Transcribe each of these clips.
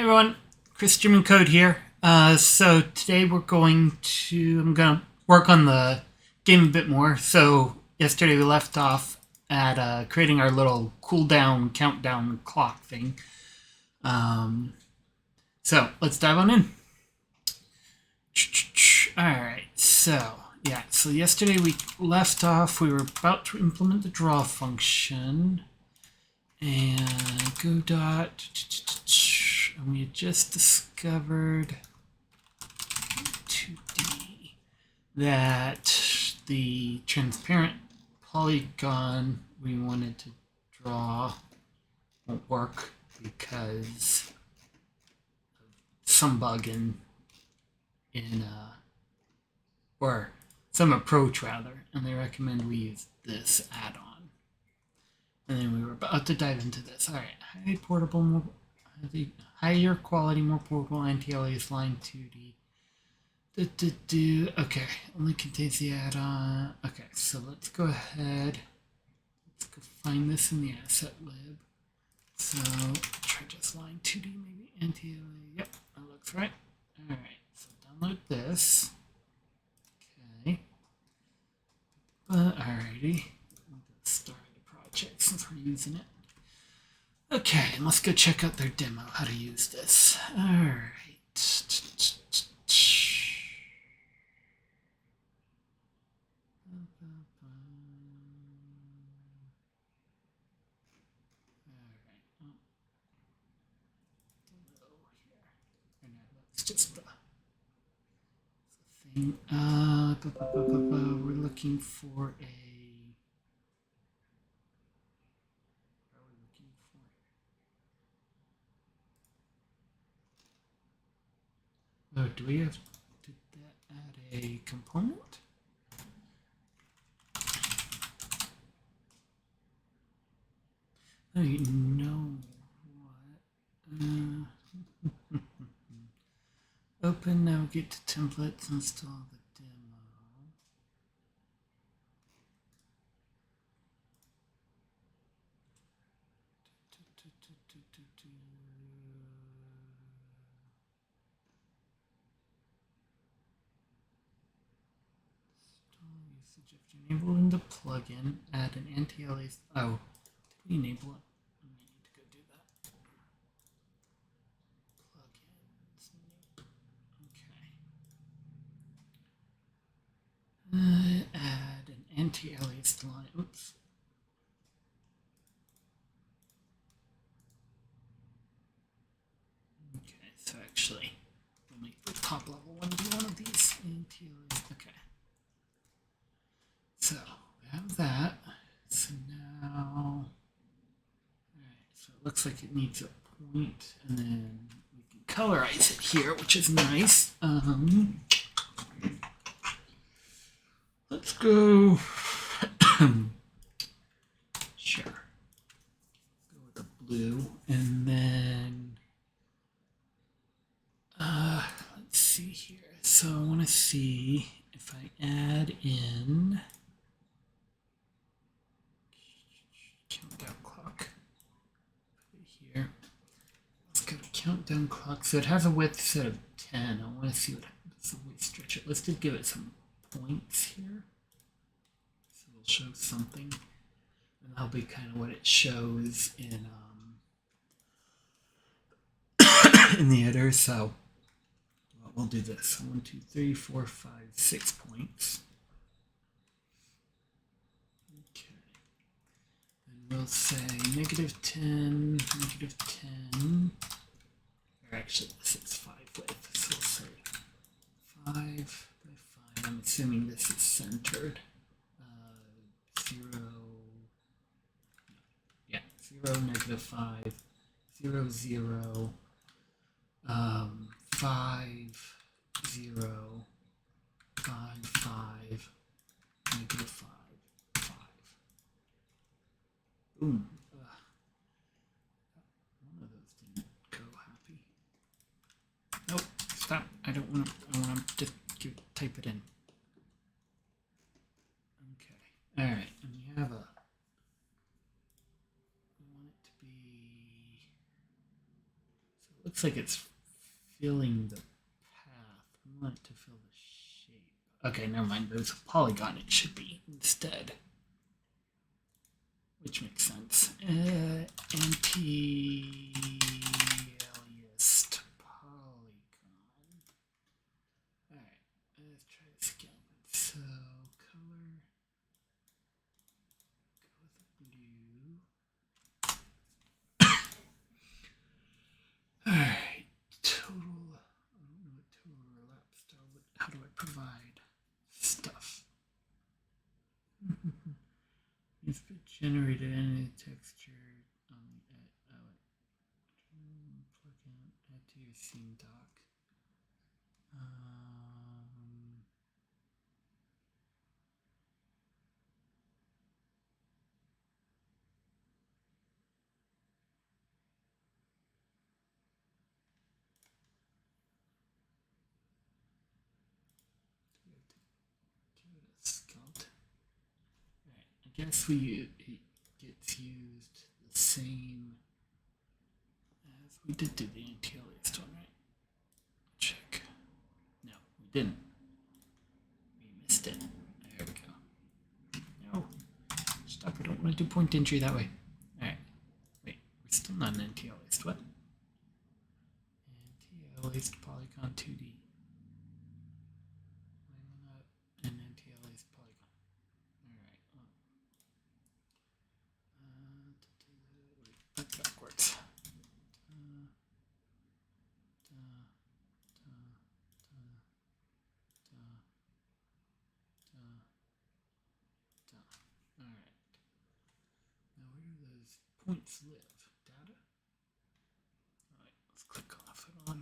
everyone, Chris German Code here. So today I'm gonna work on the game a bit more. So yesterday we left off at creating our little cooldown countdown clock thing. So let's dive on in. Alright, so yesterday we left off, we were about to implement the draw function. And Godot, and we had just discovered 2D that the transparent polygon we wanted to draw won't work because of some bug or some approach rather, and they recommend we use this add-on. And then we were about to dive into this. All right, higher quality, more portable anti-alias line 2D. Okay, only contains the add-on. Okay, so let's go ahead. Let's go find this in the asset lib. So try just line 2D, maybe anti-alias. Yep, that looks right. All right, so download this. Okay. Alrighty, let's start. Since we're using it. Okay, and let's go check out their demo, how to use this. Alright. Let's just thing. We're looking for a Oh, do we have to add a component? Oh, you know what? Open, navigate to templates, install the demo. Enabling the plugin, add an anti-alias. Oh, did we enable it? We need to go do that. Plugins. Okay. Add an anti-alias line. Oops. Okay, so actually, we'll make the top level one be one of these anti-alias. Okay. So we have that. So now, alright, so it looks like it needs a point, and then we can colorize it here, which is nice. Let's go. Sure. Go with the blue, and then let's see here. So I want to see if I add in countdown clock. Put it here. Let's go to countdown clock. So it has a width set of 10. I want to see what happens if we stretch it. Let's just give it some points here. So it'll show something. And that'll be kind of what it shows in in the editor. So we'll do this. 1, 2, 3, 4, 5, 6 points. Okay. And we'll say -10, -10. Or actually, this is 5 width. So we'll say 5 by 5. I'm assuming this is centered. 0, yeah, 0, -5, 0, 0, 5, 0, 5, 5, -5, 5. Boom. One of those didn't go happy. Nope, stop. I don't want to, I want to just type it in. Okay, alright, and we have a, we want it to be looks like it's filling the path. I want it to fill the shape. Okay, never mind. There's a polygon it should be instead. Which makes sense. Anti-aliased polygon. Alright, let's try to scale it. So, color, go with blue. Alright, total, I don't know what total overlap style, but how do I provide stuff? If it generated any texture on the plug in, add to your scene doc. Skeleton. Right. I guess it gets used the same as we did do the anti-aliased one, right? Check. No, we didn't. We missed it. There we go. No. Stop. I don't want to do point entry that way. Alright. Wait, we're still not an anti-aliased. What? Anti-aliased polygon 2D. An anti-aliased polygon. Alright. Backwards. Alright. Now where do those points live? Data? Alright, let's click off it on.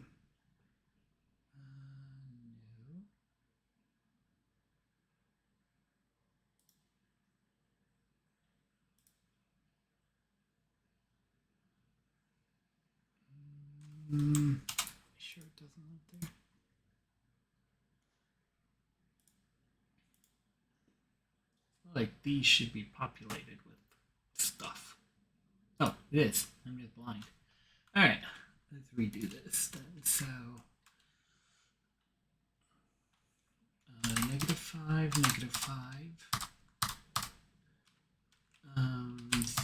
No. Sure it doesn't live there? Like these should be populated with stuff. Oh, it is. I'm just blind. Alright, let's redo this then. So, -5, -5.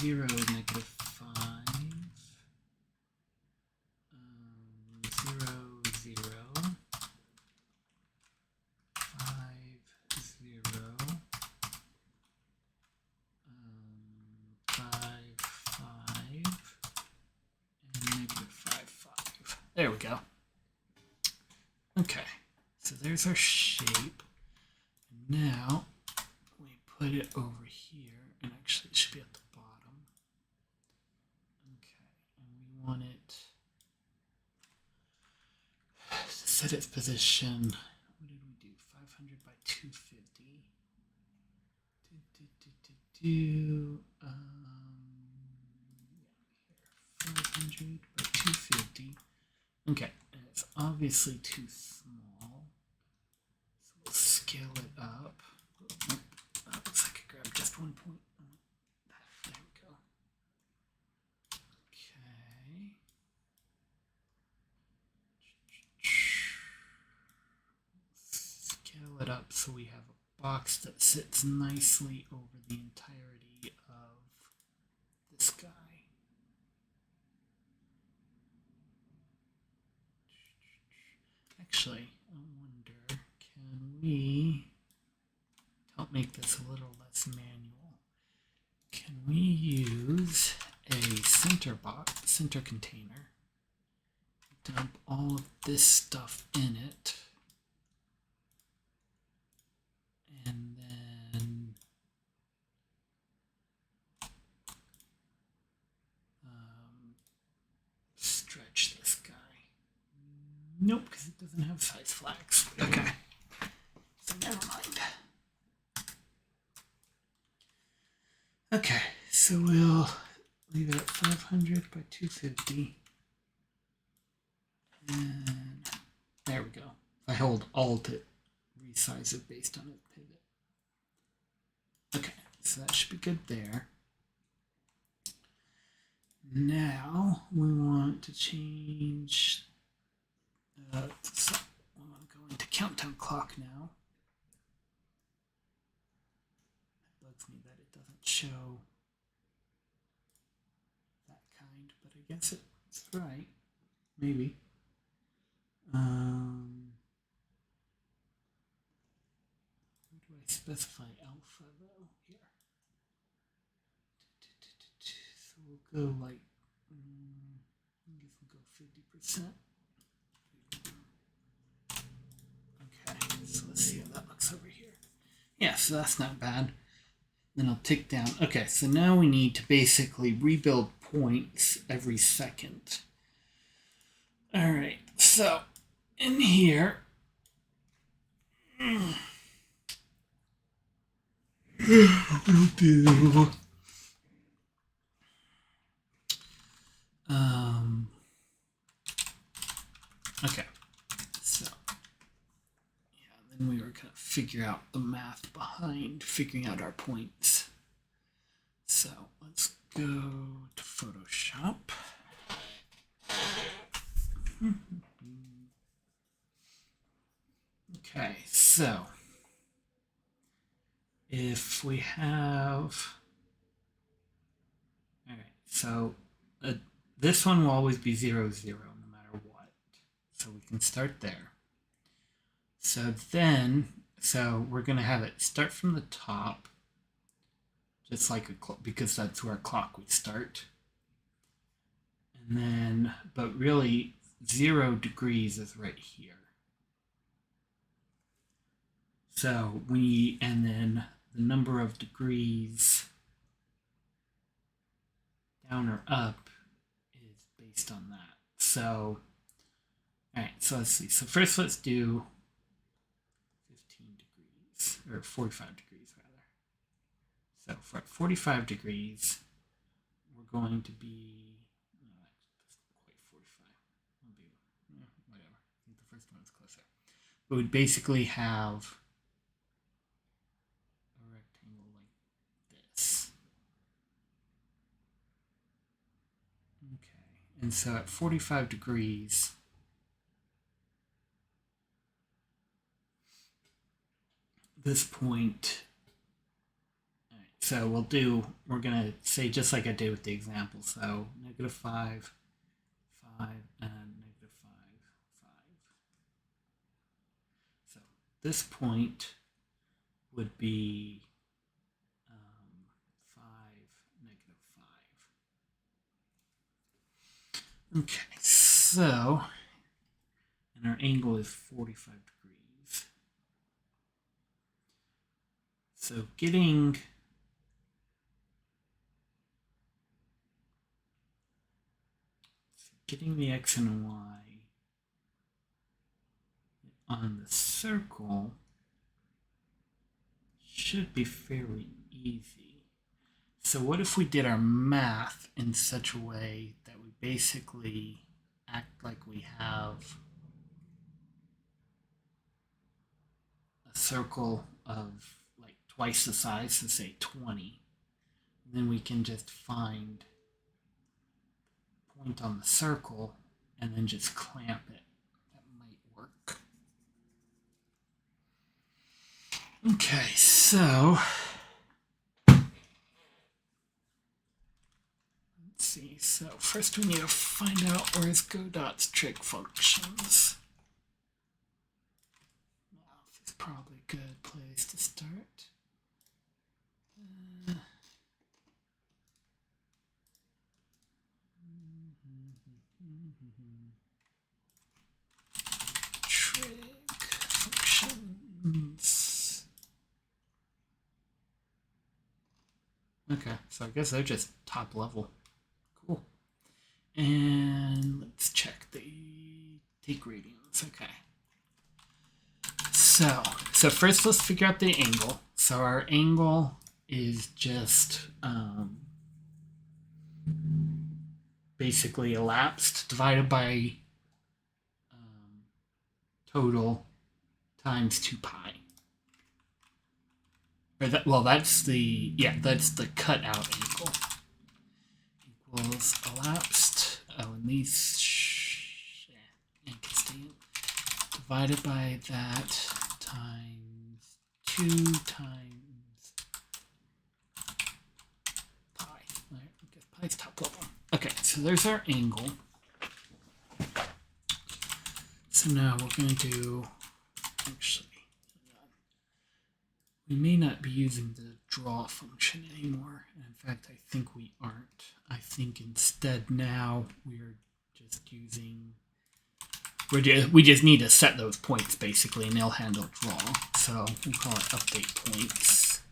0, -5. 0, 0. 5, 0. 5, 5. And -5, 5. There we go. Okay, so there's our shape. Now we put it over here, and actually it should be at the bottom. Okay, and we want it to set its position. What did we do? 500 by 250. Here, 500 by 250. Okay, and it's obviously too small, so we'll scale it up. Oh, that looks like I grabbed just 1 point. There we go. Okay. Scale it up so we have a box that sits nicely over the entirety of this guy. Actually, I wonder, can we, to help make this a little less manual, can we use a center container, dump all of this stuff in it, and then stretch this guy? Nope, because it doesn't have size flags. Okay, so never mind. Okay, so we'll leave it at 500 by 250. And there we go. If I hold Alt, it resize it based on its pivot. Okay, so that should be good there. Now we want to change. So I'm going to countdown clock now. It bugs me that it doesn't show that kind, but I guess it's right. Maybe. Where do I specify alpha though? Here. So we'll go like, I guess we'll go 50%. Okay, so let's see how that looks over here. Yeah, so that's not bad. Then I'll tick down. Okay, so now we need to basically rebuild points every second. All right, so in here, we'll do okay, so yeah, then we were gonna figure out the math behind figuring out our points. So let's go to Photoshop. Okay, so if we have, all right, so this one will always be 0, 0, no matter what. So we can start there. So then, so we're going to have it start from the top, just like a clock, because that's where a clock would start. And then, but really 0 degrees is right here. So and then the number of degrees down or up is based on that. So, all right, so let's see. So first let's do 15 degrees, or 45 degrees rather. So for 45 degrees, we're going to be, no, that's not quite 45. It'll be, whatever. I think the first one is closer. But we'd basically have a rectangle like this. Okay, and so at 45 degrees, this point, all right, so we're going to say just like I did with the example, so -5, 5, and -5, 5. So this point would be 5, -5. Okay, so, and our angle is 45 degrees. So getting the X and Y on the circle should be fairly easy. So what if we did our math in such a way that we basically act like we have a circle of like twice the size, so say 20. And then we can just find point on the circle and then just clamp it. That might work. Okay, so let's see. So first we need to find out where's Godot's trig functions. Math is probably a good place to start. Trig functions. Okay, so I guess they're just top level. Cool. And let's check the take radians. Okay. So first let's figure out the angle. So our angle is just basically elapsed divided by total times 2 pi. Or that's the cutout angle equals elapsed. Oh, and these divided by that times 2 times pi. All right, I guess pi's top level. Okay, so there's our angle. So now we're going to do, actually, we may not be using the draw function anymore. In fact, I think we aren't. I think instead now we're just using, we just need to set those points basically, and they'll handle draw. So we'll call it update points.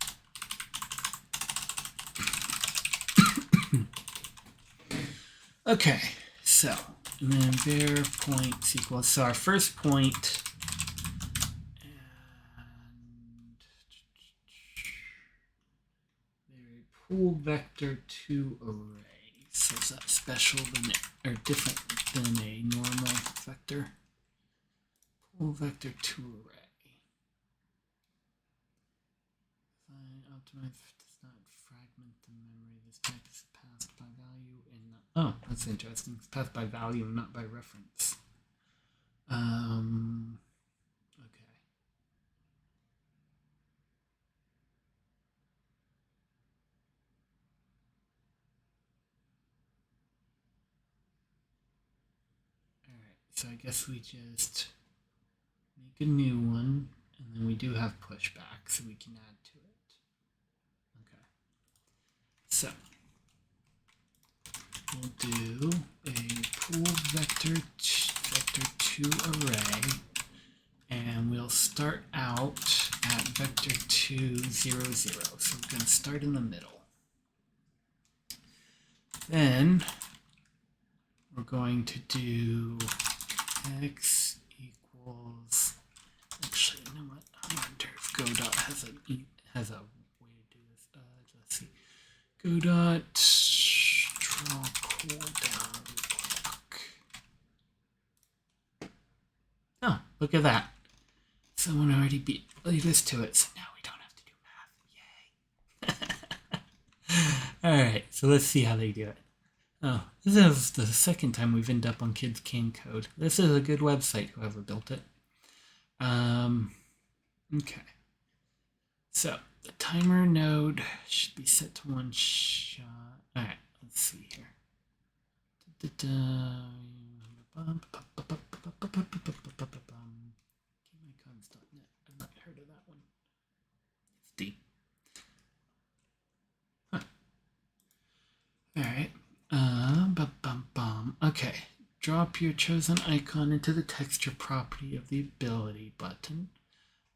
Okay, so, and then var points equals, so our first point, pool vector to array. So is that special than, or different than a normal vector? Pool vector to array. Optimize does not fragment the memory. This type is passed by value and not, oh, that's interesting. It's passed by value and not by reference. So I guess we just make a new one, and then we do have pushback, so we can add to it. Okay. So we'll do a pool vector to array, and we'll start out at vector 2, 0, 0. So we're going to start in the middle. Then we're going to do x equals, actually, you know what, I wonder if Godot has a way to do this. Let's see, Godot draw cooldown clock. Oh, look at that. Someone already beat us to it, so now we don't have to do math. Yay. Alright, so let's see how they do it. Oh, this is the second time we've ended up on Kids Can Code. This is a good website, whoever built it. Okay. So, the timer node should be set to 1 shot. Alright, let's see here. I've not heard of that one. It's D. Huh. Alright. Okay, drop your chosen icon into the texture property of the ability button.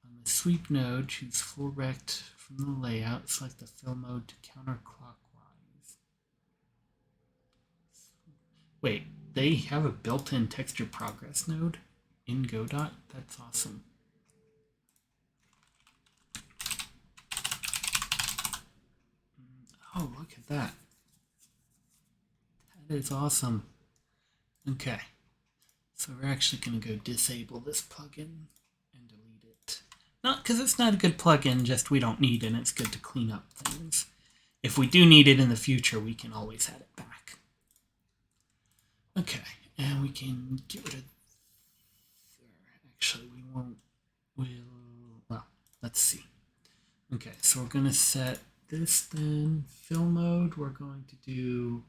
On the sweep node, choose full rect from the layout. Select the fill mode to counterclockwise. Wait, they have a built-in texture progress node in Godot? That's awesome. Oh, look at that. That is awesome. Okay, so we're actually going to go disable this plugin and delete it. Not because it's not a good plugin, just we don't need it, and it's good to clean up things. If we do need it in the future, we can always add it back. Okay, and we can get rid of... Actually, we won't... Well, let's see. Okay, so we're going to set this then. Fill mode, we're going to do...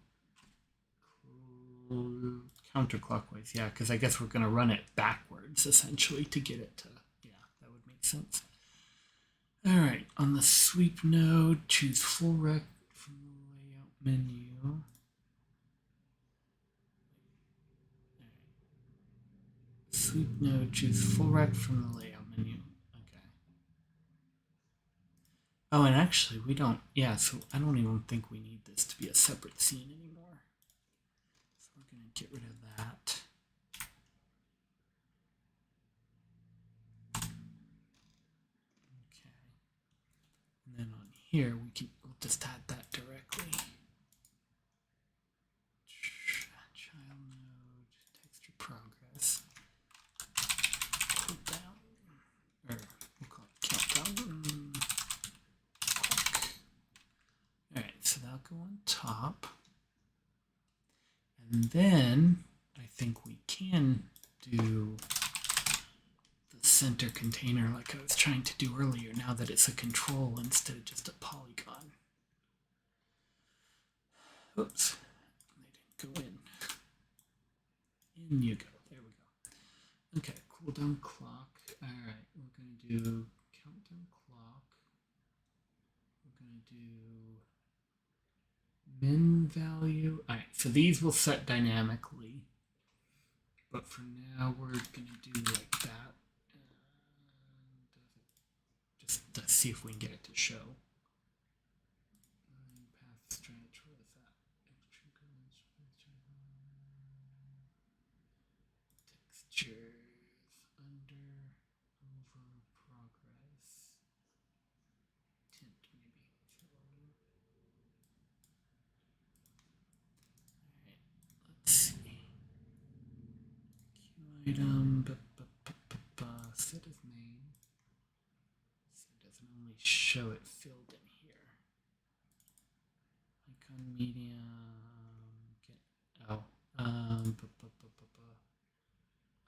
counterclockwise, yeah, because I guess we're going to run it backwards essentially to get it to, yeah, that would make sense. All right, on the sweep node, choose full rect from the layout menu. Sweep node, choose full rect from the layout menu. Okay. Oh, and actually we don't, yeah, so I don't even think we need this to be a separate scene anymore. So we're going to get rid of that. Okay. And then on here, we'll just add that directly. Child node, texture progress. Cool down. Or we'll call it countdown. Alright, so that'll go on top. And then I think we can do the center container like I was trying to do earlier, now that it's a control instead of just a polygon. Oops, they didn't go in. In you go. There we go. Okay, cooldown clock. All right, we're going to do countdown clock. We're going to do min value. All right, so these will set dynamically, but for now we're going to do like that. And just to see if we can get it to show. Path stretch. What is that? Textures under over progress. Tint maybe. Alright, let's see. Q item, set as name. So it doesn't only show it filled in here. Icon medium.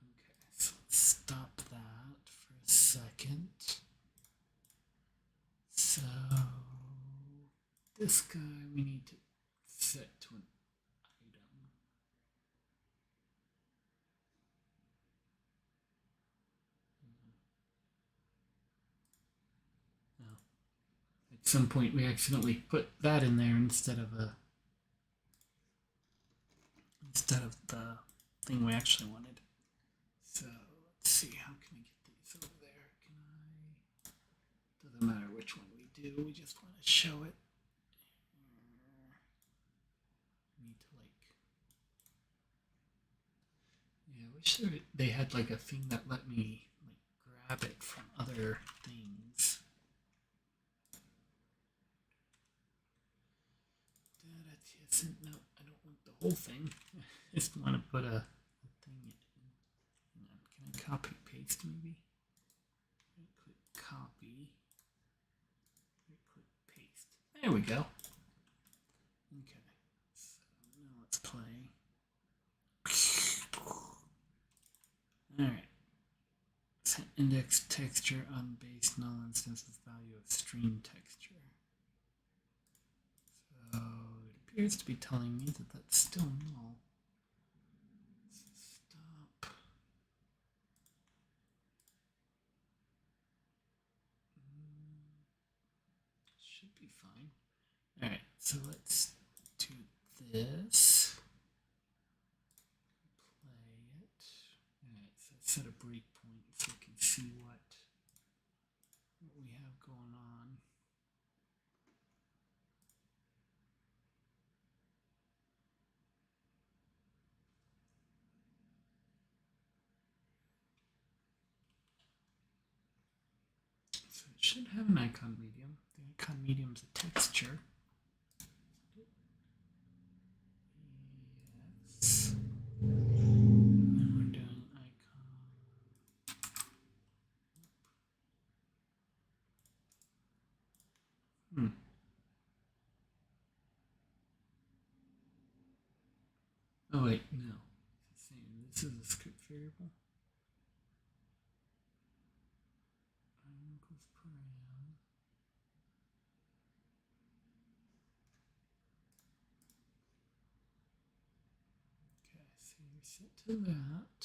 Okay, so let's stop that for a second. So this guy we need to set to an item. Oh. At some point we accidentally put that in there instead of the thing we actually wanted. So let's see, how can we get these over there? Can I? Doesn't matter which one we do, we just want to show it. Need to yeah, I wish they had like a thing that let me like grab it from other things. No, I don't want the whole thing. I just want to put a thing in. Can I copy paste maybe? Click copy. Click paste. There we go. Okay. So now let's play. Alright. Set index texture on base null instance with value of stream texture. So it appears to be telling me that that's still null. Stop. Should be fine. Alright, so let's do this. Play it. Alright, so set a breakpoint so we can see what we have going on. So it should have an icon medium. The icon medium is a texture. Yes. And we're doing icon. Oh wait, no. It's the same. This is a script variable. Equals param. Okay, so you're set to that.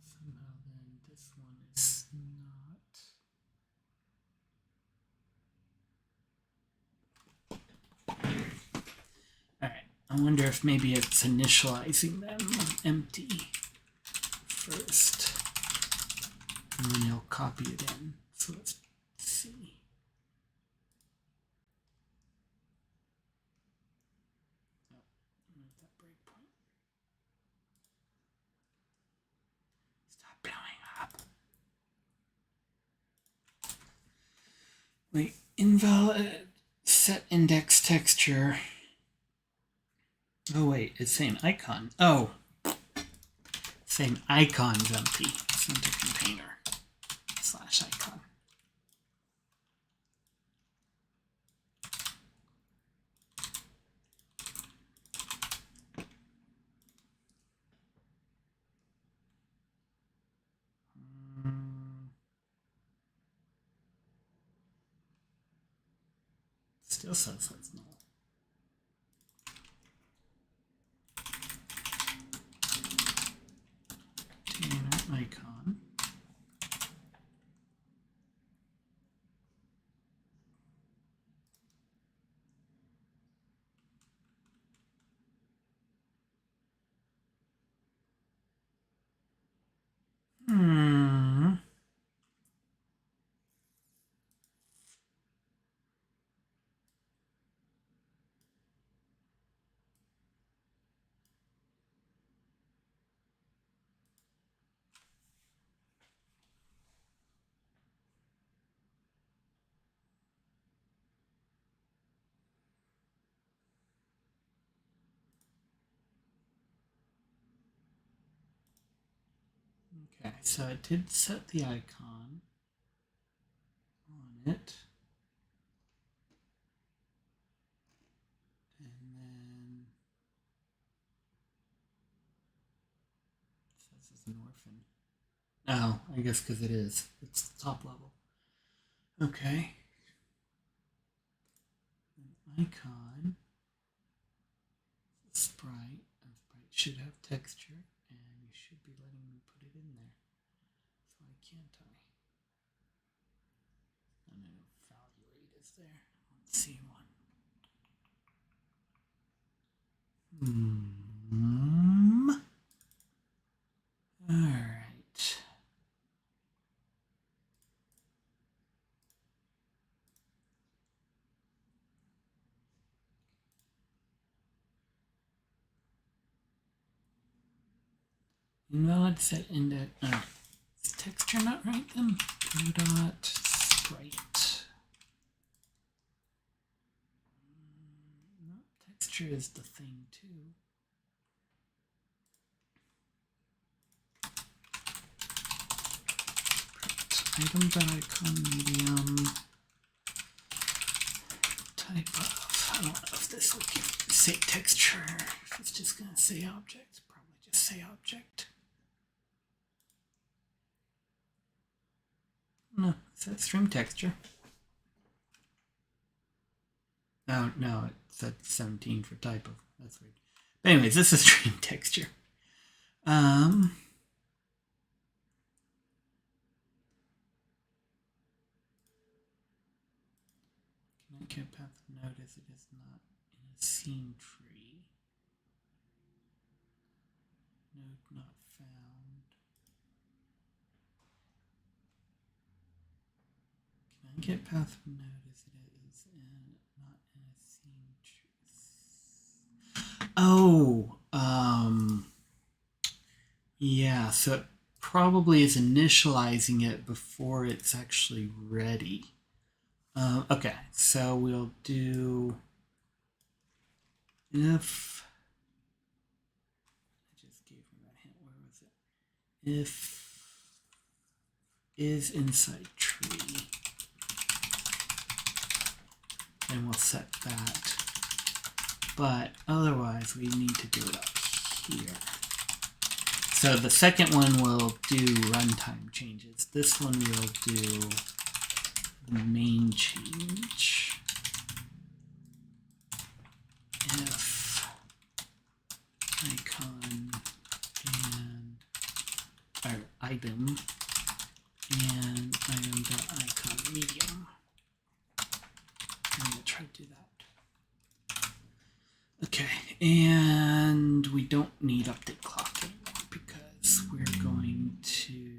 Somehow then this one is not. Alright, I wonder if maybe it's initializing them empty first. And then it'll copy it in. So let's see. Oh, move that breakpoint. Stop blowing up. Wait, invalid set index texture. Oh wait, it's saying icon. Oh. Saying icon's empty. Center container / icon. Still says that's null. Container icon. Okay, so I did set the icon on it. And then it says it's an orphan. Oh, I guess because it is. It's the top level. Okay. An icon. Sprite. A sprite should have texture, and you should be letting me put it in there. So why can't I? And I know value 8 is there. Let's see one. All right. Invalid set index. Is texture not right then? Godot sprite. No, texture is the thing too. Item.icon medium type of. I don't know if this will say texture. If it's just going to say object, probably just say object. No, it said stream texture. Oh, no, it said 17 for typo. That's weird. But anyways, this is stream texture. Can I get path notice it is not in a scene tree? Node not found. Can I get path notice it is not in a scene tree? Oh, yeah, so it probably is initializing it before it's actually ready. Okay, so we'll do if. I just gave me that hint. Where was it? If is inside tree, and we'll set that. But otherwise, we need to do it up here. So the second one will do runtime changes. This one will do main change. If icon and our item and item.icon medium. I'm gonna try to do that. Okay, and we don't need update clock anymore because we're going to.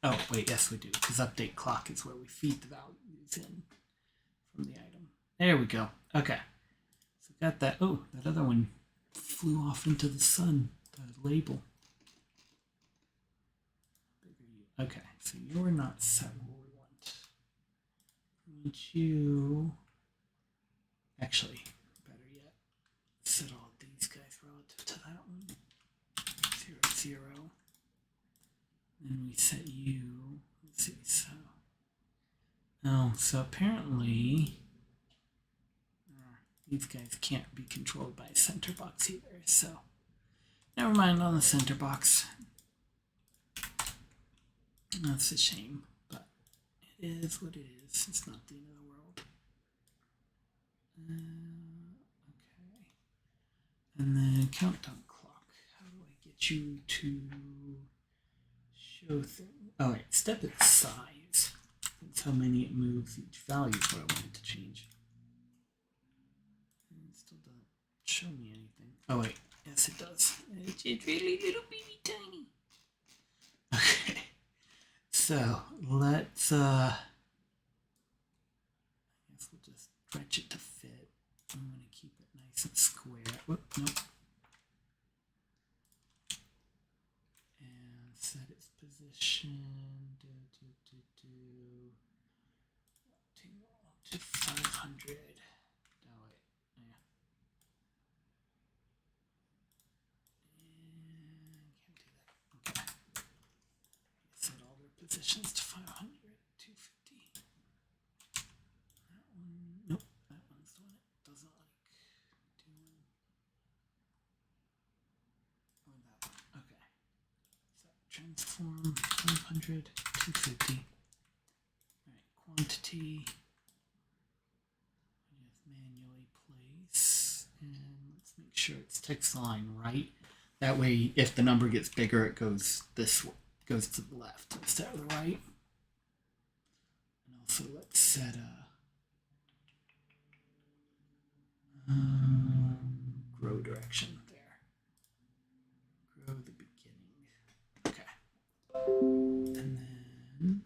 Oh, wait, yes, we do, because update clock is where we feed the values in from the item. There we go. Okay. So got that. Oh, that other one flew off into the sun, the label. Okay, so you're not set where we want. We want you. Actually, better yet, set all these guys relative to that one. And we set U. Let's see, so. Oh, so apparently these guys can't be controlled by a center box either, so never mind on the center box. That's a shame, but it is what it is. It's not the end of the world. Okay. And then countdown clock. How do I get you to show things? Oh, wait, step its size. That's how many it moves. Each value is what I wanted to change. And it still doesn't show me anything. Oh, wait. Yes, it does. It's really little bitty tiny. Okay. So let's I guess we'll just stretch it to fit. I'm gonna keep it nice and square. Whoop, nope. And set its position. To 500. Oh wait, yeah. Can't do that. Okay. Set all their positions to 500, 250. That one, nope, that one's the one it doesn't like doing. Or that one, okay. So transform 500, 250. Alright, quantity. Just manually place. And let's make sure it's text line right. That way, if the number gets bigger, it goes this way. Goes to the left instead of the right. And also let's set a grow direction there. Grow the beginning. Okay. And then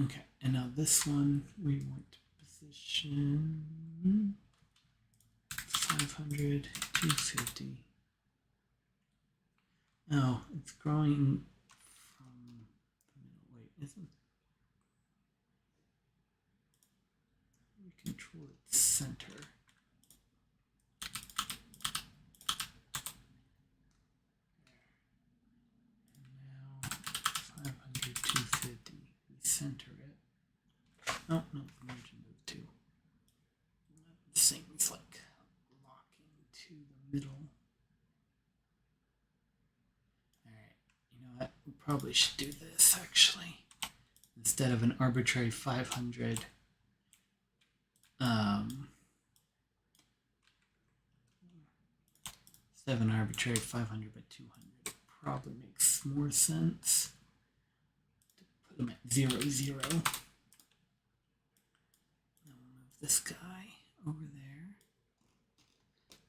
okay, and now this one we want to position 500, 250. Oh, it's growing from the middle. Wait, isn't we control its center? And now 500, 250. We center it. Oh no, margin move too. This thing's like locking to the middle. What? We probably should do this actually. Instead of an arbitrary 500, instead of an arbitrary 500 by 200, it probably makes more sense to put them at 0, 0. Then we'll move this guy over there.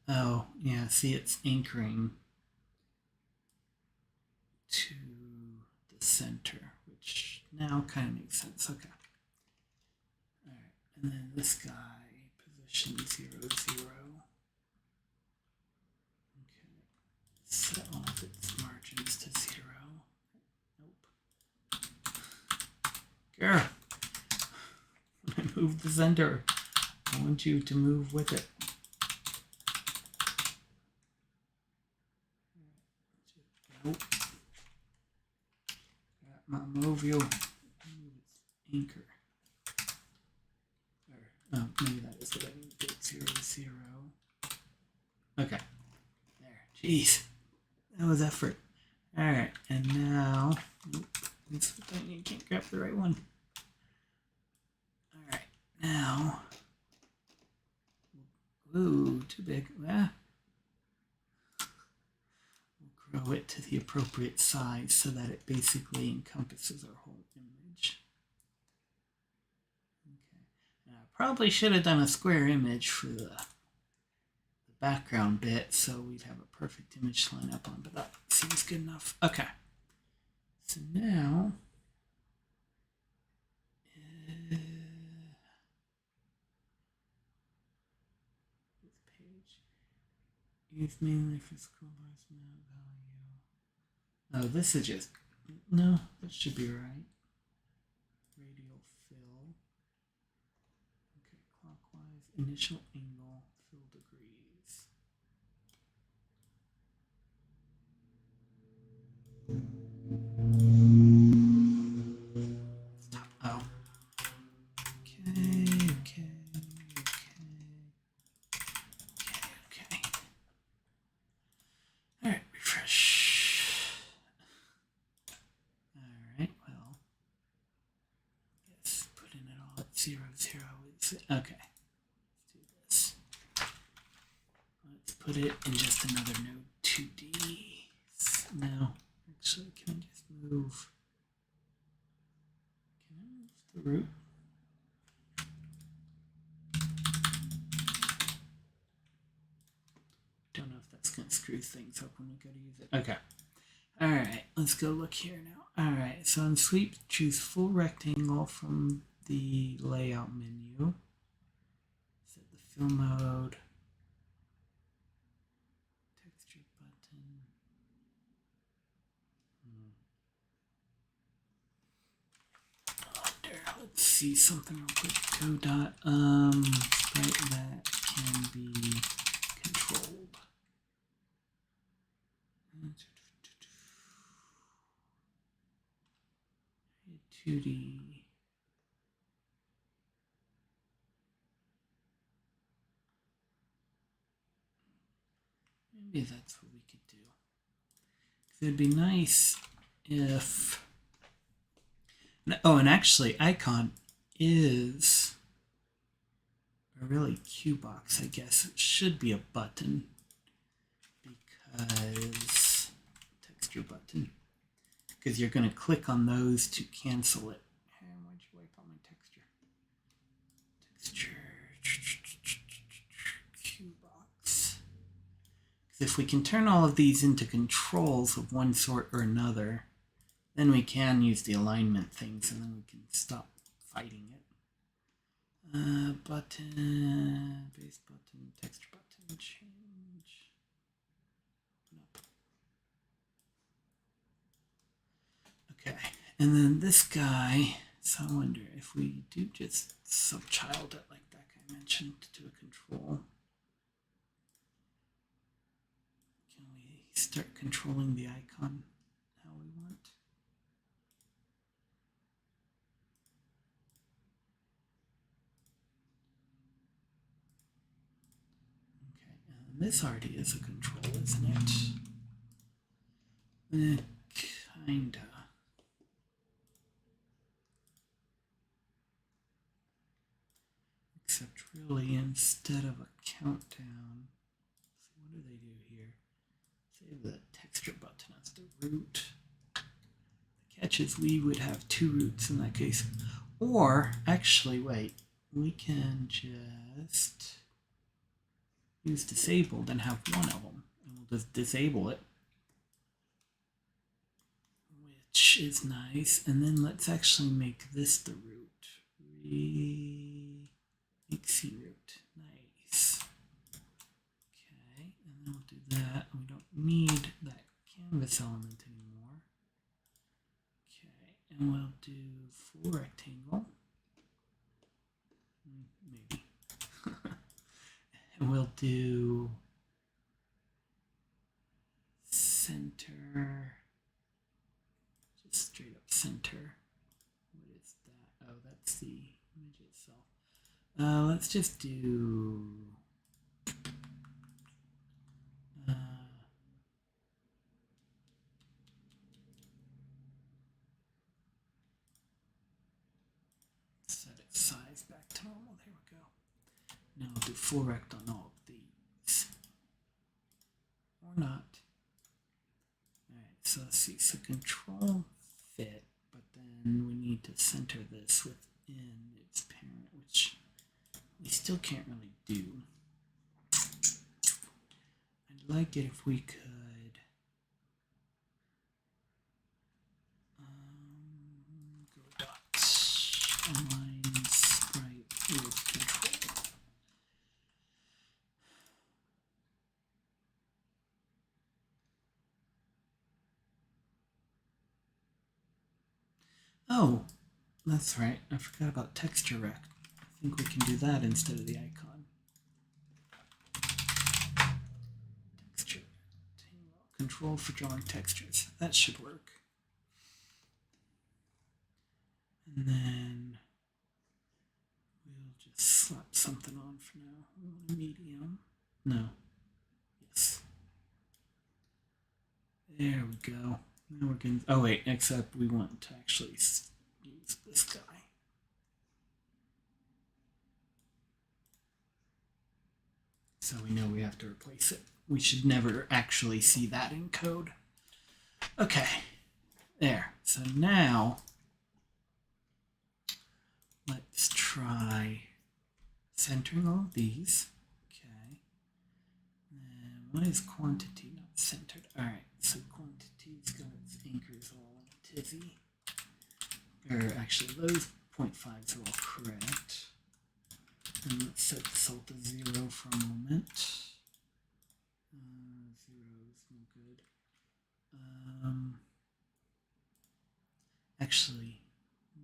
Oh, yeah, see, it's anchoring to the center, which now kind of makes sense. Okay. All right, and then this guy position 0, 0. Okay. Set all of its margins to 0. Nope. Girl, when I move the center, I want you to move with it. Nope. Move you. Move its anchor. Or, oh, maybe that is what I need to do. 0, 0. Okay. There. Jeez. That was effort. Alright, and now. Nope. That's what I need. Can't grab the right one. Alright, now. Ooh, too big. Ah. Grow it to the appropriate size so that it basically encompasses our whole image. Okay. Now, I probably should have done a square image for the background bit so we'd have a perfect image to line up on, but that seems good enough. Okay. So now this page is mainly for scroll bars map value. Oh, this is just no, that should be right. Radial fill. Okay, clockwise, initial angle, fill degrees. Stop. Oh. Okay. Alright, refresh. Alright, well. Yes, putting it all at 0, 0. Okay. Let's do this. Let's put it in just another node 2D. Now, actually, can I just move? Can I move the root? Don't know if that's going to screw things up when we go to use it. Okay. Alright, let's go look here now. Alright, so in sweep, choose full rectangle from the layout menu. Set the fill mode. Texture button. Let's see something real quick. Godot, sprite that can be controlled. 2D. Maybe that's what we could do. It'd be nice if... Oh, and actually, icon is a really Q box, I guess. It should be a button because texture button. Because you're going to click on those to cancel it. And why'd you wipe out my texture? Texture. Q box. Because if we can turn all of these into controls of one sort or another, then we can use the alignment things and then we can stop fighting it. Button, base button, texture button, change. Okay, and then this guy, so I wonder if we do just subchild it like that guy mentioned to a control. Can we start controlling the icon how we want? This already is a control, isn't it? Kinda. Except really, instead of a countdown, so what do they do here? Save the texture button as the root. The catch is we would have two roots in that case. Or, actually, wait, we can just use disabled and have one of them. And we'll just disable it, which is nice. And then let's actually make this the root. Make C root. Nice. Okay, and then we'll do that. We don't need that canvas element anymore. Okay, and we'll do full rectangle. Maybe. And we'll do center, just straight up center. What is that? Oh, that's the image itself. Let's just do set its size back to normal. There we go. Now we'll do full rect on all of these. Or not. Alright, so let's see. So control fit, but then we need to center this within its parent, which we still can't really do. I'd like it if we could go dots, align sprite with control. Oh, that's right. I forgot about texture rect. I think we can do that instead of the icon. Texture control for drawing textures. That should work. And then we'll just slap something on for now. Medium. No. Yes. There we go. Now we're getting. Oh wait, except we want to actually use this guy. So we know we have to replace it. We should never actually see that in code. Okay, there. So now let's try centering all of these. Okay. And what is quantity not centered? All right, so quantity's got its anchors all in a tizzy. Or actually, those 0.5s are all correct. And let's set this all to 0 for a moment. 0 is no good. Actually,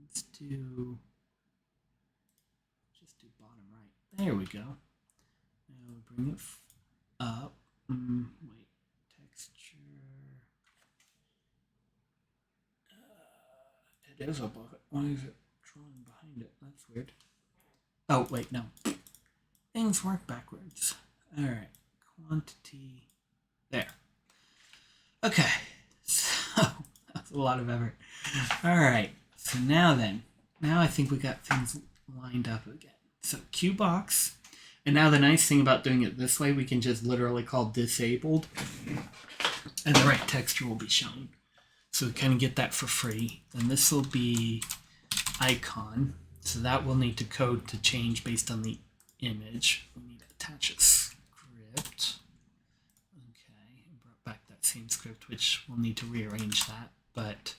let's just do bottom right. There we go. Now we'll bring it up. Wait, texture. It is above it. Why is it drawing behind it? That's weird. Oh, wait, no. Things work backwards. All right, quantity. There. Okay, so that's a lot of effort. All right, so now I think we got things lined up again. So QBox, and now the nice thing about doing it this way, we can just literally call disabled, and the right texture will be shown. So we kind of get that for free. And this will be icon. So that will need to code to change based on the image. We need to attach a script. Okay, and brought back that same script, which we'll need to rearrange that. But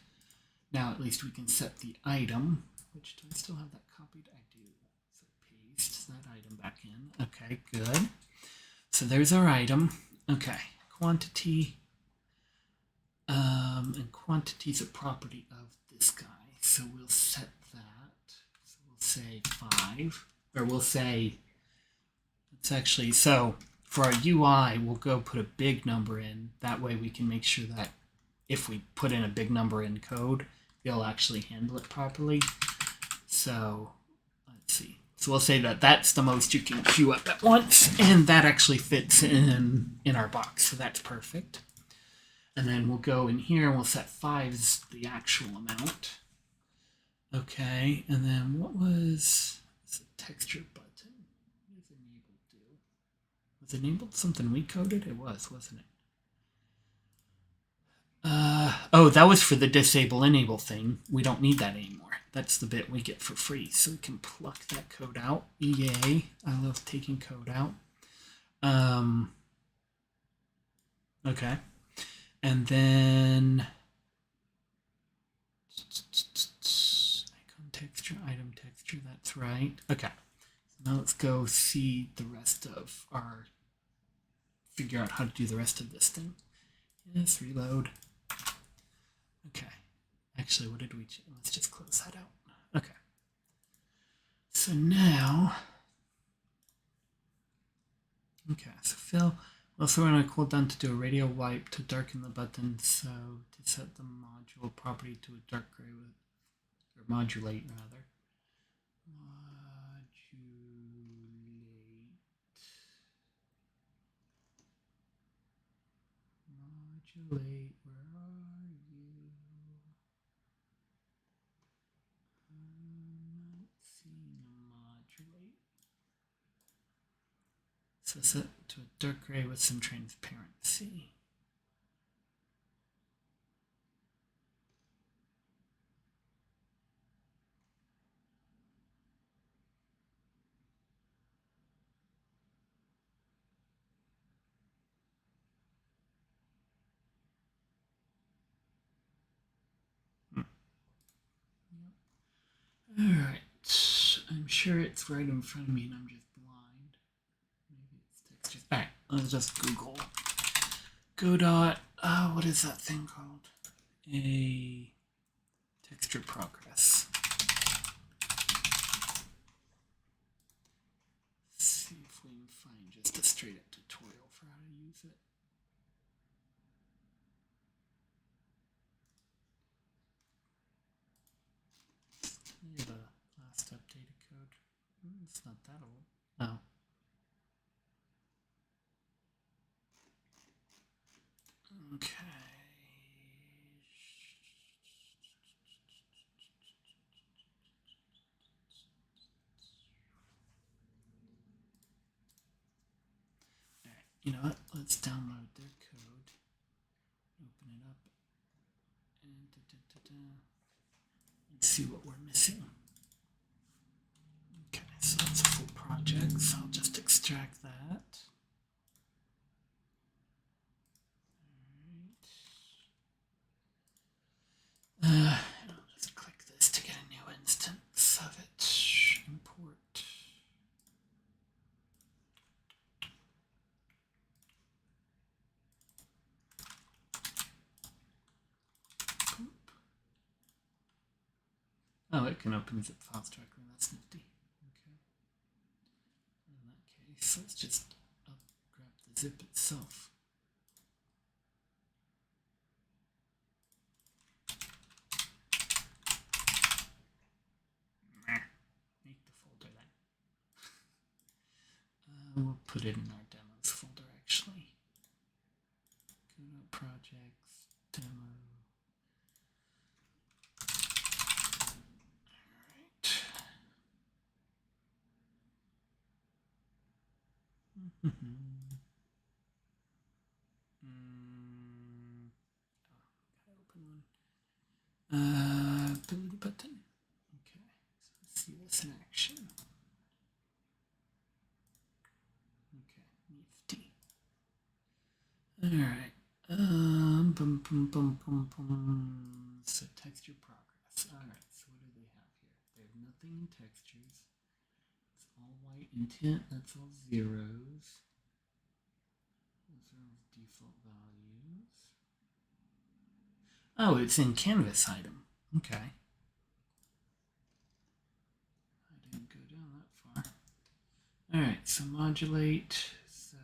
now at least we can set the item, which do I still have that copied? I do. So paste that item back in. Okay, good. So there's our item. Okay, quantity. And quantity is a property of this guy. So we'll set that. So we'll say 5, or we'll say, it's actually, so for our UI, we'll go put a big number in. That way we can make sure that if we put in a big number in code, it'll actually handle it properly. So let's see. So we'll say that that's the most you can queue up at once, and that actually fits in our box. So that's perfect. And then we'll go in here and we'll set 5 as the actual amount. Okay, and then what was the texture button? What does enabled do? Was enabled something we coded? It was, wasn't it? Oh, that was for the disable enable thing. We don't need that anymore. That's the bit we get for free. So we can pluck that code out. Yay. I love taking code out. Okay. And then icon texture, item texture, that's right. Okay. So now let's go see the rest of our, figure out how to do the rest of this thing. Yes, reload. Okay. Actually, what did we change? Let's just close that out. Okay. So now, okay, so fill. Also, we're going to cool down to do a radial wipe to darken the button. So to set the module property to a dark gray with, or modulate rather. Modulate, where are you? I'm not seeing a modulate. So set to a dark gray with some transparency. Alright, I'm sure it's right in front of me and I'm just blind. Maybe it's textures. Alright, let's just Google Godot. What is that thing called? A texture progress. Let's see if we can find just a straight up tutorial for how to use it. you know what? Let's download their code. Open it up and see what we're missing. Okay, so that's a full project, so I'll just extract that. Alright. I'll just click this to get a new instance of it. Import. Oh, it can open zip files directly. That's nifty. Okay. In that case, let's just grab the zip itself. Make the folder then. We'll put it in our demos folder actually. Godot projects, demo. Alright. Open one. Ability button. Okay, so let's see this in action. Okay, nifty. Alright. So texture progress. Alright, so what do they have here? They have nothing in textures. It's all white intent, that's all zeros. Those are all default values. Oh, it's in canvas item. Okay. I didn't go down that far. Alright, so modulate. So,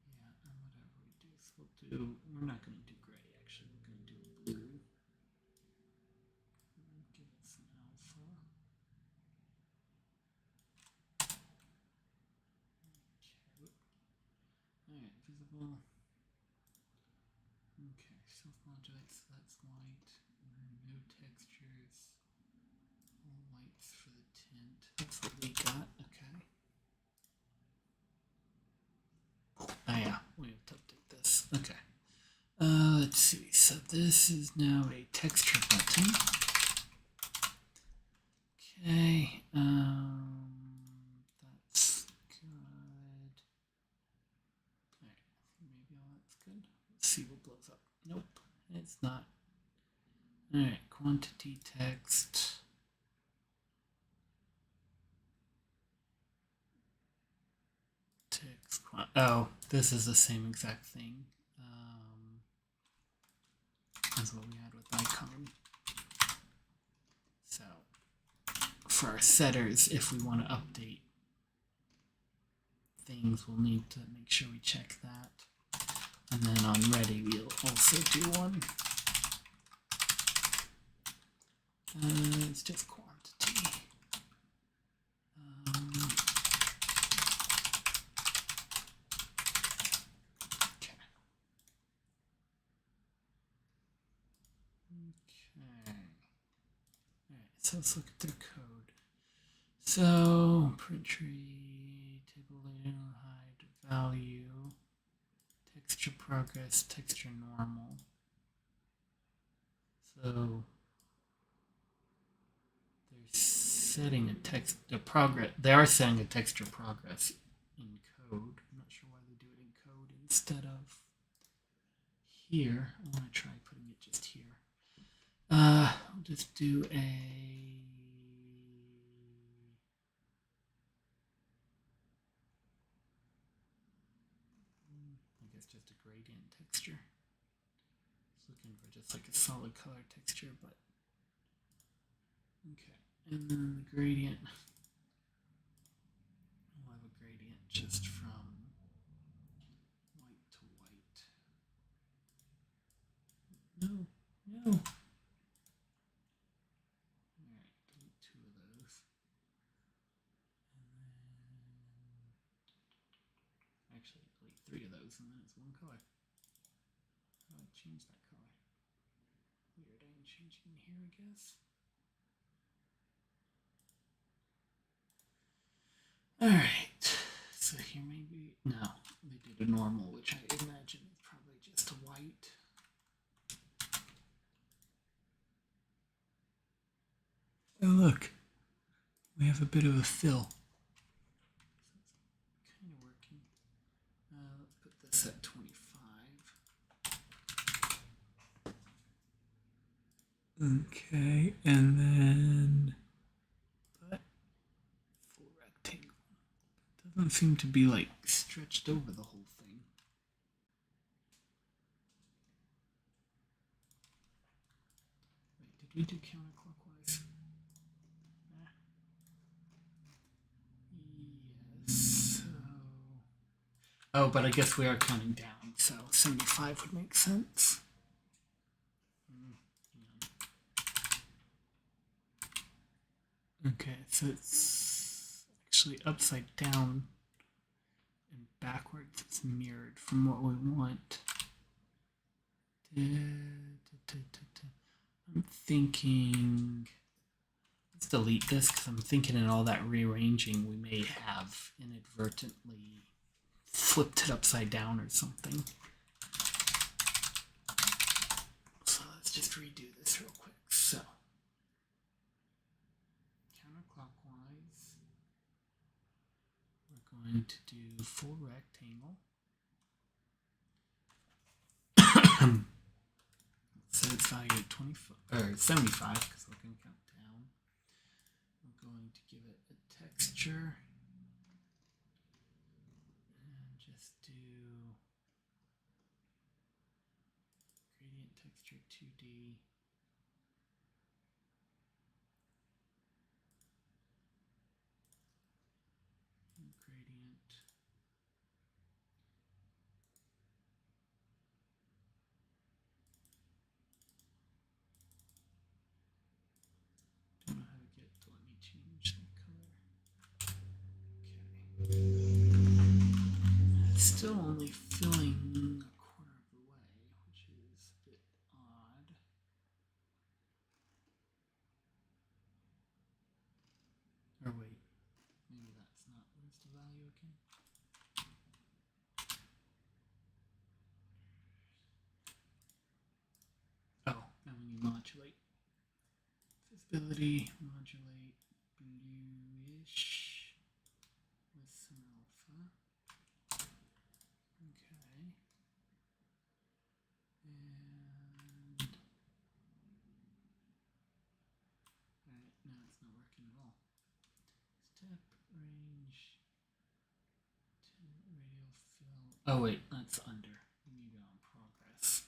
yeah, whatever we do. So we're not going to do gray actually, we're going to do blue. Give it some alpha. Okay. Alright, visible. Okay, self-modulate, so that's white. No textures. All whites for the tint. That's what we got, okay. Oh yeah, we have to update this. Okay. Let's see. So this is now a texture button. Okay. That's good. Alright, maybe all that's good. Let's see what blows up. Nope, it's not. Alright, quantity text. Text. Oh, this is the same exact thing as what we had with icon. So, for our setters, if we want to update things, we'll need to make sure we check that. And then on ready, we'll also do one. It's just quantity. Okay. Alright, so let's look at their code. So, print tree, table layer, hide value, texture progress, texture normal. So, they're setting they are setting a texture progress in code. I'm not sure why they do it in code instead of here. I want to try putting it just here. I'll just do just a gradient texture. Just looking for just like a solid color texture, but okay. And then the gradient. We'll have a gradient just from white to white. No. Alright, delete two of those. And then actually delete three of those, and then it's one color. How do I change that color? Weird, I can change it in here, I guess. Alright, so here maybe, no, look, we have a bit of a fill. Kind of working. Let's put this at 25. Okay, and then full rectangle. Doesn't seem to be like stretched over the whole thing. Wait, did we do counterclockwise? Yes. Oh, but I guess we are counting down, so 75 would make sense. Okay, so it's actually upside down and backwards. It's mirrored from what we want. I'm thinking, let's delete this because I'm thinking in all that rearranging we may have inadvertently flipped it upside down or something. So let's just redo this real quick. So counterclockwise, we're going to do full rectangle. Set its value at 25 or 75 because we're going to count down. We're going to give it a texture and just do gradient texture 2D. Gradient. Don't know how to get to let me change the color. Okay. It's still only filling a quarter of the way, which is a bit odd. Or wait, maybe that's not. Where's the value again? Oh, now when you modulate. Visibility, modulate, bluish with some alpha. Okay. And alright, now it's not working at all. Step range to radial fill. Oh wait, that's under. We need it on progress.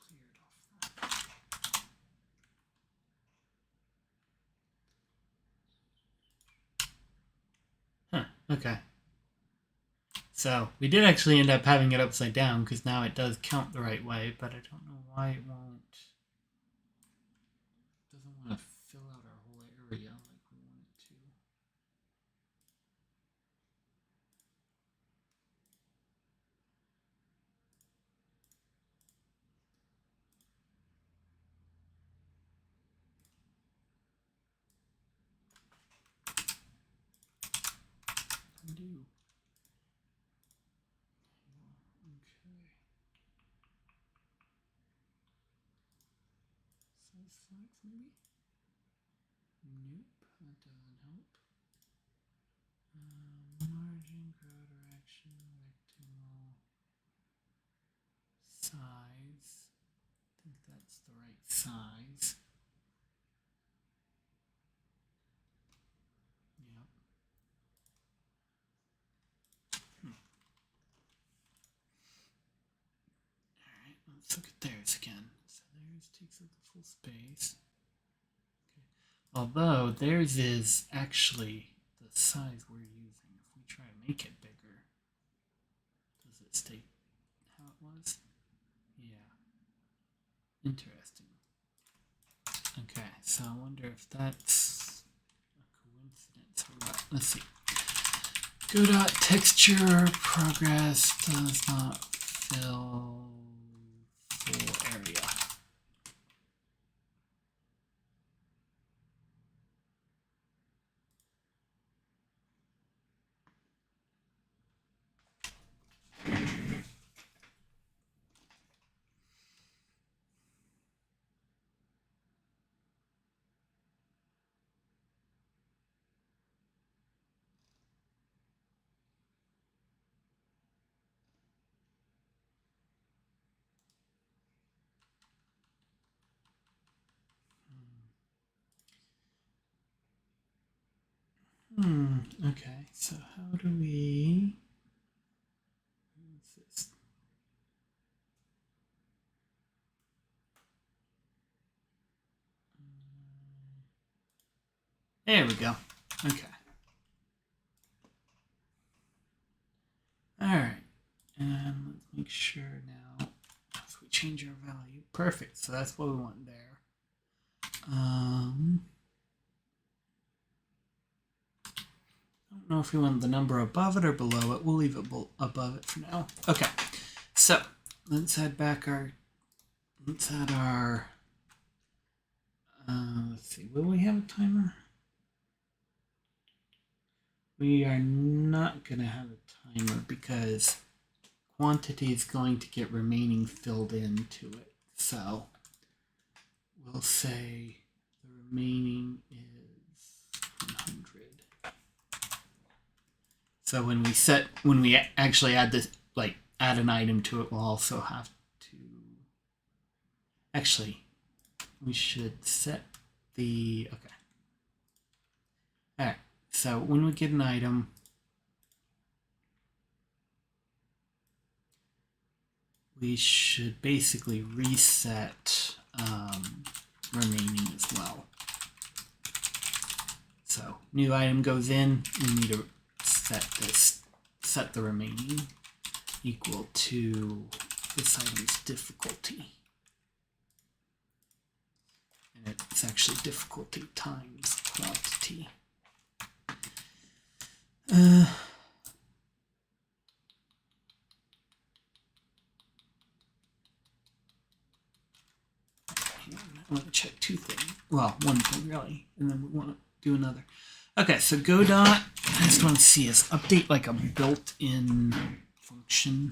Cleared off that. Huh, okay. So we did actually end up having it upside down because now it does count the right way, but I don't know why it won't. It doesn't want to fill out our whole area like we want it to. Undo. Okay. Size flags maybe? Nope, that doesn't help. Margin, grow direction, rectangle, size. I think that's the right size. Yep. Alright, let's look at theirs again. So theirs takes up the full space. Okay. Although theirs is actually the size we're using. If we try to make it bigger, does it stay how it was? Yeah. Interesting. Okay, so I wonder if that's a coincidence or what. Let's see. Godot texture progress does not fill full area. Okay, so how do we... This? There we go. Okay. All right, and let's make sure now if we change our value. Perfect. So that's what we want there. I don't know if we want the number above it or below it. We'll leave it above it for now. Okay, so let's add back our. Let's add our. Let's see. Will we have a timer? We are not going to have a timer because quantity is going to get remaining filled into it. So we'll say the remaining is 100. So when we actually add this, like add an item to it, we'll also have to, actually, we should set the, okay. All right, so when we get an item, we should basically reset remaining as well. So new item goes in, we need to set the remaining equal to this item's difficulty. And it's actually difficulty times quantity. I want to check two things. Well, one thing really, and then we want to do another. Okay, so Godot, I just want to see is update like a built-in function.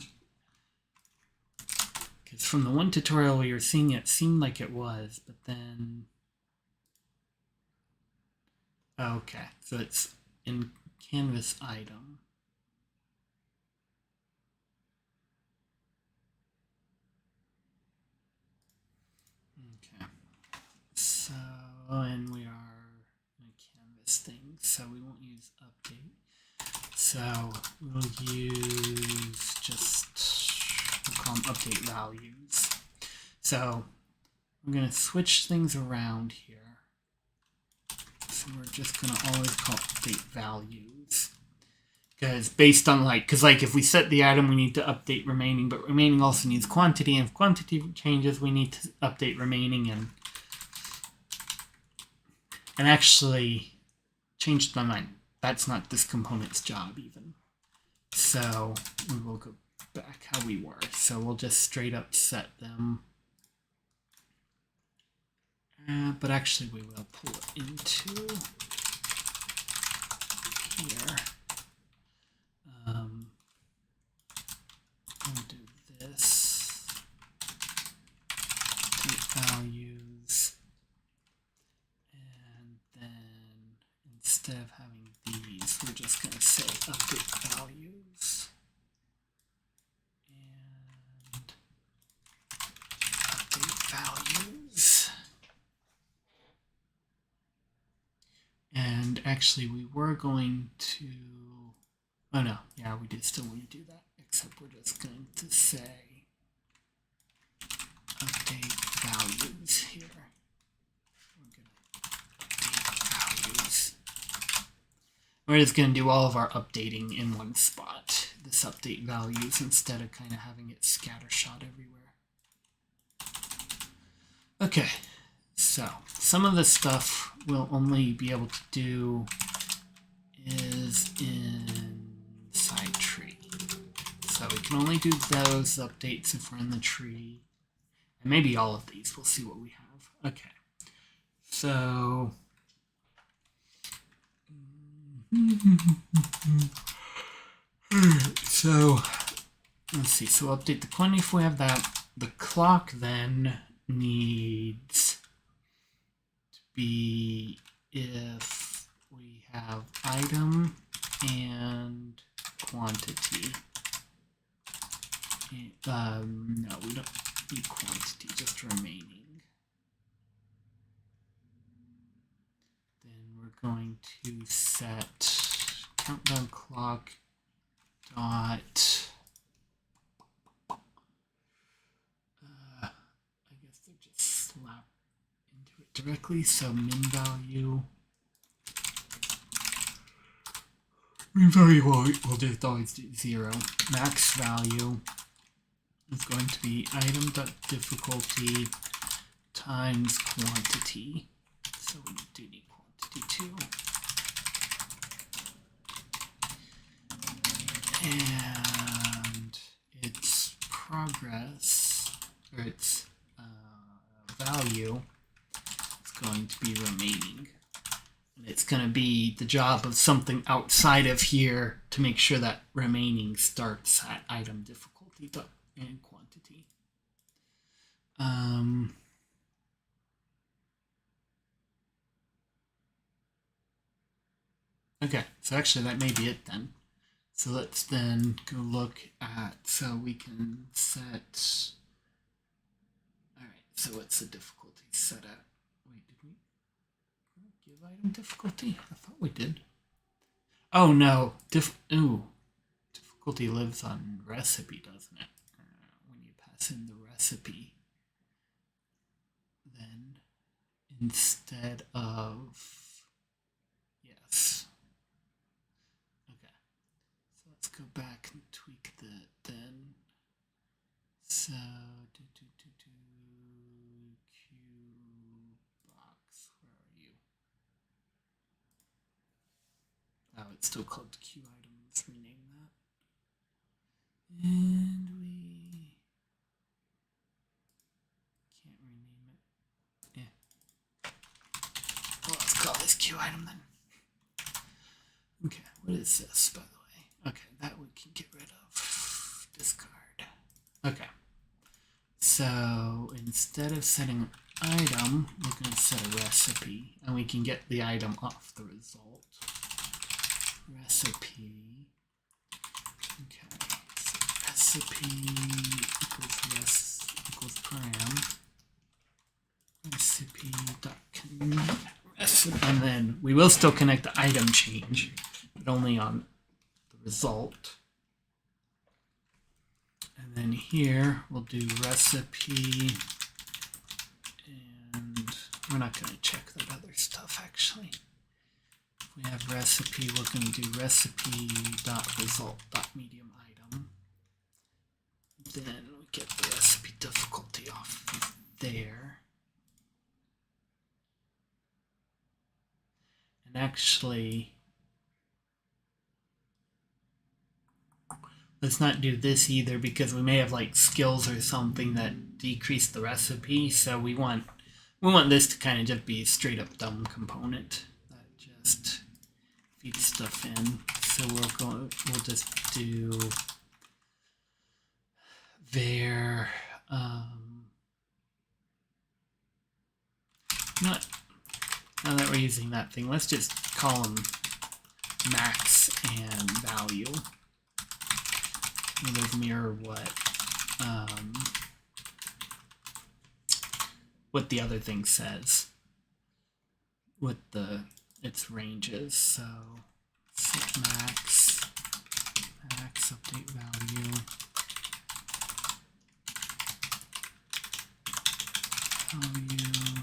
Because from the one tutorial we were seeing, it seemed like it was, but then... Okay, so it's in canvas item. Okay, so, and we are in a canvas thing, so we won't use update. So we'll use we'll call them update values. So we're going to switch things around here. So we're just going to always call update values. Because based on because if we set the item, we need to update remaining, but remaining also needs quantity, and if quantity changes, we need to update remaining, and actually changed my mind. That's not this component's job even. So we will go back how we were. So we'll just straight up set them. But actually we will pull it into here. We'll do this. Update values. And then instead of having these, we're just going to say update values. And update values. And actually we were going to, oh no, yeah, we did still want to do that, except we're just going to say update values here. We're going to update values. We're just going to do all of our updating in one spot, this update values, instead of kind of having it scattershot everywhere. Okay, so some of the stuff we'll only be able to do is inside tree. So we can only do those updates if we're in the tree. And maybe all of these. We'll see what we have. Okay. So... so, let's see. So update the quantity if we have that. The clock then needs to be if we have item and quantity. No, we don't need quantity, just remaining. Then we're going to set countdown clock dot. I guess they're just slapped into it directly. So min value will just always do 0. Max value is going to be item.difficulty times quantity. So we do need quantity too. And its progress, or its value, is going to be remaining. And it's going to be the job of something outside of here to make sure that remaining starts at item difficulty and quantity. Okay, so actually that may be it then. So let's then go look at, so we can set, all right, so what's the difficulty set at? Wait, did we give item difficulty? I thought we did. Oh no, difficulty lives on recipe, doesn't it? When you pass in the recipe, then instead of, yes. Okay, so let's go back and tweak that then. So, Q box, where are you? Oh, it's still called Q item. Let's rename that. And we can't rename it. Yeah. Well, let's call this Q item then. Okay, what is this, by the way? Okay, that we can get rid of. Discard. Okay. So instead of setting item, we're going to set a recipe, and we can get the item off the result. Recipe. Okay. So recipe equals param. Recipe.connect. And then we will still connect the item change, but only on the result. And then here we'll do recipe, and we're not going to check that other stuff actually. If we have recipe, we're going to do recipe.result.medium item. Then we get the recipe difficulty off of there. And actually, let's not do this either, because we may have like skills or something that decrease the recipe. So we want this to kind of just be a straight up dumb component that just feeds stuff in. So we'll just do var not now that we're using that thing, let's just call them max and value. We'll just mirror what the other thing says with its ranges. So set max update value,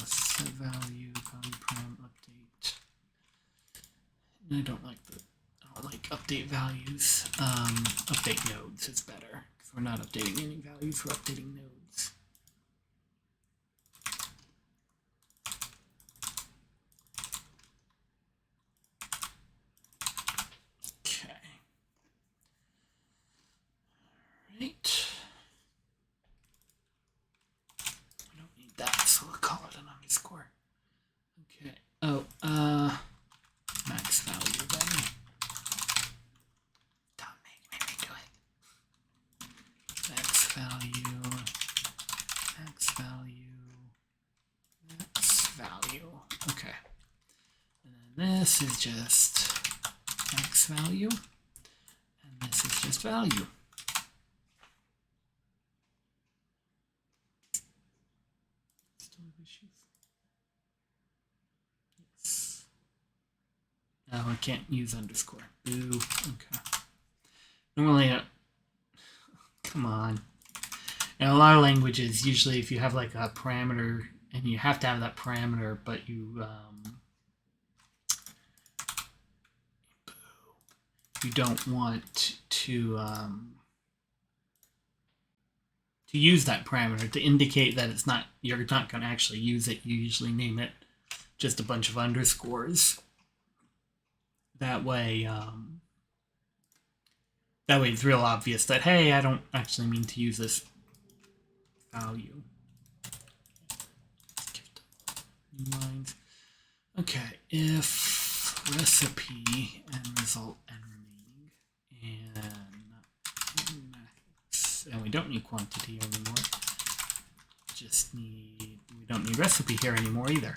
set value param update. And I don't like update values. Update nodes is better, because we're not updating any values, we're updating nodes. Okay. All right. We don't need that, so we'll call it an underscore. Okay. Oh, max value then. Don't make me do it. Max value, max value, max value. Okay. And then this is just max value, and this is just value. Still have issues? Yes. Oh, can't use underscore. Boo. Okay. Normally, come on. In a lot of languages, usually if you have like a parameter, and you have to have that parameter, but you don't want to use that parameter to indicate that it's not, you're not going to actually use it. You usually name it just a bunch of underscores. That way it's real obvious that, hey, I don't actually mean to use this value. Lines. Okay, if recipe and result and remaining and max, and we don't need quantity anymore. We don't need recipe here anymore either.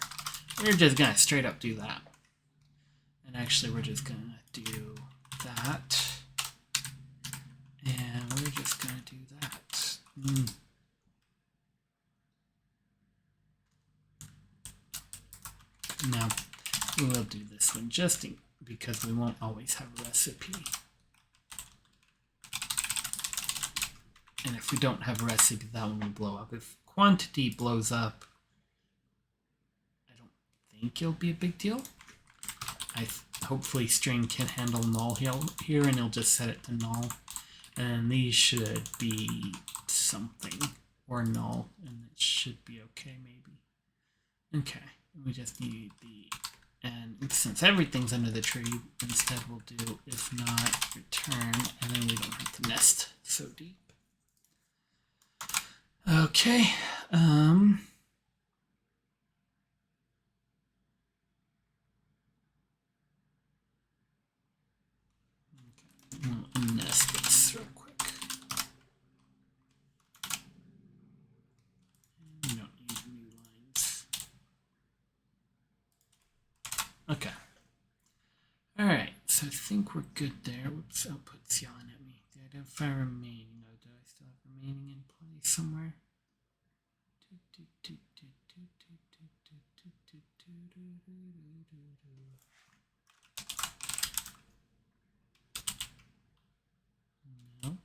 We're just gonna straight up do that. And actually we're just gonna do that. And we're just gonna do that. No, we will do this one just because we won't always have a recipe. And if we don't have a recipe, that one will blow up. If quantity blows up, I don't think it'll be a big deal. Hopefully string can handle null here, and it'll just set it to null. And these should be something or null, and it should be okay maybe. Okay. We just need and since everything's under the tree, instead we'll do if not return, and then we don't have to nest so deep. Okay. We'll nest this real quick. We don't need new lines. Okay. Alright, so I think we're good there. Whoops, output's yelling at me. Did I identify remaining? Oh, do I still have remaining in place somewhere? No.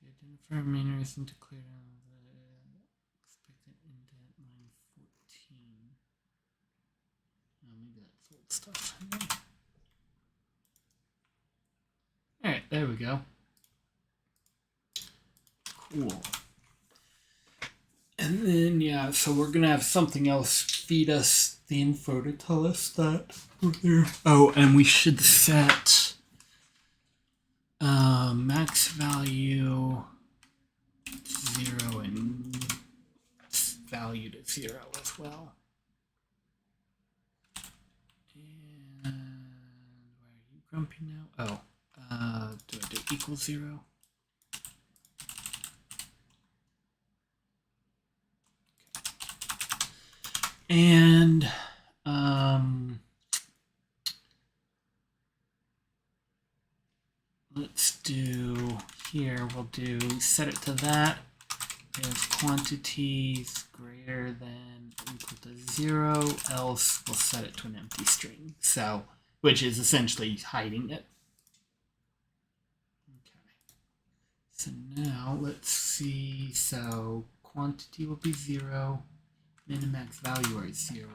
The identify remaining isn't declared on the expected indent line 14. Oh, maybe that's old stuff. Alright, there we go. Cool. And then, yeah, so we're going to have something else feed us the info to tell us that we're there. Oh, and we should set max value 0 and value to 0 as well. And where are you grumpy now? Oh, do I do equals 0? And let's do here, we'll do set it to that if quantity is greater than or equal to 0, else we'll set it to an empty string. So, which is essentially hiding it. Okay. So now let's see. So quantity will be 0. Min and max value are 0.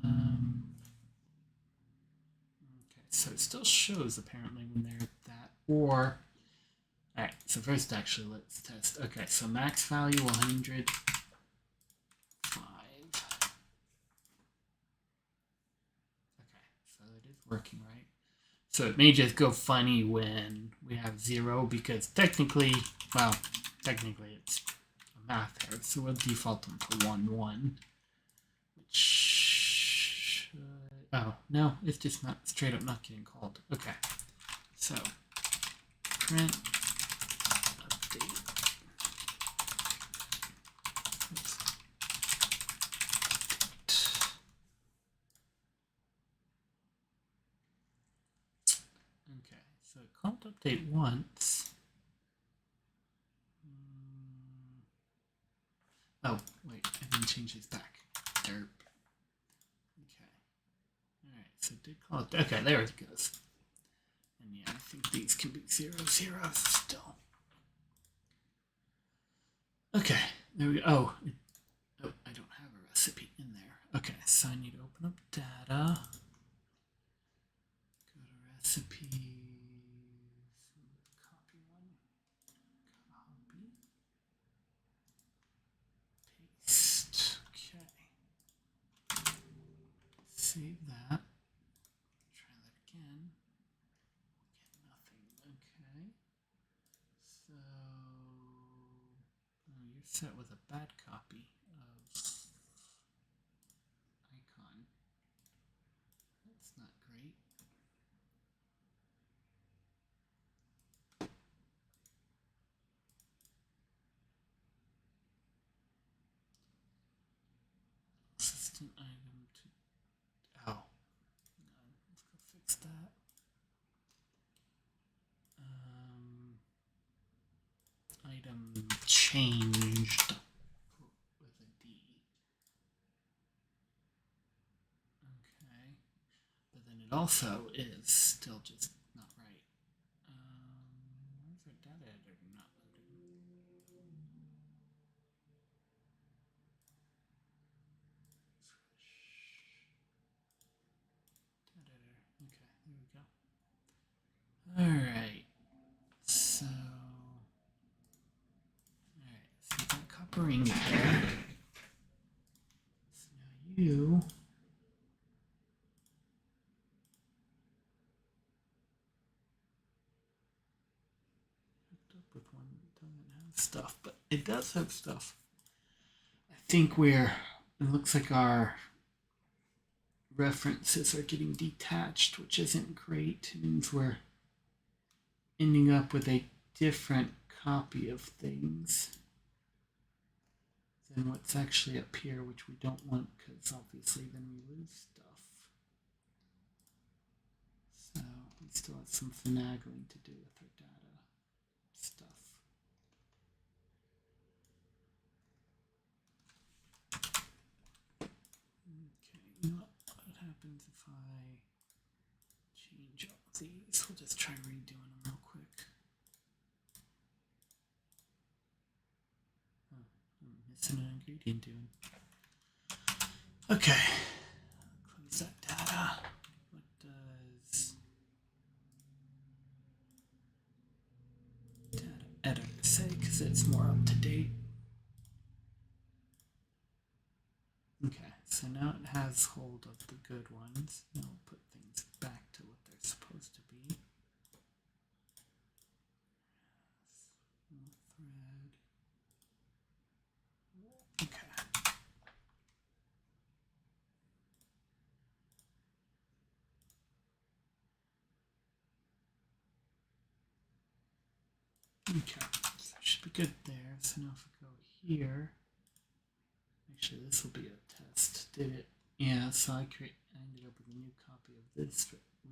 Okay, so it still shows apparently when they're at that. Or, alright, so first actually let's test. Okay, so max value 105. Okay, so it is working, right? So it may just go funny when we have 0 because technically it's math error, so we'll default them to 1, 1, which should, oh, no, it's just not straight up not getting called. Okay, so print update. Oops. Okay, so it called update once. Oh, wait, I didn't change these back. Derp. so it did call it. Okay, there it goes. And yeah, I think these can be 0, 0 still. Okay, there we go. Oh, I don't have a recipe in there. Okay, so I need to open up data. Go to recipes. Copy one. Copy. Paste. Okay. Save that. Try that again. Get nothing. Okay. So, you're set with a bad copy of icon. That's not great. Assistant item to. Oh. Let's go fix that. Item changed with a D. Okay. But then it also is still just not right. Where's our data editor not loading? Data editor. Okay, there we go. Alright. So. Alright, so we got coppering there. So now you. With one that doesn't have stuff, but it does have stuff. I think it looks like our references are getting detached, which isn't great. It means we're ending up with a different copy of things than what's actually up here, which we don't want because obviously then we lose stuff. So we still have some finagling to do with our data stuff. Okay, you know what happens if I change all these? We'll just try redoing them real quick. Oh, I'm missing an ingredient doing. Okay, close that data. What does data editor say? Because it's more up to date. Okay, so now it has hold of the good ones. Now we'll put things back to what they're supposed to be. Thread. Okay. Okay, so it should be good there. So now if we go here, actually this will be a test. Did it? Yeah, so I ended up with a new copy of this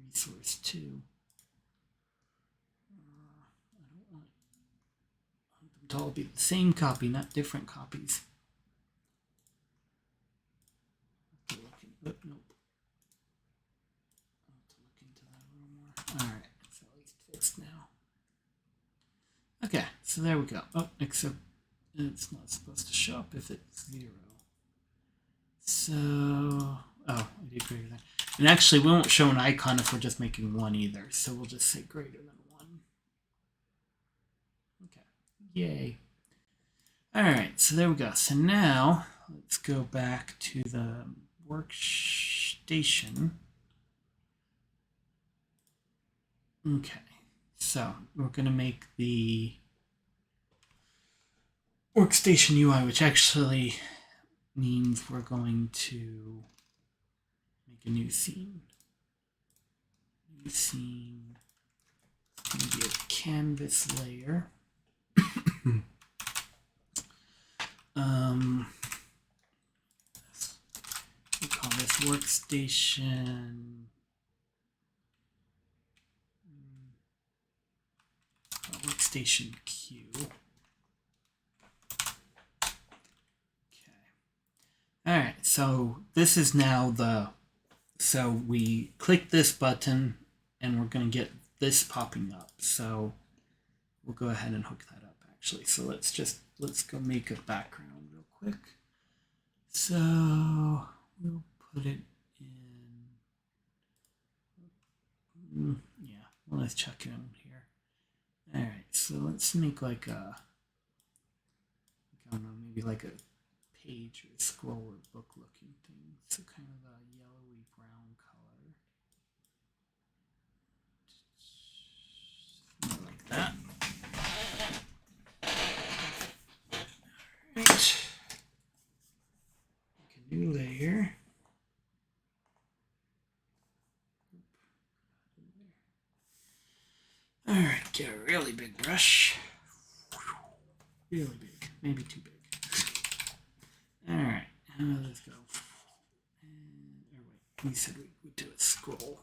resource too. I don't want them to all be the same copy, not different copies. Nope. I'll have to look into that a little more. Alright, it's at least fixed now. Okay, so there we go. Oh, except it's not supposed to show up if it's 0. So, oh, I did greater than. And actually, we won't show an icon if we're just making 1 either. So we'll just say greater than 1. Okay, yay. Alright, so there we go. So now, let's go back to the workstation. Okay, so we're going to make the workstation UI, which actually means we're going to make a new scene. New scene. It's going to be a canvas layer. We call this workstation. Workstation Q. Okay. All right. So this is now the So we click this button and we're going to get this popping up. So we'll go ahead and hook that up actually. So let's go make a background real quick. So we'll put it in, yeah, well, let's check it in here. All right, so let's make like a, I don't know, maybe like a page or scroll or book looking thing. So kind of a yellowy brown color. Something like that. All right. Make a new layer. All right, get a really big brush. Really big, maybe too big. All right, let's go. And, or wait, we said we would do a scroll.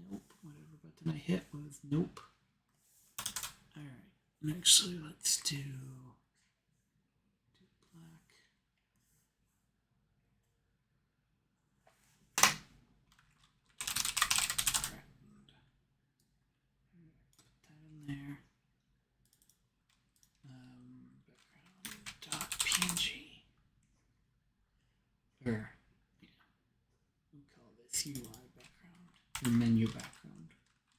Nope, whatever button I hit was nope. All right, and actually let's do black. Put that in there. Background.png. Or, yeah, we'll call this UI background, or menu background,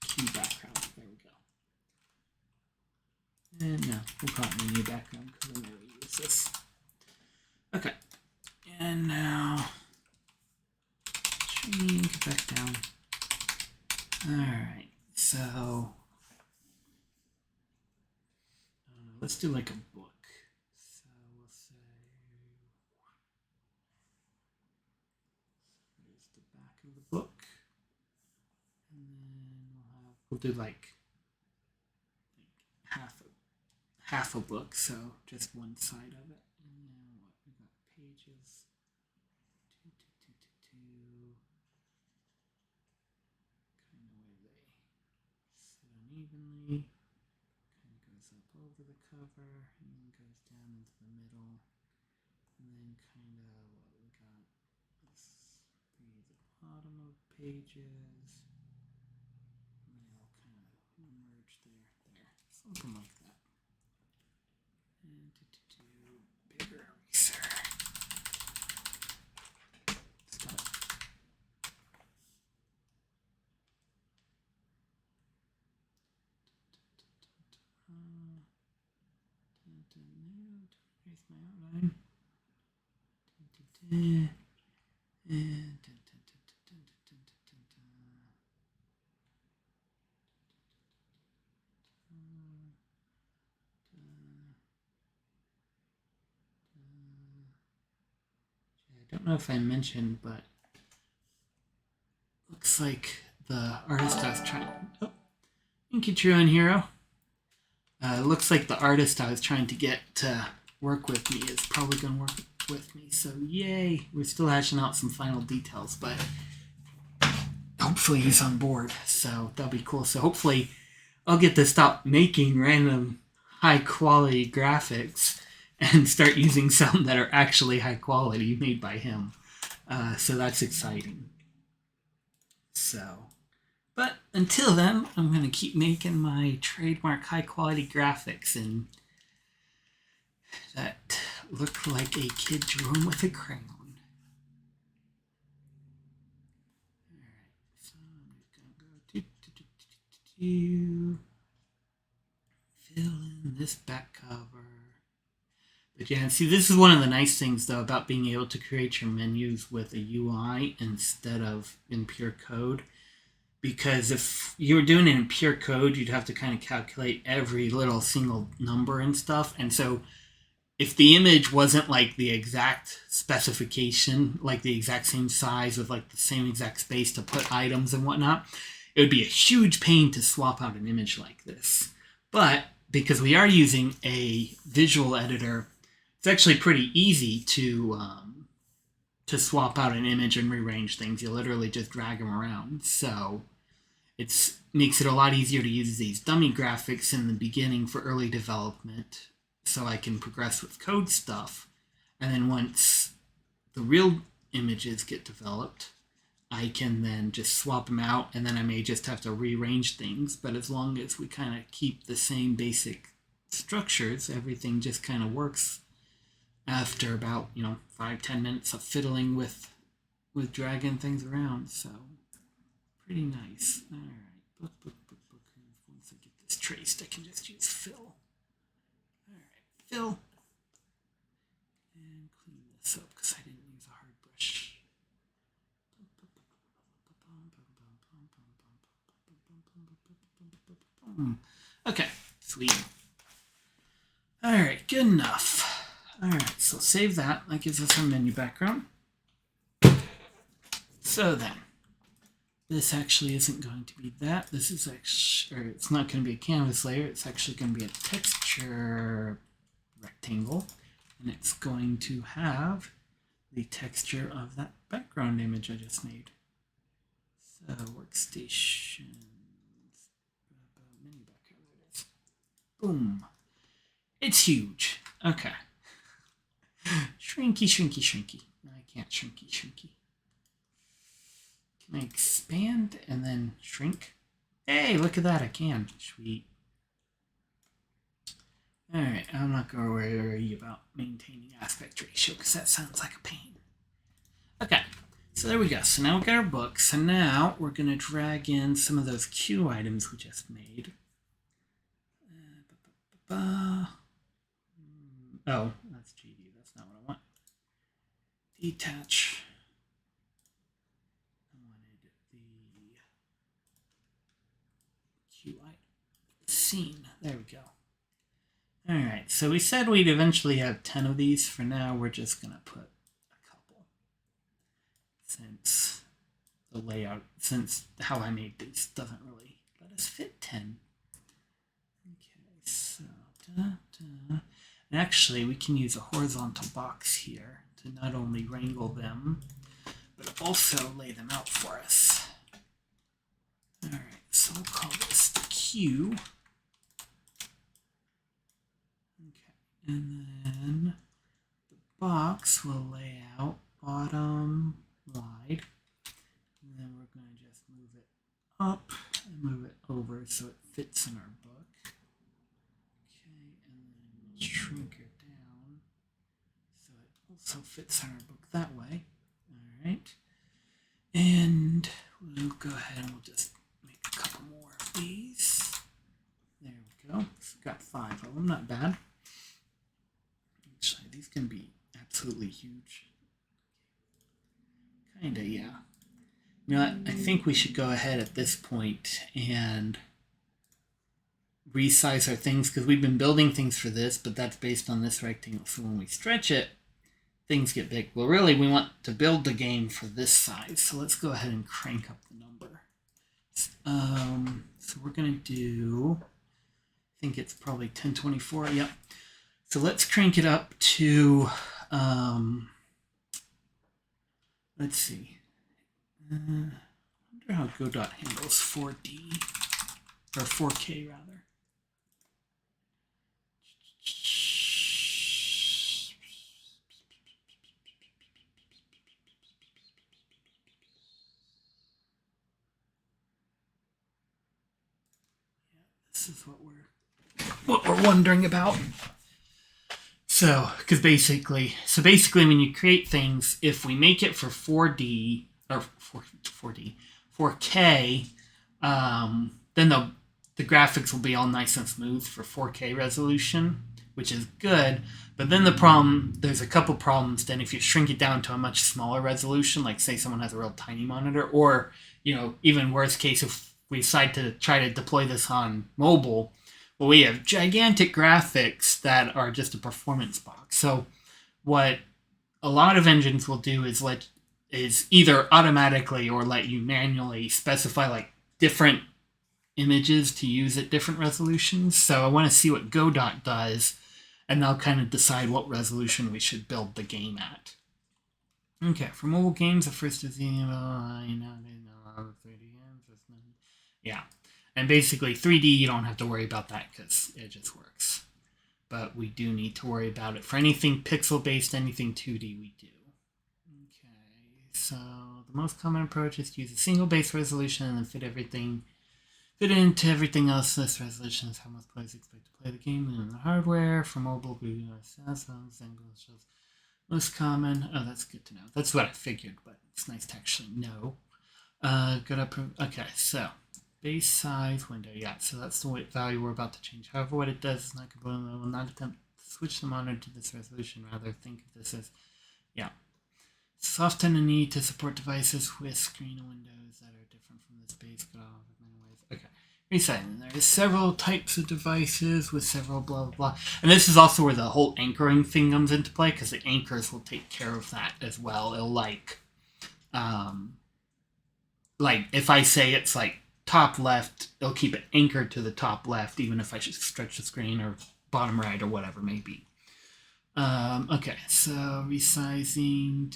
Q background. There we go. And no, we'll call it menu background because I never use this. Okay, and now get back down. All right, so let's do like a book. So we'll say here's the back of the book, and then we'll do like half a book, so just one side of it. And then what we got pages. Kind of where they sit unevenly. Kind of goes up over the cover and then goes down into the middle. And then kind of what we got. This be the bottom of pages. And they all kind of merge there. Something like that. And to bigger eraser. Stop. Erase my outline. I don't know if I mentioned, but looks like the artist I was trying. Oh, thank you, True and Hero. Looks like the artist I was trying to get to work with me is probably going to work with me. So yay! We're still hashing out some final details, but hopefully he's on board. So that'll be cool. So hopefully I'll get to stop making random high quality graphics and start using some that are actually high quality made by him. So that's exciting. So, but until then, I'm going to keep making my trademark high quality graphics and that look like a kid drew them with a crayon. Alright, so I'm just going to go fill in this back cover. But yeah, see, this is one of the nice things, though, about being able to create your menus with a UI instead of in pure code. Because if you were doing it in pure code, you'd have to kind of calculate every little single number and stuff. And so if the image wasn't like the exact specification, like the exact same size with like the same exact space to put items and whatnot, it would be a huge pain to swap out an image like this. But because we are using a visual editor, it's actually pretty easy to swap out an image and rearrange things. You literally just drag them around. So it makes it a lot easier to use these dummy graphics in the beginning for early development, so I can progress with code stuff. And then once the real images get developed, I can then just swap them out, and then I may just have to rearrange things. But as long as we kind of keep the same basic structures, everything just kind of works after about 5-10 minutes of fiddling with dragging things around. So pretty nice. All right, once I get this traced, I can just use fill. All right, fill, and clean this up because I didn't use a hard brush. Okay, sweet. All right, good enough. All right, so save that. That gives us our menu background. So then, this actually isn't going to be that. This is actually, or it's not going to be a canvas layer. It's actually going to be a texture rectangle, and it's going to have the texture of that background image I just made. So workstations, menu background, there it is. Boom. It's huge. Okay. Shrinky, shrinky, shrinky. No, I can't shrinky, shrinky. Can I expand and then shrink? Hey, look at that, I can. Sweet. Alright, I'm not going to worry about maintaining aspect ratio because that sounds like a pain. Okay, so there we go. So now we've got our book. So now we're going to drag in some of those Q items we just made. Oh, that's GD. That's not what I want. Detach. I wanted the Q item. Scene. There we go. Alright, so we said we'd eventually have 10 of these. For now, we're just going to put a couple. Since the layout, since how I made these doesn't really let us fit 10. Okay, so... And actually, we can use a horizontal box here to not only wrangle them, but also lay them out for us. Alright, so we'll call this the Q. Okay, and then the box will lay out bottom wide. And then we're going to just move it up and move it over so it fits in our book. Shrink it down so it also fits in our book that way. All right, and we'll go ahead and we'll just make a couple more of these. There we go. So we've got 5 of them, not bad. Actually, these can be absolutely huge. Kinda, yeah. You know what? I think we should go ahead at this point and resize our things because we've been building things for this, but that's based on this rectangle. So when we stretch it, things get big. Well, really, we want to build the game for this size. So let's go ahead and crank up the number. So we're going to do, I think it's probably 1024. Yep. So let's crank it up to, let's see. I wonder how Godot handles 4D, or 4K rather. This is what we're wondering about. So, because basically when you create things, if we make it for 4D or 4K, then the graphics will be all nice and smooth for 4K resolution, which is good. But then there's a couple problems. Then if you shrink it down to a much smaller resolution, like say someone has a real tiny monitor, or even worst case, if we decide to try to deploy this on mobile, well, we have gigantic graphics that are just a performance box. So what a lot of engines will do is either automatically or let you manually specify like different images to use at different resolutions. So I want to see what Godot does, and I'll kind of decide what resolution we should build the game at. Okay, for mobile games, the first is yeah. And basically 3D, you don't have to worry about that because it just works. But we do need to worry about it. For anything pixel-based, anything 2D, we do. Okay, So the most common approach is to use a single base resolution and then fit into everything else. This resolution is how most players expect to play the game on the hardware. For mobile, Google shows most common. Oh, that's good to know. That's what I figured, but it's nice to actually know. Okay, so base size window. Yeah, so that's the value we're about to change. However, what it does is not completely will not attempt to switch the monitor to this resolution. Rather, think of this as, yeah, it's often a need to support devices with screen and windows that are different from this base Godot in many ways. Okay. Resetting. There are several types of devices with several blah blah blah. And this is also where the whole anchoring thing comes into play, because the anchors will take care of that as well. It'll like if I say it's like top left, it'll keep it anchored to the top left, even if I should stretch the screen, or bottom right, or whatever it may be. Okay, so resizing.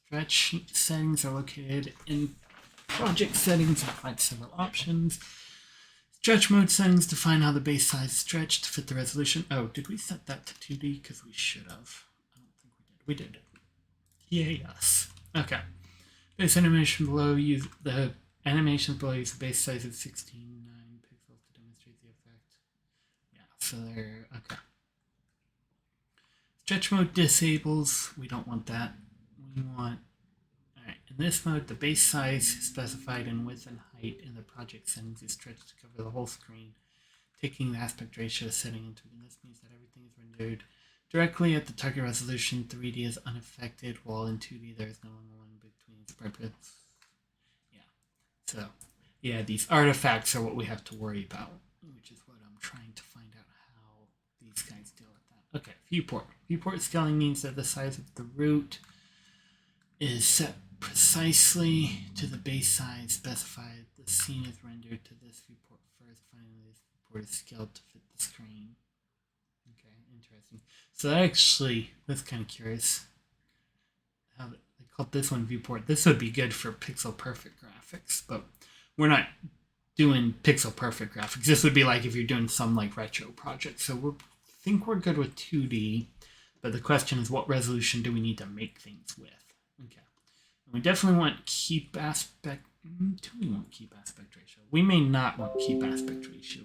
Stretch settings are located in project settings and provide several options. Stretch mode settings define how the base size is stretched to fit the resolution. Oh, did we set that to 2D? Because we should have. I don't think we did. We did. Yes. Okay. Base animation below use the animations below use the base size of 16.9 pixels to demonstrate the effect. Yeah, so they're okay. Stretch mode disables. We don't want that. We want. Alright, in this mode, the base size specified in width and height in the project settings is stretched to cover the whole screen, taking the aspect ratio setting into it. This means that everything is rendered directly at the target resolution. 3D is unaffected, while in 2D there is no one between spreads. Yeah. So, yeah, these artifacts are what we have to worry about, which is what I'm trying to find out how these guys deal with that. Okay, viewport. Viewport scaling means that the size of the root is set precisely to the base size specified. The scene is rendered to this viewport first. Finally, this viewport is scaled to fit the screen. Okay, interesting. So actually, that's kind of curious. How they called this one viewport. This would be good for pixel perfect graphics, but we're not doing pixel perfect graphics. This would be like if you're doing some like retro project. So we think we're good with 2D, but the question is, what resolution do we need to make things with? Okay. We definitely want keep aspect. Do we want keep aspect ratio? We may not want keep aspect ratio.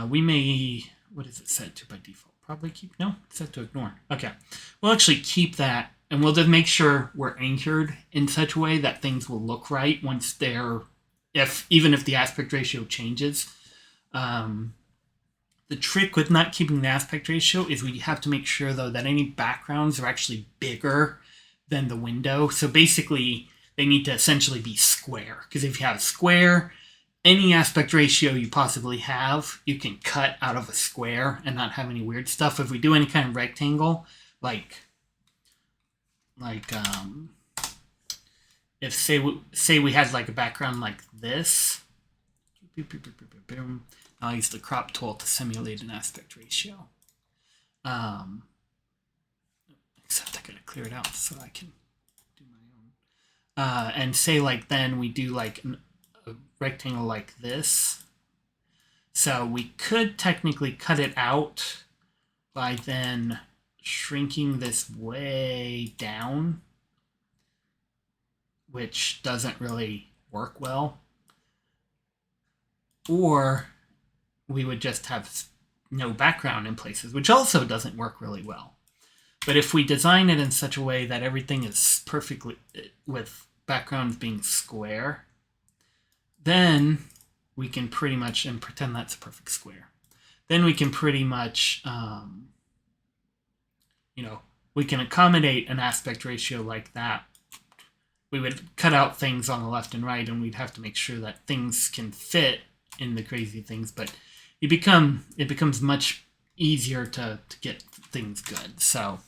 We may. What is it set to by default? Probably keep. No, it's set to ignore. Okay. We'll actually keep that, and we'll just make sure we're anchored in such a way that things will look right once they're. Even if the aspect ratio changes. The trick with not keeping the aspect ratio is we have to make sure, though, that any backgrounds are actually bigger than the window. So basically, they need to essentially be square. Because if you have a square, any aspect ratio you possibly have, you can cut out of a square and not have any weird stuff. If we do any kind of rectangle, if say we had like a background like this, I'll use the crop tool to simulate an aspect ratio. Except I gotta clear it out so I can do my own. And say like then we do like a rectangle like this. So we could technically cut it out by then shrinking this way down, which doesn't really work well. Or we would just have no background in places, which also doesn't work really well. But if we design it in such a way that everything is perfectly, with backgrounds being square, then we can pretty much, and pretend that's a perfect square, then we can pretty much, we can accommodate an aspect ratio like that. We would cut out things on the left and right, and we'd have to make sure that things can fit in the crazy things, but it becomes much easier to get things good. So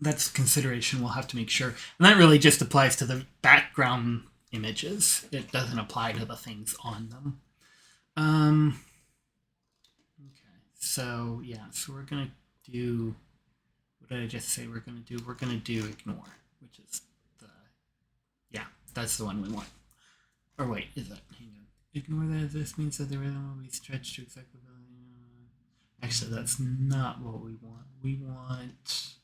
that's a consideration we'll have to make sure. And that really just applies to the background images. It doesn't apply to the things on them. Okay, so yeah, so we're going to do, what did I just say we're going to do? We're going to do ignore, which is that's the one we want. Or wait, is that, hang on. Ignore that. This means that the rhythm will be stretched to exactly. Actually, that's not what we want. We want.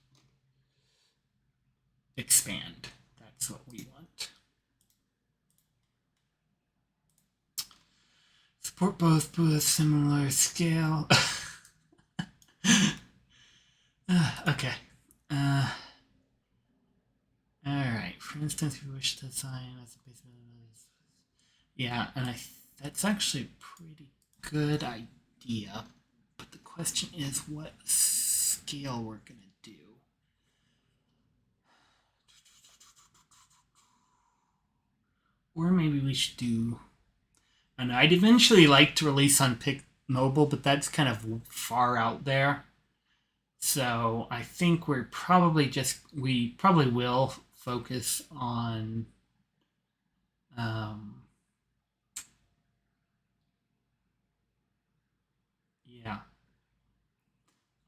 expand. That's what we want. Support both similar scale. Okay. Alright, for instance, if you wish to assign as a base of yeah, and that's actually a pretty good idea. But the question is what scale we're going to do. Or maybe we should do... And I'd eventually like to release on Pick Mobile, but that's kind of far out there. So I think we probably will focus on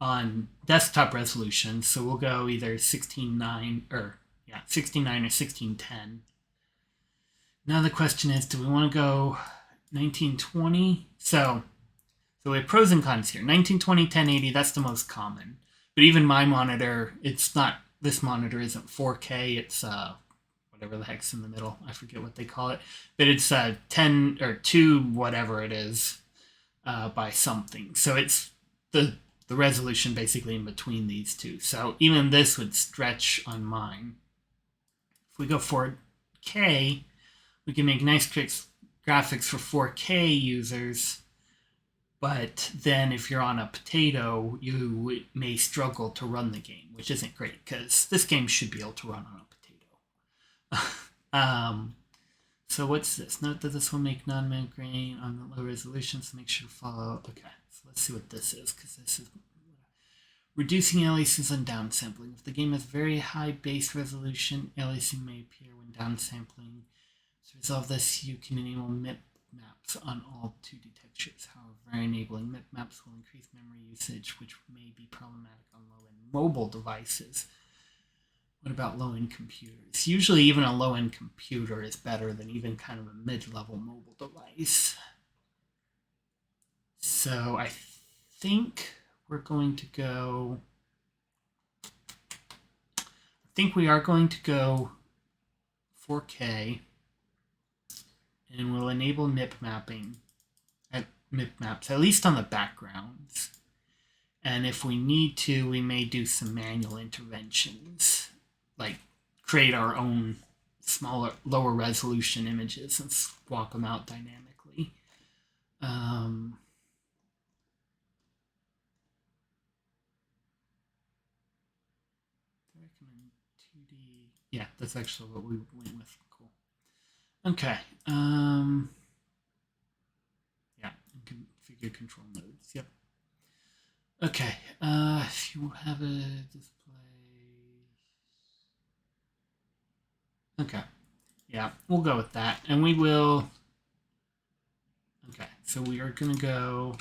on desktop resolution. So we'll go either 16:9 or 16:9 or 16:10. Now the question is, do we want to go 1920? So we have pros and cons here. 1920, 1080, that's the most common. But even my monitor, it's not, this monitor isn't 4K, it's whatever the heck's in the middle. I forget what they call it. But it's 10 or 2 whatever it is by something. So it's the resolution basically in between these two. So even this would stretch on mine. If we go 4K, we can make nice graphics for 4K users. But then if you're on a potato, you may struggle to run the game, which isn't great because this game should be able to run on a potato. So what's this? Note that this will make non-migraine on the low resolution, so make sure to follow. Okay, so let's see what this is, because this is reducing aliases and downsampling. If the game has very high base resolution, aliasing may appear when downsampling. To resolve this, you can enable MIP maps on all 2D textures. However, enabling MIP maps will increase memory usage, which may be problematic on low-end mobile devices. What about low-end computers? Usually even a low-end computer is better than even kind of a mid-level mobile device. So I think we're going to go... I think we are going to go 4K, and we'll enable MIP mapping, MIP maps, at least on the backgrounds. And if we need to, we may do some manual interventions, like create our own smaller, lower resolution images and swap them out dynamically. Recommend 2D. Yeah, that's actually what we went with. Cool. Okay. Yeah, configure control nodes. Yep. Okay. If you have a display. Okay. Yeah, we'll go with that. And we will... Okay, so we are going to go...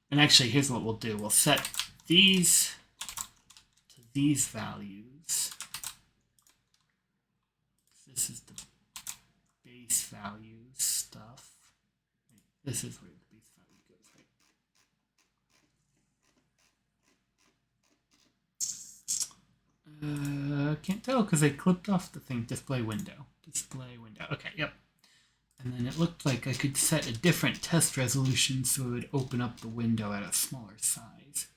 And actually, here's what we'll do. We'll set these to these values. This is the base values stuff. This is where the base value goes, right? Can't tell because I clipped off the thing. Display window. Display window. Okay, yep. And then it looked like I could set a different test resolution so it would open up the window at a smaller size.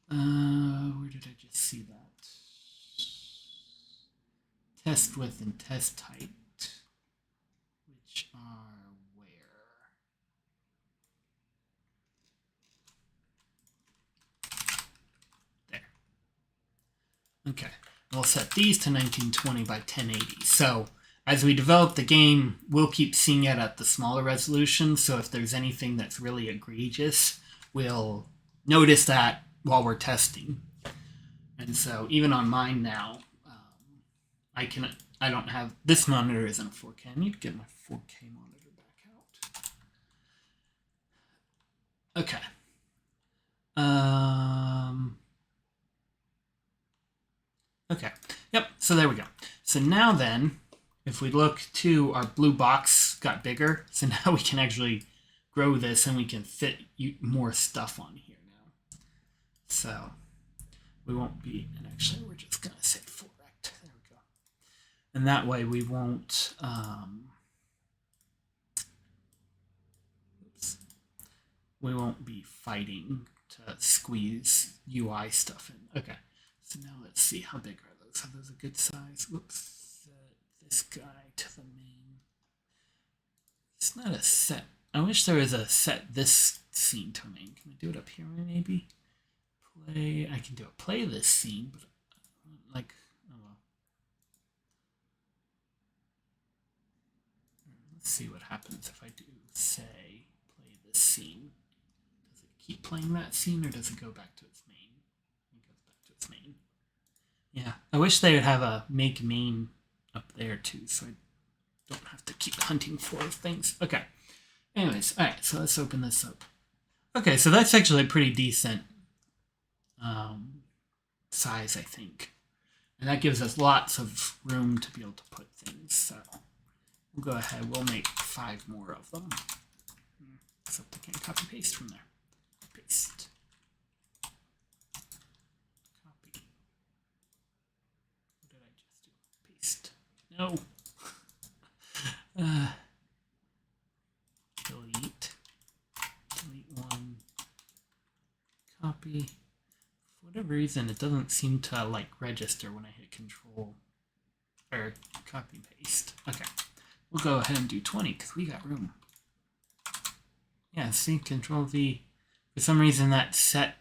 Where did I just see that? Test width and test height, which are where? There. Okay, we'll set these to 1920 by 1080. So as we develop the game, we'll keep seeing it at the smaller resolution. So if there's anything that's really egregious, we'll notice that while we're testing. And so even on mine now, I don't have, this monitor isn't 4K. I need to get my 4K monitor back out. Okay. Okay. Yep. So there we go. So now then, if we look to our blue box got bigger, so now we can actually grow this and we can fit more stuff on here now. So we won't be, and actually we're just going to say 4 And that way we won't be fighting to squeeze UI stuff in. Okay, so now let's see, how big are those? Are those a good size? Whoops, set this guy to the main. It's not a set. I wish there was a set this scene to main. Can I do it up here maybe? Play, I can do a play this scene, but like, oh well. Let's see what happens if I do say play this scene. Does it keep playing that scene or does it go back to its main? It goes back to its main. Yeah, I wish they would have a make main up there too, so I don't have to keep hunting for things. Okay. Anyways, alright, so let's open this up. Okay, so that's actually a pretty decent size, I think. And that gives us lots of room to be able to put things. So we'll go ahead, we'll make 5 more of them. Except I can't copy paste from there. Paste. Copy. What did I just do? Paste. No. Delete. Delete one. Copy. For whatever reason, it doesn't seem to like register when I hit Control or copy and paste. Okay, we'll go ahead and do 20 because we got room. Yeah, see, Control V. For some reason, that set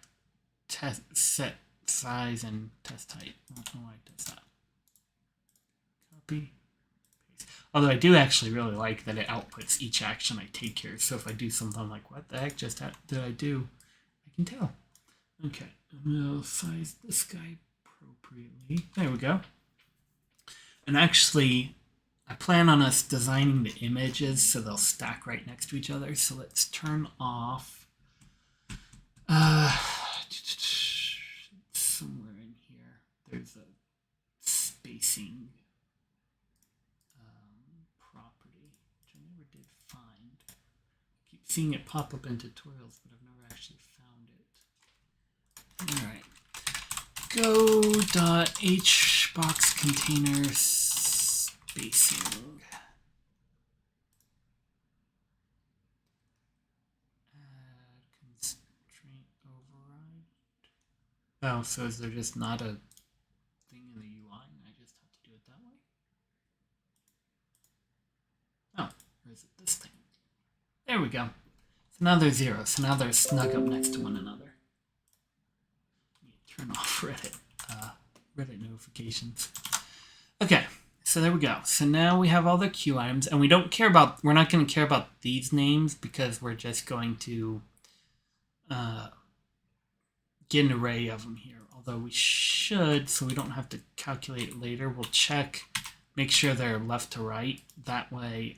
size and test height. I don't know why it does that. Copy. Paste. Although I do actually really like that it outputs each action I take here. So if I do something like, what the heck just did I do? I can tell. Okay, and we'll size this guy appropriately. There we go. And actually, I plan on us designing the images so they'll stack right next to each other. So let's turn off somewhere in here. There's a spacing property, which I never did find. I keep seeing it pop up in tutorials, but I've never actually found it. Alright, go.hboxcontainer spacing. Add constraint override. Oh, so is there just not a thing in the UI and I just have to do it that way? Oh, or is it this thing? There we go. So now they're 0, so now they're snug up next to one another. Turn off Reddit notifications. Okay, so there we go. So now we have all the queue items, and we're not going to care about these names because we're just going to get an array of them here. Although we should, so we don't have to calculate it later, we'll check, make sure they're left to right. That way,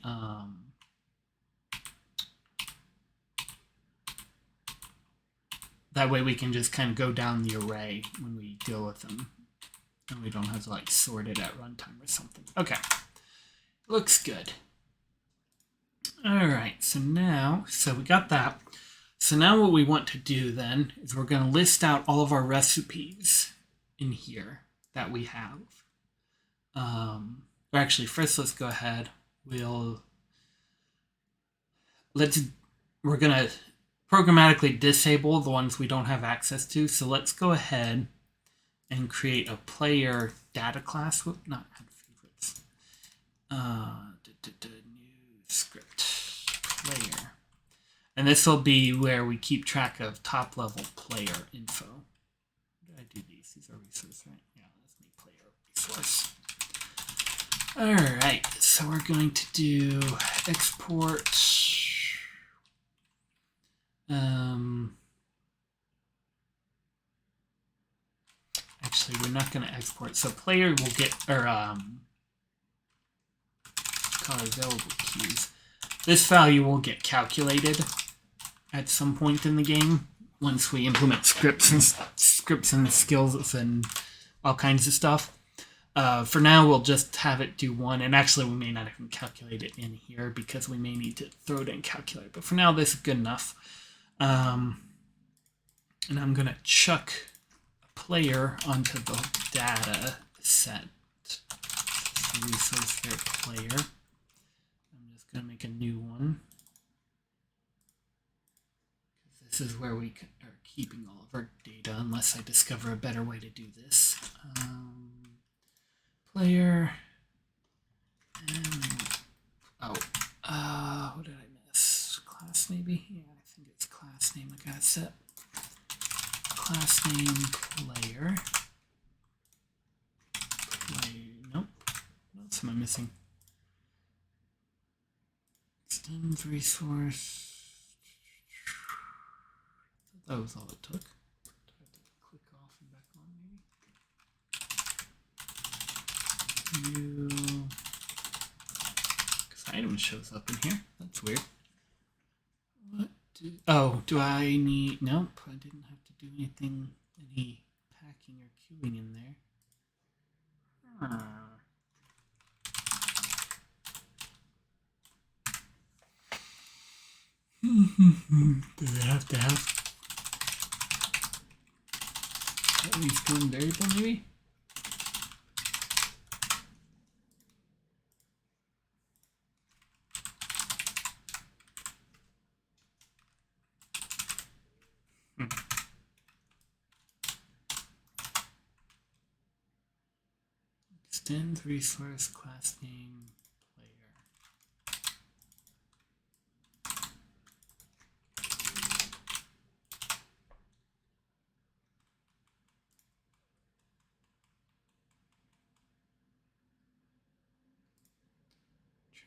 we can just kind of go down the array when we deal with them. And we don't have to like sort it at runtime or something. Okay. Looks good. Alright, so we got that. So now what we want to do then is we're going to list out all of our recipes in here that we have. Or actually, first let's go ahead. We're going to programmatically disable the ones we don't have access to. So let's go ahead and create a player data class. Whoop, not add favorites. New script player. And this will be where we keep track of top level player info. Where did I do these? These are resource, right? Yeah, that's me player resource. Alright, so we're going to do export. Actually, we're not going to export. So player will get, or call it available queues. This value will get calculated at some point in the game once we implement scripts and skills and all kinds of stuff. For now, we'll just have it do 1, and actually we may not even calculate it in here because we may need to throw it in calculator. But for now, this is good enough. And I'm going to chuck a player onto the data set. the resource there, player. I'm just going to make a new one. This is where we are keeping all of our data, unless I discover a better way to do this. Player. And, what did I miss? Class maybe? Yeah, I think it's class name I gotta set. Class name player. Nope. What else am I missing? Extend resource. That was all it took. Do I have to click off and back on maybe? New. Because item shows up in here. That's weird. What do I need? Nope, I didn't have to do anything, any packing or queuing in there. Do they have to have at least one variable maybe? Extend resource class name player.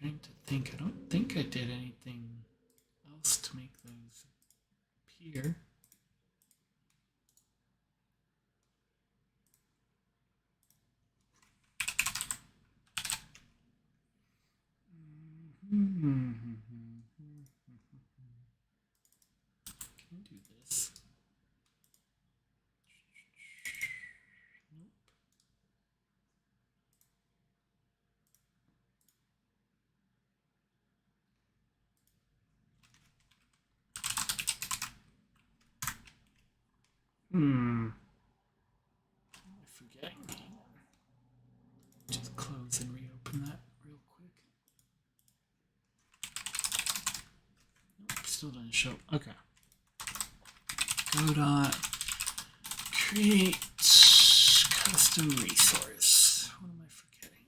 Trying to think. I don't think I did anything else to make those appear. Can I do this? Nope. I'm forgetting. Just close and reopen that real quick. Nope, still doesn't show. Okay. Godot create custom resource. What am I forgetting?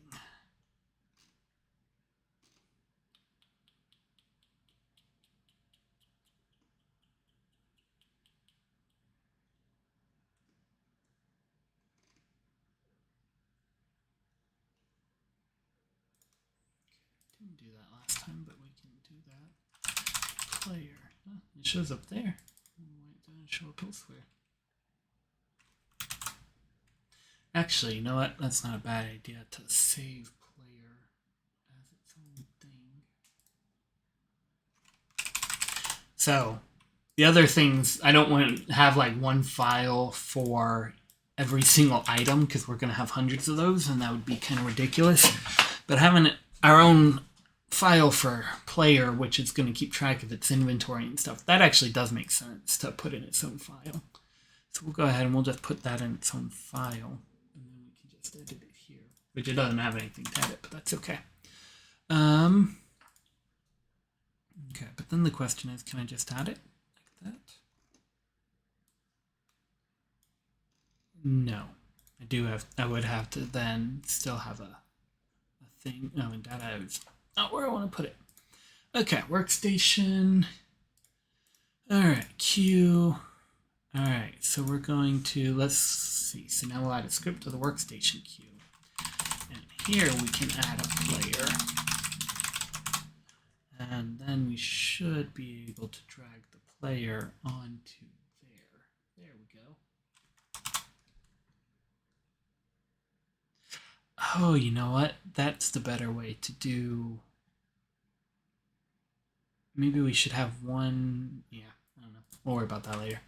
Didn't do that last time, but we can do that. Player. Oh, it shows up there. It doesn't show up elsewhere. Actually, you know what? That's not a bad idea to save player as its own thing. So, the other things, I don't want to have like one file for every single item because we're going to have hundreds of those and that would be kind of ridiculous. But having our own file for player, which is going to keep track of its inventory and stuff, that actually does make sense to put in its own file. So we'll go ahead and we'll just put that in its own file. And then we can just edit it here, which it doesn't have anything to edit, but that's okay. Okay, but then the question is, can I just add it like that? No, I would have to then still have a thing. No, in data is not where I want to put it. Okay, workstation. All right, queue. All right, so we're going to, let's see. So now we'll add a script to the workstation queue. And here we can add a player. And then we should be able to drag the player onto there. There we go. Oh, you know what? That's the better way to do. Maybe we should have one. Yeah, I don't know. We'll worry about that later.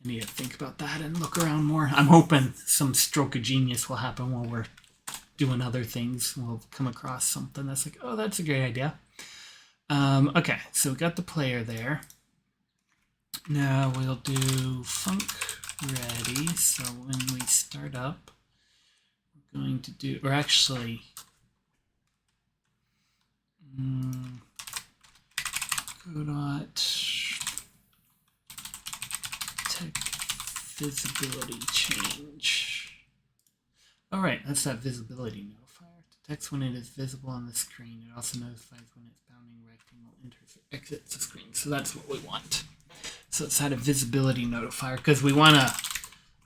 I need to think about that and look around more. I'm hoping some stroke of genius will happen while we're doing other things. We'll come across something that's like, oh, that's a great idea. Okay, so we got the player there. Now we'll do func ready. So when we start up, we're going to do, or actually, Godot text visibility change. All right, that's that visibility notifier. Text when it is visible on the screen. It also notifies when its bounding rectangle enters or exits the screen. So that's what we want. So it's had a visibility notifier because we want to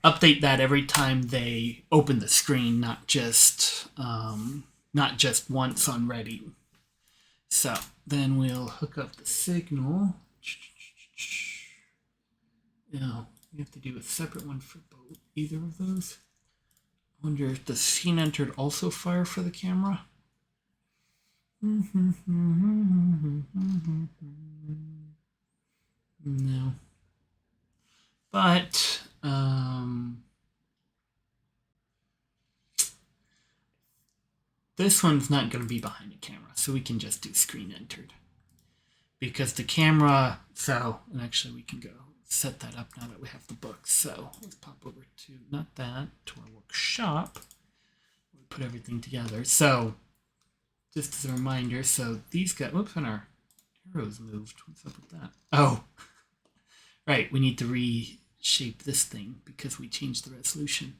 update that every time they open the screen, not just once on ready. So then we'll hook up the signal. Now we have to do a separate one for both either of those. I wonder if the scene entered also fire for the camera. No. But this one's not going to be behind the camera, so we can just do screen entered. Because the camera, and actually we can go set that up now that we have the book. So let's pop over to, not that, to our workshop. We put everything together. So just as a reminder, so these guys, whoops, and our arrows moved. What's up with that? Oh, right, we need to reshape this thing because we changed the resolution.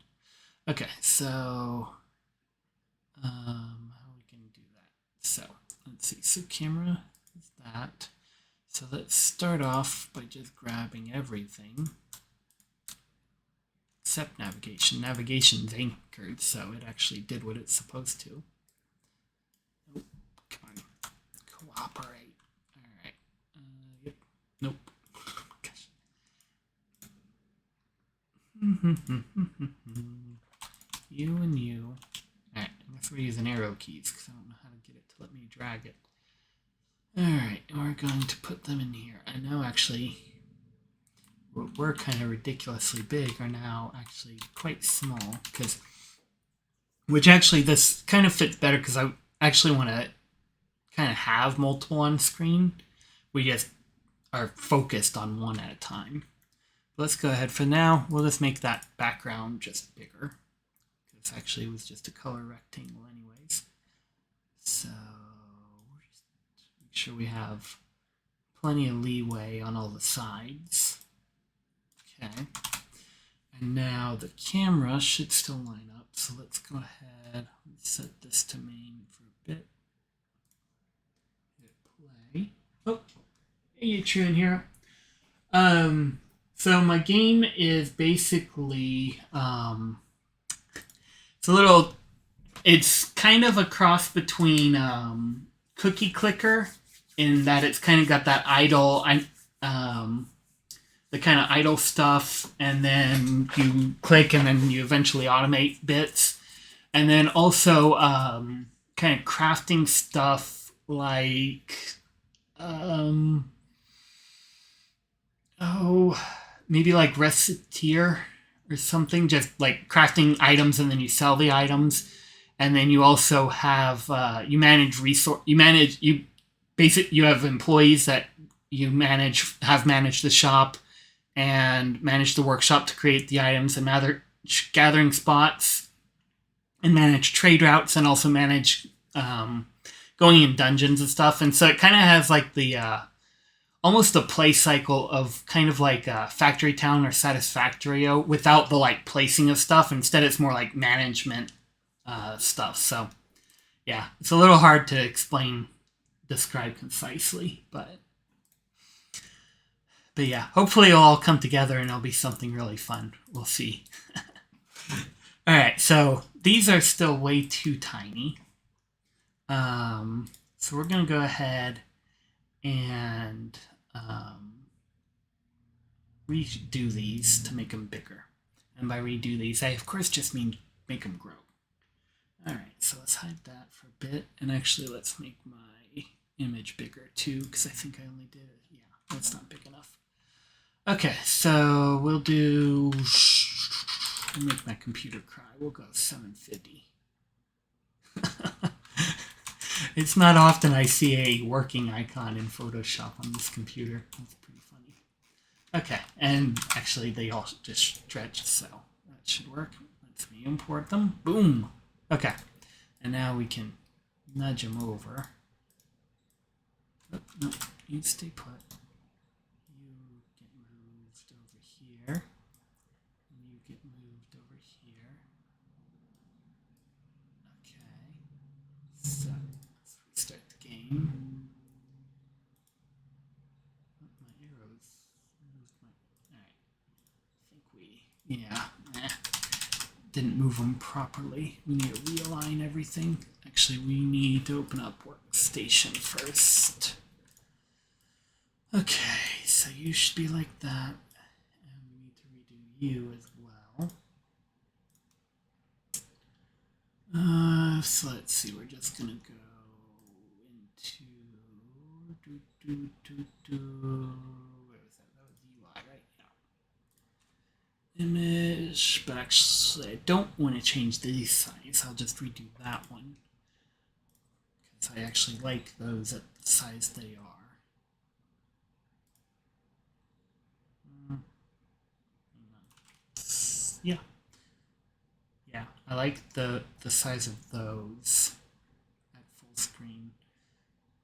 Okay, so how we can do that? So let's see, so camera is that. So let's start off by just grabbing everything except navigation. Navigation's anchored, so it actually did what it's supposed to. Oh, come on, cooperate. All right. Yep. Nope. Gosh. You and you. All right. I guess we're using arrow keys because I don't know how to get it to let me drag it. Alright, we're going to put them in here. I know actually what were kind of ridiculously big are now actually quite small, which actually this kind of fits better because I actually want to kind of have multiple on screen. We just are focused on one at a time. Let's go ahead for now. We'll just make that background just bigger. This actually was just a color rectangle anyways. So make sure we have plenty of leeway on all the sides. Okay. And now the camera should still line up. So let's go ahead and set this to main for a bit. Hit play. Oh, hey, you true in here. So my game is basically it's kind of a cross between Cookie Clicker, in that it's kind of got that idle, the kind of idle stuff, and then you click and then you eventually automate bits. And then also kind of crafting stuff like, maybe like Reciteer or something, just like crafting items and then you sell the items. And then you also have, you have employees that have managed the shop and manage the workshop to create the items and gathering spots and manage trade routes and also manage going in dungeons and stuff. And so it kind of has like the almost the play cycle of kind of like Factory Town or Satisfactorio without the like placing of stuff. Instead, it's more like management stuff. So yeah, it's a little hard to describe concisely, but yeah, hopefully it'll all come together and it'll be something really fun. We'll see. All right, so these are still way too tiny. So we're going to go ahead and redo these to make them bigger. And by redo these, I of course just mean make them grow. All right, so let's hide that for a bit. And actually, let's make my image bigger too, because I think I only did it. Yeah, that's not big enough. Okay, so we'll make my computer cry. We'll go 750. It's not often I see a working icon in Photoshop on this computer. That's pretty funny. Okay, and actually they all just stretch, so that should work. Let's me import them. Boom. Okay. And now we can nudge him over. Oh, no, you stay put. You get moved over here. And you get moved over here. Okay. So, let's restart the game. Oh, my arrows moved my... Alright. I think we... Yeah. Didn't move them properly. We need to realign everything. Actually, we need to open up workstation first. Okay, so you should be like that. And we need to redo you as well. So let's see, we're just gonna go into where was that? That was UI, right? Yeah. Image, but actually I don't want to change the size. I'll just redo that one. Because I actually like those at the size they are. Yeah. Yeah, I like the size of those at full screen.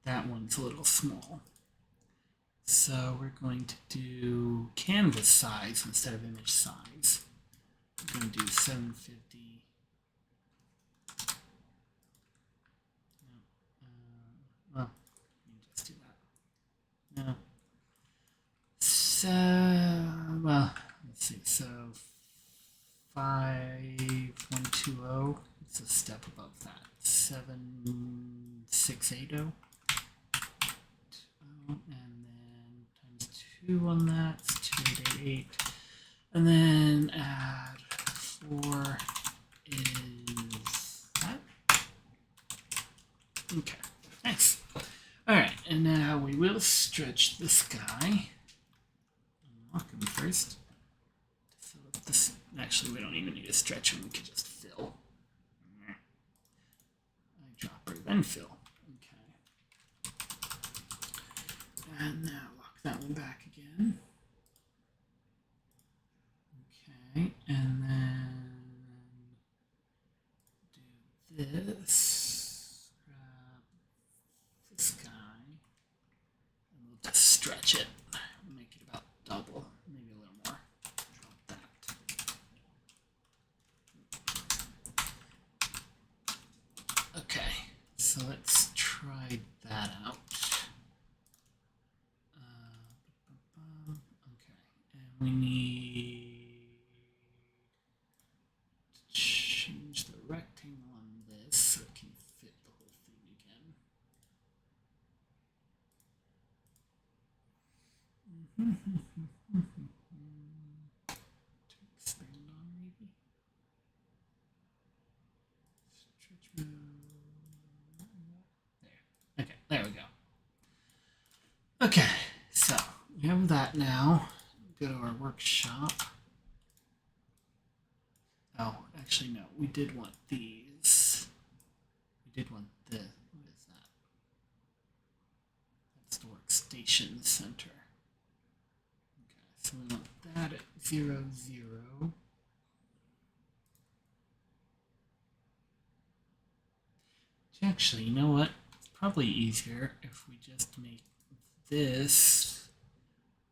That one's a little small. So we're going to do canvas size instead of image size. We're going to do 750. Well, let me just do that. No. So, well, let's see. So 5120. It's a step above that. 7680. And then times 2 on that, it's 2888. And then add 4 is that. Okay, nice. Alright, and now we will stretch this guy. Unlock him first. Fill up this. Actually, we don't even need to stretch him, we can just fill. Eyedropper, then fill. And now lock that one back again. Okay, and then do this. Grab this guy. And we'll just stretch it. We'll make it about double, maybe a little more. Drop that. Okay, so let's try that out. We need to change the rectangle on this so it can fit the whole thing again. To expand on maybe. Stretch mode. There. Okay, there we go. Okay, so we have that now. Go to our workshop. Oh, actually no, we did want these. We did want the, what is that? That's the workstation center. Okay, so we want that at 0, 0. Actually, you know what? It's probably easier if we just make this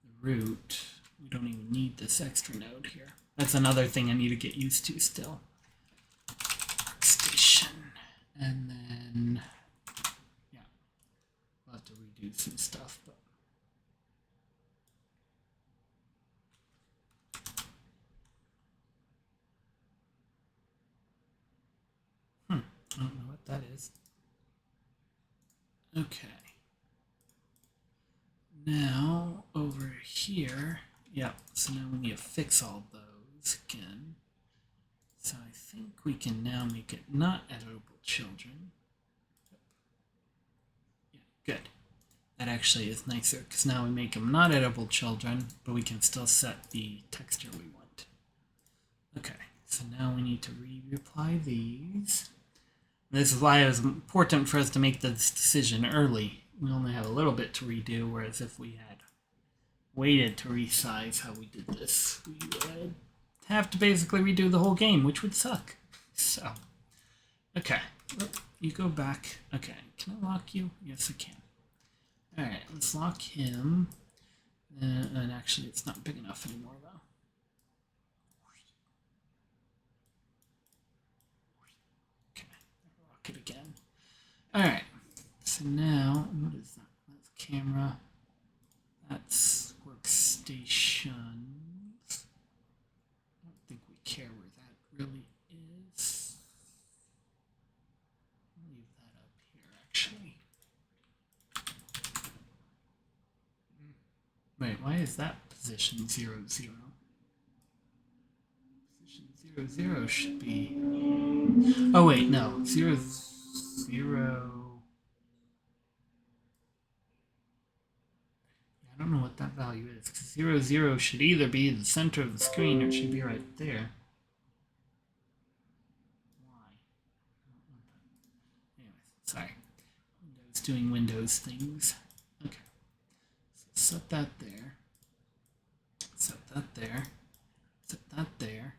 the root. We don't even need this extra node here. That's another thing I need to get used to still. Workstation. And then, yeah, we'll have to redo some stuff. But I don't know what that is. Okay. Now, over here, yeah, so now we need to fix all those again. So I think we can now make it not editable children. Yeah, good. That actually is nicer, because now we make them not editable children, but we can still set the texture we want. Okay, so now we need to reapply these. This is why it was important for us to make this decision early. We only have a little bit to redo, whereas if we had waited to resize how we did this, we would have to basically redo the whole game, which would suck. So, Okay, you go back. Okay, can I lock you? Yes, I can. Alright, let's lock him. And actually, it's not big enough anymore, though. Okay, lock it again. Alright, so now, what is that? That's camera. That's workstation. I don't think we care where that really is. I'll leave that up here, actually. Wait, why is that position 0, 0? Position 0, 0 should be... Oh wait, no. 0, 0... I don't know what that value is, because 0, 0 should either be the center of the screen or it should be right there. Why? Anyways, sorry. Windows doing Windows things. Okay. So set that there. Set that there. Set that there.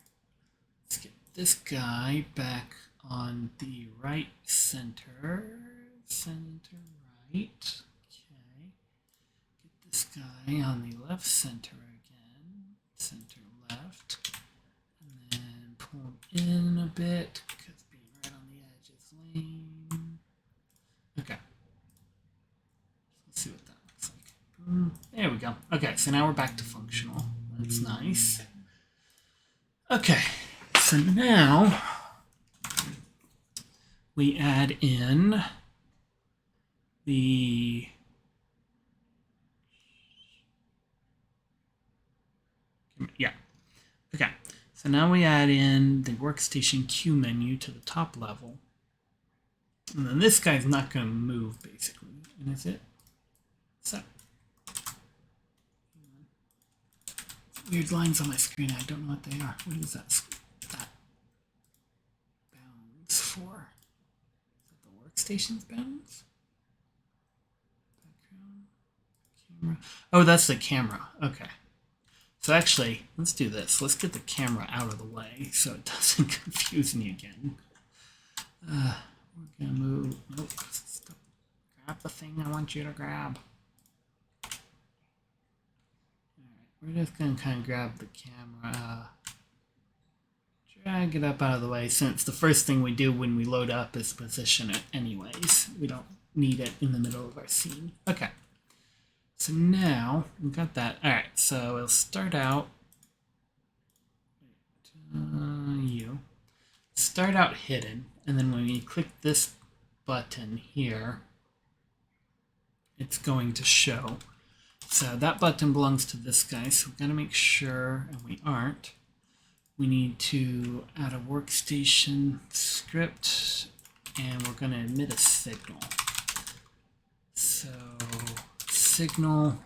Let's get this guy back on the right center. Center right. Okay. Get this guy on the left center again. Center left. And then pull him in a bit because being right on the edge is lame. Okay. Let's see what that looks like. There we go. Okay, so now we're back to functional. That's nice. Okay, so now we add in the okay. So now we add in the workstation Q menu to the top level. And then this guy's not going to move, basically. And that's it. So. Weird lines on my screen. I don't know what they are. What is that bounds for? Is that the workstation's bounds? Background. Camera. Oh, that's the camera. Okay. So actually, let's do this. Let's get the camera out of the way so it doesn't confuse me again. We're gonna move. Nope. Stop. Grab the thing I want you to grab. We're just going to kind of grab the camera, drag it up out of the way, since the first thing we do when we load up is position it anyways. We don't need it in the middle of our scene. Okay. So now we've got that. All right, so we'll start out. Start out hidden, and then when you click this button here, it's going to show. So that button belongs to this guy, so we've got to make sure, and we aren't, we need to add a workstation script, and we're going to emit a signal. So signal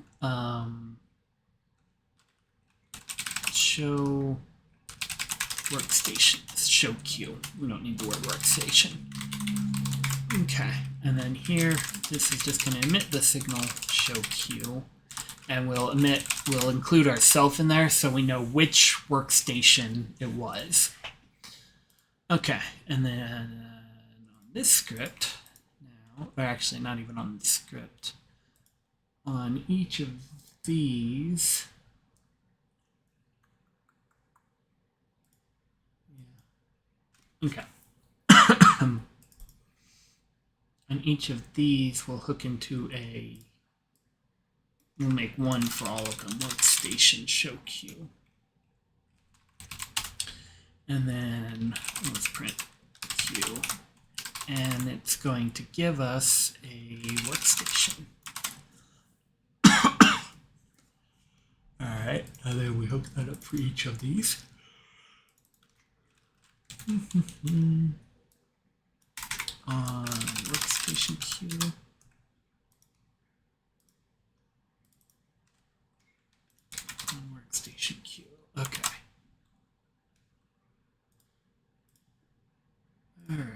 show workstation, show Q. We don't need the word workstation. Okay, and then here, this is just going to emit the signal show Q. And we'll include ourselves in there so we know which workstation it was. Okay, and then on this script now, or actually not even on the script, on each of these, okay. On each of these, we'll hook into a. We'll make one for all of them. Workstation show Q. And then let's print Q. And it's going to give us a workstation. Alright, and then we hook that up for each of these. On workstation Q. Workstation Q. Okay. All right.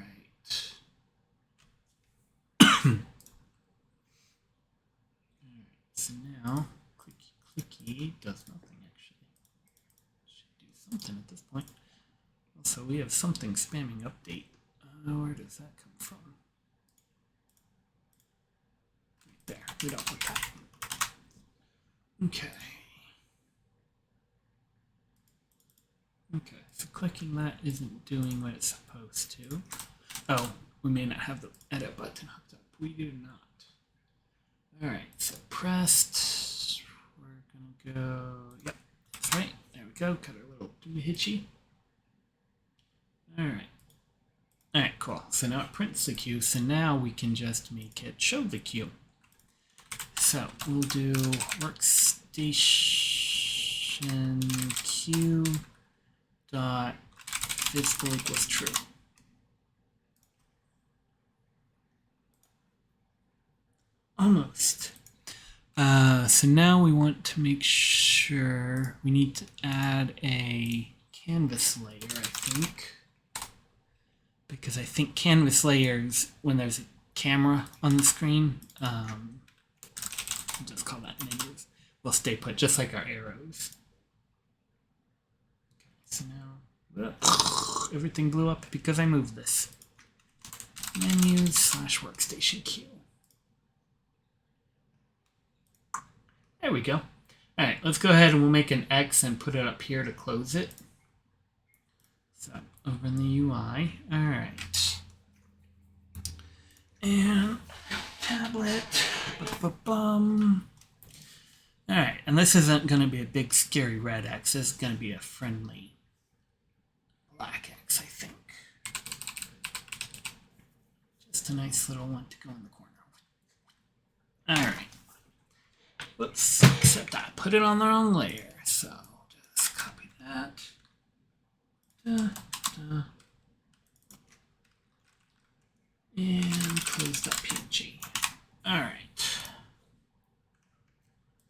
So now, clicky does nothing actually. Should do something at this point. Also, we have something spamming update. Where does that come from? Right there. We don't want that. Okay. Okay, so clicking that isn't doing what it's supposed to. Oh, we may not have the edit button hooked up. We do not. Alright, so pressed. We're gonna go, yep, that's right. There we go. Got our little doohickey. Alright. Alright, cool. So now it prints the queue. So now we can just make it show the queue. So we'll do workstation queue dot physical equals true. Almost. So now we want to make sure we need to add a canvas layer, I think. Because I think canvas layers, when there's a camera on the screen, I'll just call that menus, will stay put, just like our arrows. Okay, so now, everything blew up because I moved this. Menus slash workstation queue. There we go. All right, let's go ahead and we'll make an X and put it up here to close it. So over in the UI, all right. And tablet, all right, and this isn't gonna be a big scary red X, this is gonna be a friendly black X, I think. Just a nice little one to go in the corner. All right. Whoops, except I put it on the wrong layer, so just copy that. And close that PNG. Alright.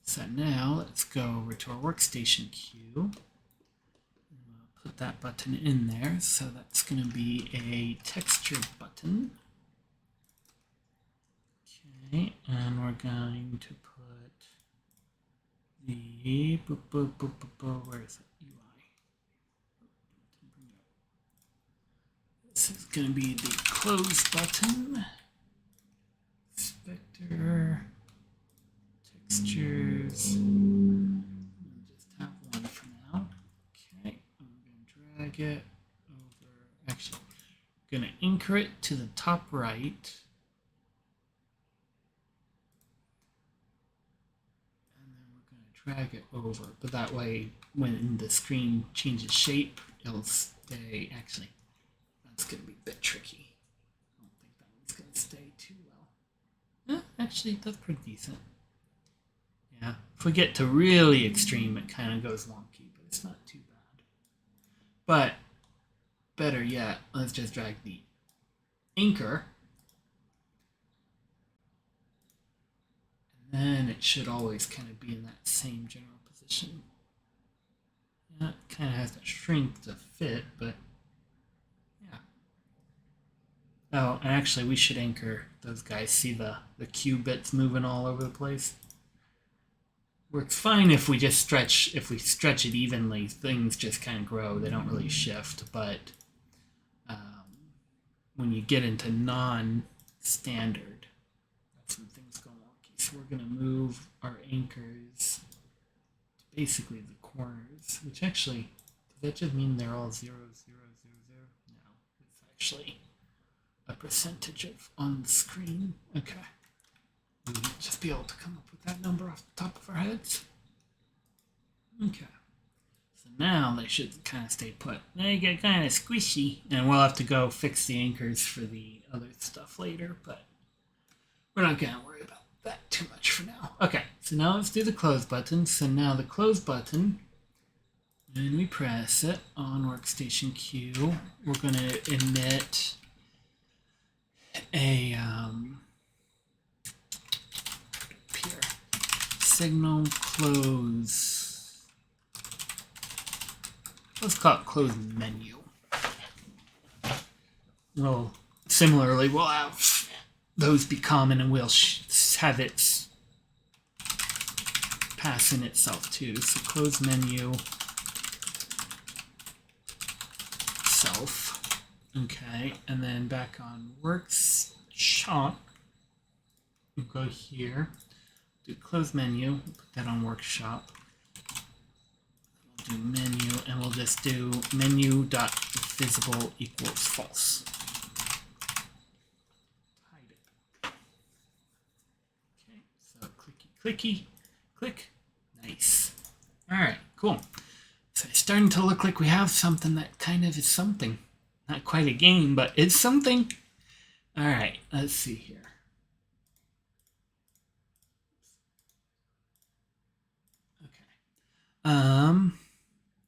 So now let's go over to our workstation queue. We'll put that button in there, so that's going to be a texture button. Okay, and we're going to put the where is it? UI. This is going to be the close button. Inspector, textures. We'll just have one for now. Okay, I'm going to drag it over. Actually, I'm going to anchor it to the top right. Drag it over, but that way when the screen changes shape, it'll stay. Actually, that's going to be a bit tricky. I don't think that one's going to stay too well. Actually, that's pretty decent. Yeah, if we get to really extreme, it kind of goes wonky, but it's not too bad. But better yet, let's just drag the anchor. Then it should always kind of be in that same general position. Yeah, it kind of has to shrink to fit, but yeah. Oh, and actually we should anchor those guys. See the Q bits moving all over the place? Works fine if we just stretch it evenly, things just kind of grow, they don't really shift, but when you get into non-standard, that's when things go wonky. So we're going to move our anchors to basically the corners, which actually, does that just mean they're all 0, 0, 0, 0? No, it's actually a percentage of on the screen. Okay. We might just be able to come up with that number off the top of our heads. Okay. So now they should kind of stay put. They get kind of squishy, and we'll have to go fix the anchors for the other stuff later, but we're not going to worry about that too much for now. Okay, so now let's do the close button. So now the close button, when we press it on workstation Q, we're going to emit a signal close. Let's call it close menu. Well, similarly, we'll have those be common, and we'll have it pass in itself too. So close menu self. Okay, and then back on workshop, we'll go here, do close menu, put that on workshop. We'll do menu, and we'll just do menu.visible equals false. Hide it. Okay, so clicky, clicky, click. Nice. All right, cool. So it's starting to look like we have something that kind of is something. Not quite a game, but it's something. All right, let's see here.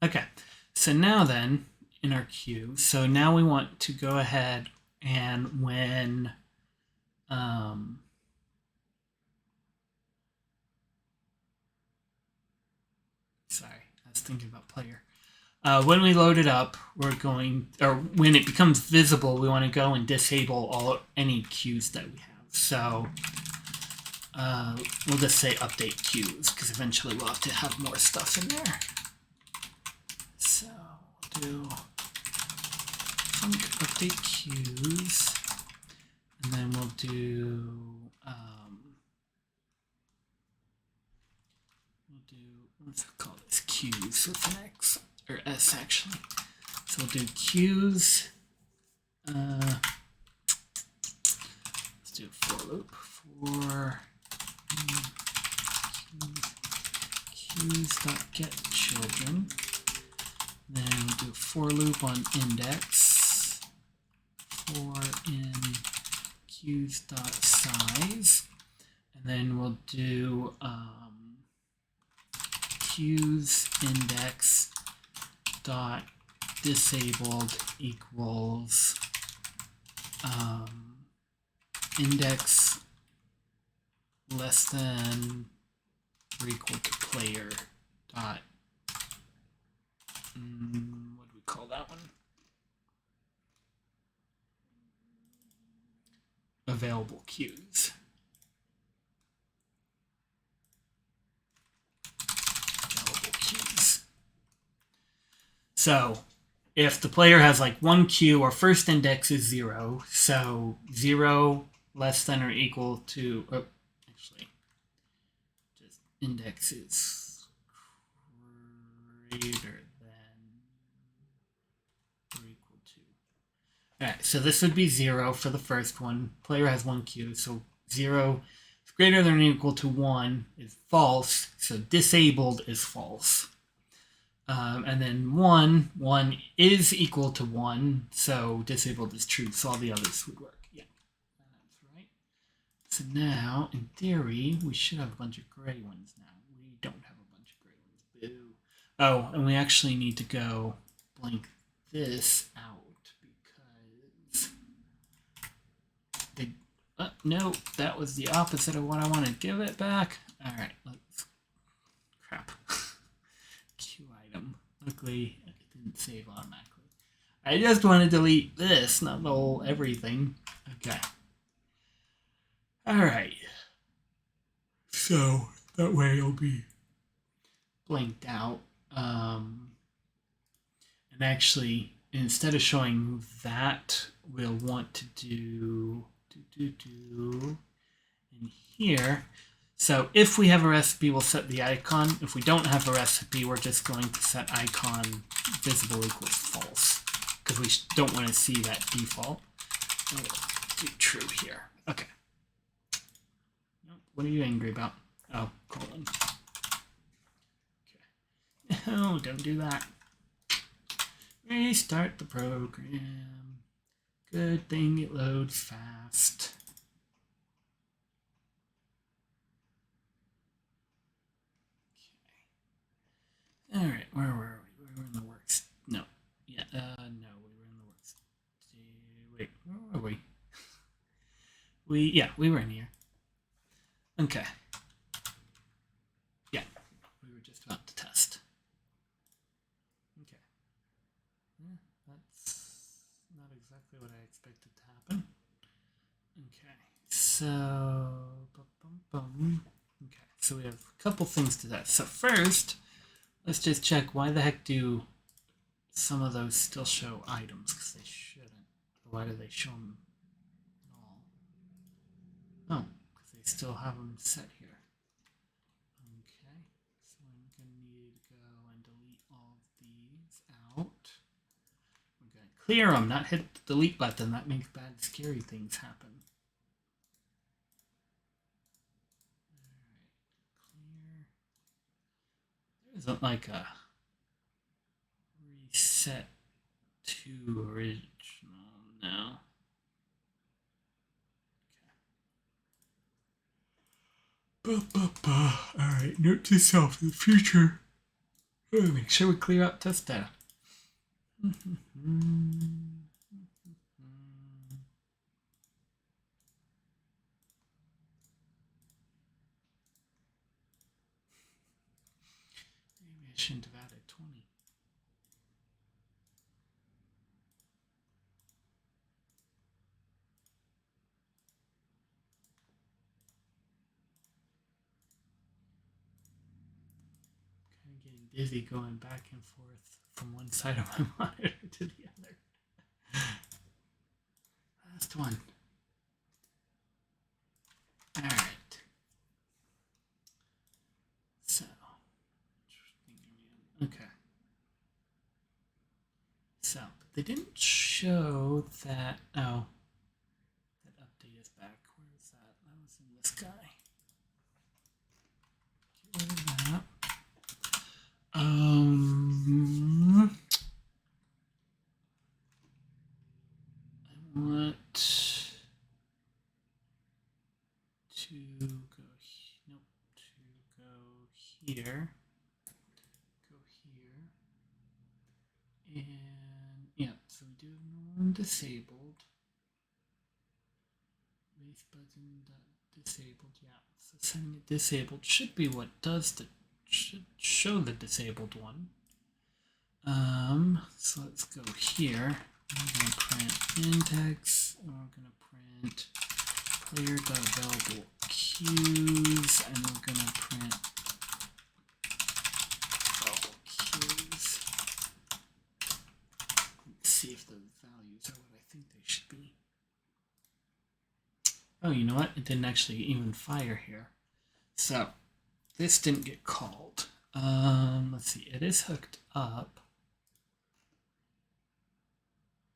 Okay, so now then, in our queue, so now we want to go ahead and when, sorry, I was thinking about player. When we load it up, we're going, or when it becomes visible, we want to go and disable any queues that we have. So we'll just say update queues, because eventually we'll have to have more stuff in there. So we'll do update queues, and then we'll do let's call this queues with an X or S actually. So we'll do queues. Let's do a for loop for queues.getChildren. Then we'll do a for loop on index for in queues.size, and then we'll do queues index dot disabled equals index less than or equal to player dot what do we call that one? Available queues. So if the player has like one queue, our first index is 0. So 0 less than or equal to, actually, just index is greater than or equal to. All right, so this would be 0 for the first one. Player has one queue, so 0 is greater than or equal to 1 is false. So disabled is false. And then 1 is equal to 1, so disabled is true, so all the others would work. Yeah, that's right. So now, in theory, we should have a bunch of gray ones now. We don't have a bunch of gray ones. Boo. Oh, and we actually need to go blank this out because no, that was the opposite of what I wanted. Give it back. All right, let's. Crap. Luckily, it didn't save automatically. I just want to delete this, not the whole everything. Okay. Alright. So, that way it'll be blanked out. And actually, instead of showing that, we'll want to do in here. So if we have a recipe, we'll set the icon. If we don't have a recipe, we're just going to set icon visible equals false because we don't want to see that default. And we'll do true here. Okay. What are you angry about? Oh, colon. Okay. No, don't do that. Restart the program. Good thing it loads fast. All right, where were we? We were in the works. No, yeah, no, we were in the works. Wait, where were we? We were in here. Okay. Yeah, we were just about to test. Okay. Yeah, that's not exactly what I expected to happen. Okay, so, okay, so we have a couple things to test. So first, let's just check why the heck do some of those still show items, because they shouldn't. Why do they show them at all? Oh, because they still have them set here. Okay, so I'm going to need to go and delete all of these out. We're going to clear them, not hit the delete button. That makes bad, scary things happen. Clear. There isn't like a reset to original, no. Okay. Alright, note to self in the future. Make sure we clear out test data. Maybe I shouldn't have added 20. Kind of getting dizzy going back and forth from one side of my monitor to the other. Last one. Alright. So. Okay. So, but they didn't show that. Oh. That update is back. Where is that? That was in this guy. Get rid of that. I want to go, nope, to go here, and yeah, so we do have norm disabled, base button disabled, yeah, so setting it disabled should be what does the, should show the disabled one. So let's go here. We're going to print index, and we're going to print player.available queues, and we're going to print available queues. Let's see if the values are what I think they should be. Oh, you know what? It didn't actually even fire here. So this didn't get called. Let's see. It is hooked up.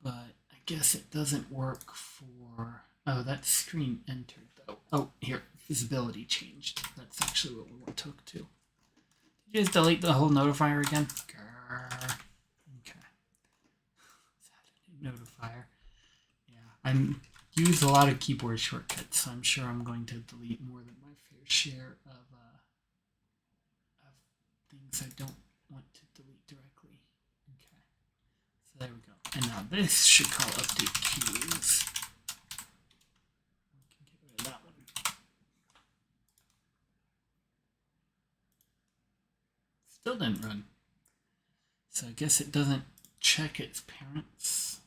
But I guess it doesn't work for... Oh, that screen entered, though. Oh, here. Visibility changed. That's actually what we want to hook to. Did you just delete the whole notifier again? Grrr. Okay. Notifier. Yeah, I use a lot of keyboard shortcuts, so I'm sure I'm going to delete more than my fair share of things I don't want to delete directly. Okay. So there we go. And now this should call update queues. We can get rid of that one. Still didn't run. So I guess it doesn't check its parents.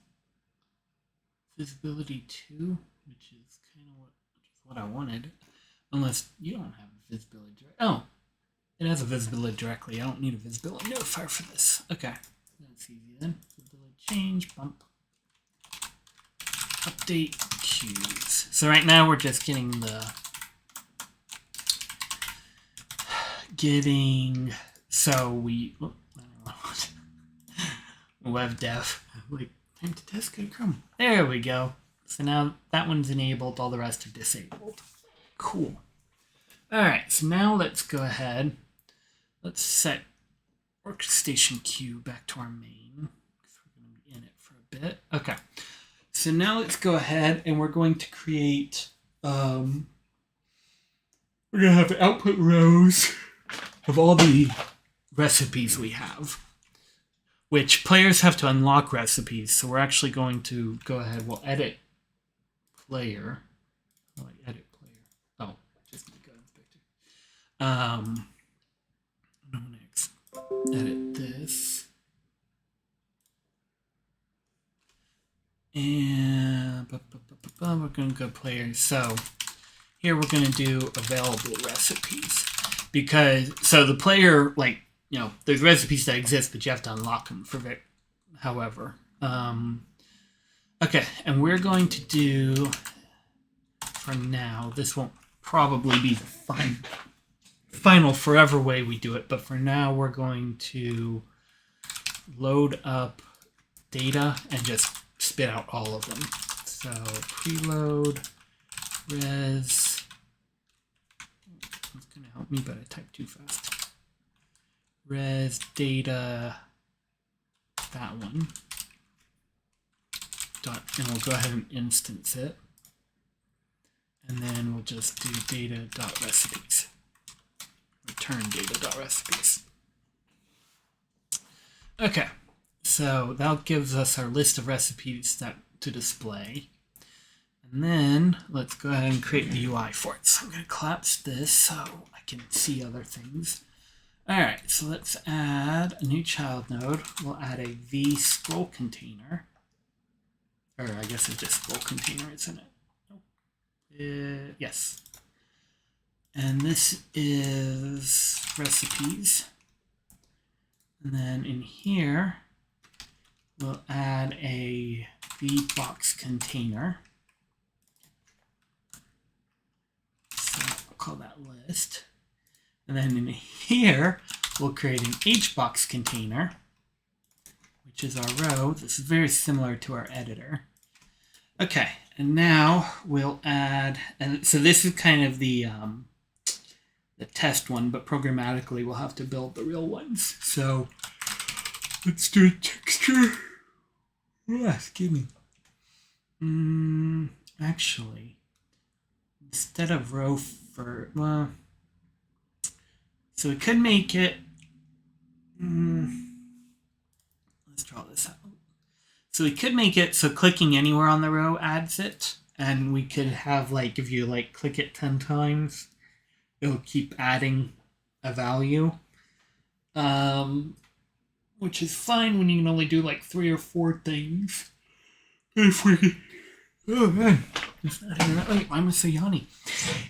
Visibility 2, which is kind of what I wanted. Unless you don't have visibility directly. Oh, it has a visibility directly. I don't need a visibility notifier for this. Okay, that's easy then. Visibility change, bump. Update queues. So right now we're just getting the so we I don't know what web dev like time to test good Chrome. There we go. So now that one's enabled, all the rest are disabled. Cool. Alright, so now let's go ahead. Let's set workstation queue back to our main, because we're going to be in it for a bit. Okay, so now let's go ahead and we're going to create, we're going to have output rows of all the recipes we have, which players have to unlock recipes. So we're actually going to go ahead, we'll edit player. Oh, edit player. Oh, just make an inspector. I'm going to edit this. And we're going to go player. So here we're going to do available recipes. Because, so the player, like, you know, there's recipes that exist, but you have to unlock them for it. However, Okay, and we're going to do, for now, this won't probably be the final forever way we do it, but for now we're going to load up data and just spit out all of them. So preload res, it's going to help me, but I typed too fast. Res data, that one. And we'll go ahead and instance it. And then we'll just do data.recipes. Return data.recipes. Okay, so that gives us our list of recipes to display. And then let's go ahead and create the UI for it. So I'm going to collapse this so I can see other things. All right, so let's add a new child node. We'll add a v scroll container. Or I guess it's just scroll container, isn't it? Nope. Yes. And this is recipes. And then in here, we'll add a vbox container. So I'll call that list. And then in here, we'll create an hbox container, which is our row. This is very similar to our editor. Okay, and now we'll add, and so this is kind of the test one, but programmatically we'll have to build the real ones. So let's do a texture. Yeah, excuse me. Actually, instead of row for, well, so we could make it, let's draw this out. So we could make it so clicking anywhere on the row adds it, and we could have, like, if you like click it 10 times, it'll keep adding a value, which is fine when you can only do like 3 or 4 things. If we, oh man, it's not even that late. Why am I so yawny?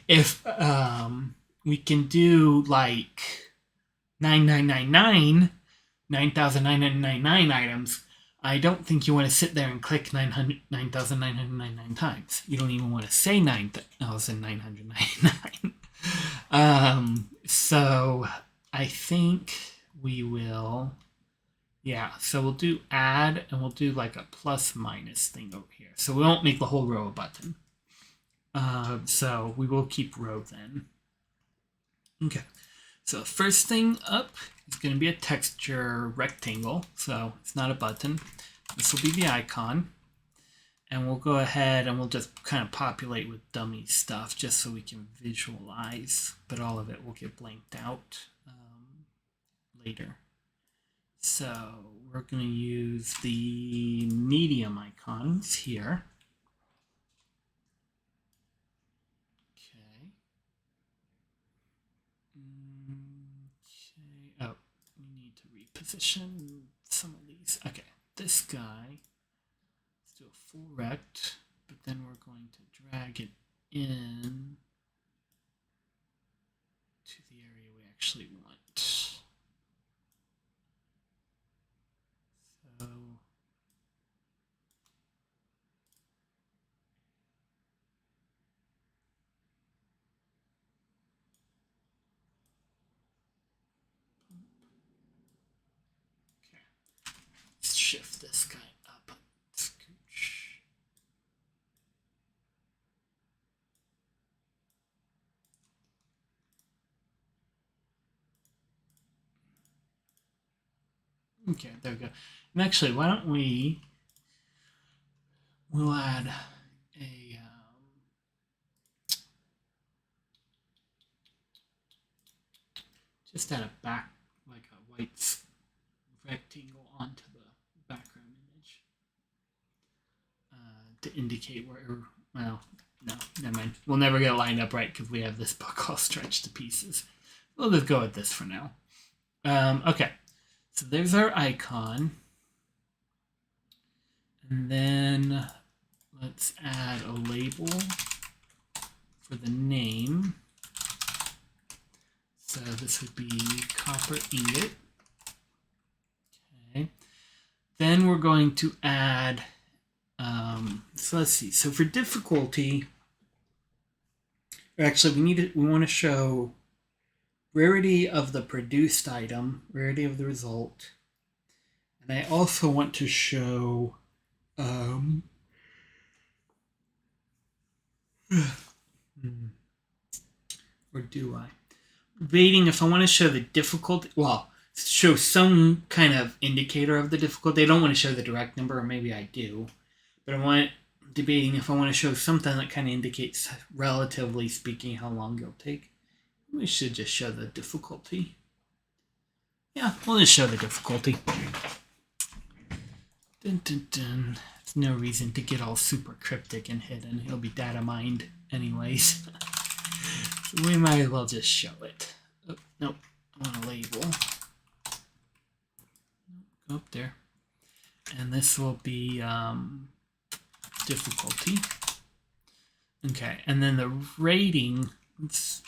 If we can do like 9,999 items, I don't think you want to sit there and click 9,999 times. You don't even want to say 9,999. So I think we will, yeah, so we'll do add, and we'll do like a plus minus thing over here. So we won't make the whole row a button. So we will keep row then. Okay, so first thing up is going to be a texture rectangle, so it's not a button. This will be the icon, and we'll go ahead and we'll just kind of populate with dummy stuff just so we can visualize, but all of it will get blanked out later. So we're going to use the medium icons here. Oh, we need to reposition some of these. Okay, this guy, let's do a full rect, but then we're going to drag it in to the area we actually want. So let's shift this guy up. Scooch. Okay, there we go. And actually, why don't we'll add a just add a back, like a white rectangle onto the background image to indicate where, well, no, never mind. We'll never get it lined up right because we have this book all stretched to pieces. We'll just go with this for now. Okay, so there's our icon. And then let's add a label for the name. So this would be copper ingot. Okay. Then we're going to add So let's see. So for difficulty, actually we want to show rarity of the produced item, rarity of the result, and I also want to show or do I? Rating, if I want to show the difficulty, well, show some kind of indicator of the difficulty. I don't want to show the direct number, or maybe I do, but I want debating if I want to show something that kind of indicates, relatively speaking, how long it'll take. We should just show the difficulty. Yeah, we'll just show the difficulty. Dun, dun, dun. There's no reason to get all super cryptic and hidden. It'll be data mined anyways. So we might as well just show it. Oh, nope, I want a label. Go up there. And this will be difficulty. Okay, and then the rating, let's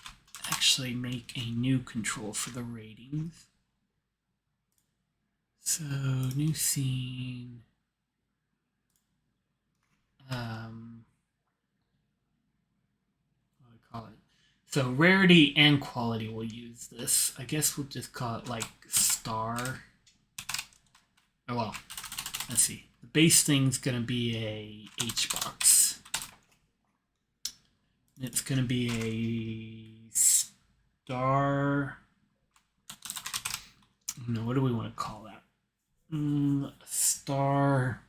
actually make a new control for the ratings. So, new scene. What do I call it? So rarity and quality will use this. I guess we'll just call it like star. Oh well, let's see. The base thing's gonna be a H box. It's gonna be a star. No, what do we want to call that? Star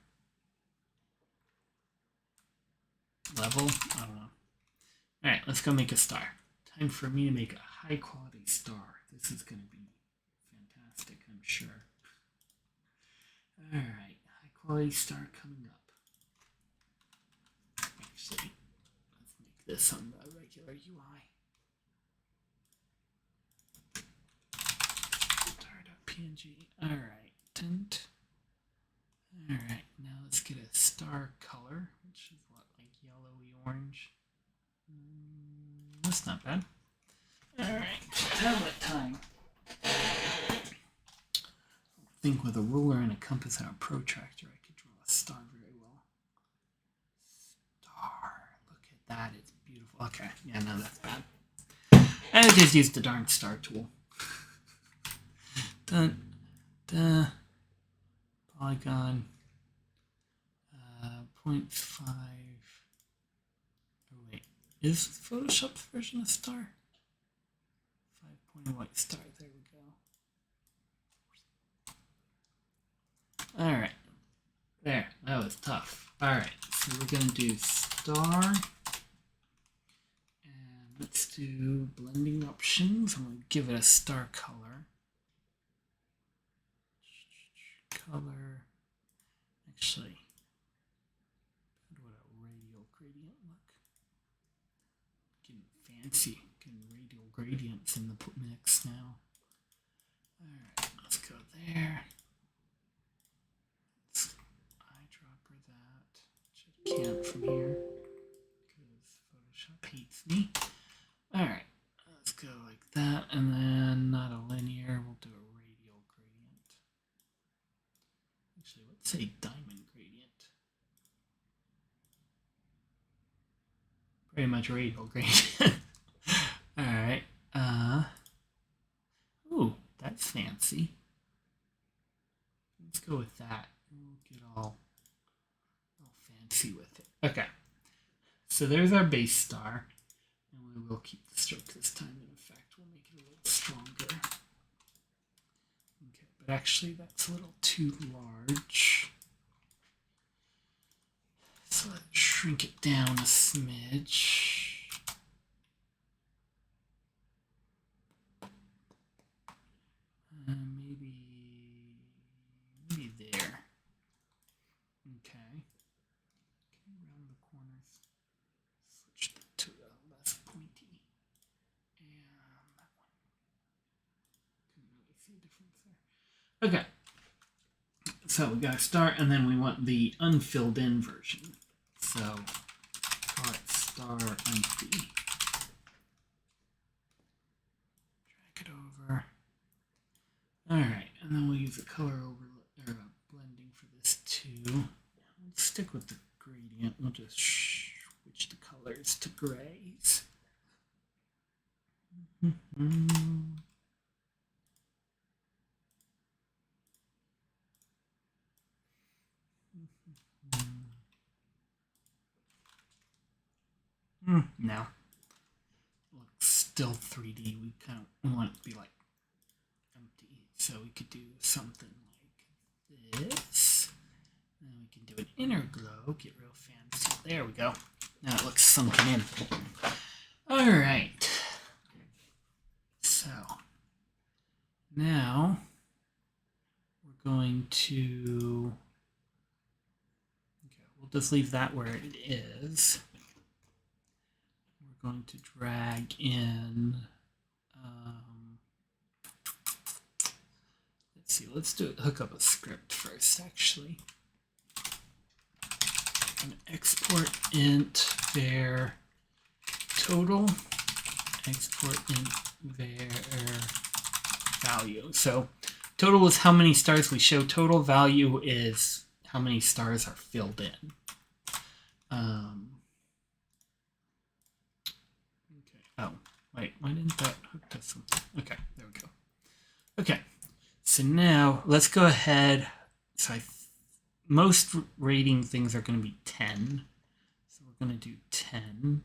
level? I don't know. All right, let's go make a star. Time for me to make a high quality star. This is going to be fantastic, I'm sure. All right, high quality star coming up. Actually, let's make this on the regular UI. Star.png. All right, tint. All right, now let's get a star color, which is what, like yellowy orange. That's not bad. Alright, tablet time. I think with a ruler and a compass and a protractor, I could draw a star very well. Star. Look at that. It's beautiful. Okay, yeah, no, that's bad. I just used the darn star tool. Dun, dun. Polygon. 0.5. Oh, wait. Is Photoshop's version of star? 5 point white star. There we go. Alright. There. That was tough. Alright. So we're going to do star. And let's do blending options. I'm going to give it a star color. Color. Actually, what a radial gradient look. Getting fancy. Getting radial gradients in the mix now. Alright, let's go there. Let's eyedropper that, which I can't from here because Photoshop hates me. Alright, let's go like that, and then not a linear, we'll do a radial gradient. Actually, let's say diamond gradient. Pretty much radial gradient. Alright. Ooh, that's fancy. Let's go with that. We'll get all fancy with it. Okay. So there's our base star. And we will keep the stroke this time. In fact, we'll make it a little stronger. Okay, but actually that's a little too large. So let's shrink it down a smidge. Maybe there. Okay. Around the corners. Switch that to less pointy. And that one. Couldn't really see a difference there. Okay. So we got to start, and then we want the unfilled in version. So call it star empty. Drag it over. Alright, and then we'll use a color overlay or a blending for this too. Let's stick with the switch the colors to grays. Mm-hmm. No. Looks still 3D. We kind of want it to be like empty. So we could do something like this. And we can do an inner glow. Get real fancy. There we go. Now it looks sunken in. Alright. So now we're going to... Okay, we'll just leave that where it is. We're going to drag in... let's see, let's hook up a script first, actually. I'm going to export int var total, export int var value. So total is how many stars we show. Total value is how many stars are filled in. Okay. Oh, wait, why didn't that hook to something? Okay, there we go. Okay, so now let's go ahead. So most rating things are going to be 10. So we're going to do 10.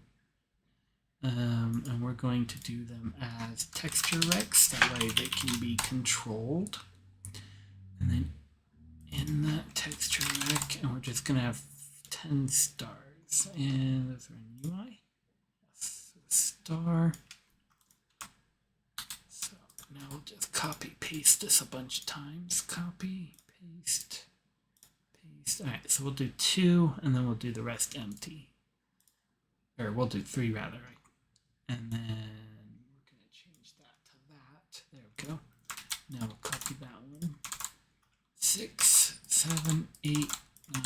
And we're going to do them as texture recs. That way they can be controlled. And then in that texture rec, and we're just going to have 10 stars. And those are in UI. Yes, star. So now we'll just copy paste this a bunch of times. Copy, paste, paste. All right, so we'll do 2, and then we'll do the rest empty. Or we'll do 3 rather. And then we're going to change that to that. There we go. Now we'll copy that one. 6, 7, 8,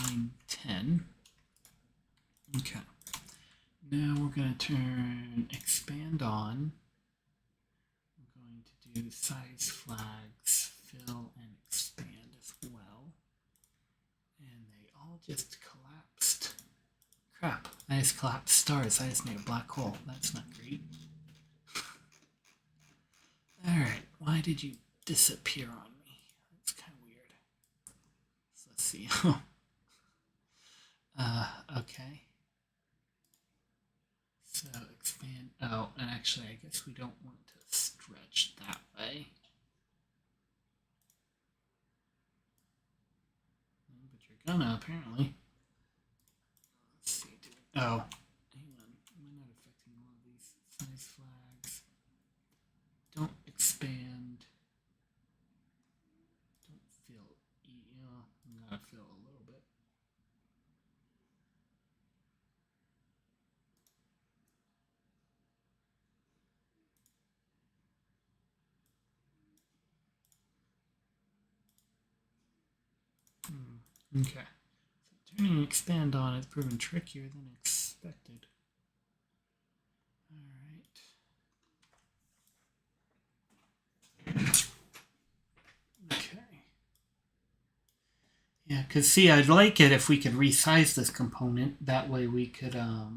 9, 10. Okay. Now we're going to turn expand on. We're going to do size flags, fill, and expand as well. And they all just collapsed. Crap, I just collapsed stars. I just made a black hole. That's not great. Alright, why did you disappear on me? That's kind of weird. So let's see. Okay. So expand. Oh, and actually, I guess we don't want to stretch that way. But you're gonna, apparently. Let's see. Oh, hang on. Am I not affecting all of these size flags? Don't expand. Don't fill. I'm gonna fill a little bit. Okay. So turning expand on has proven trickier than expected. Alright. Okay. Yeah, because see, I'd like it if we could resize this component. That way we could, oh,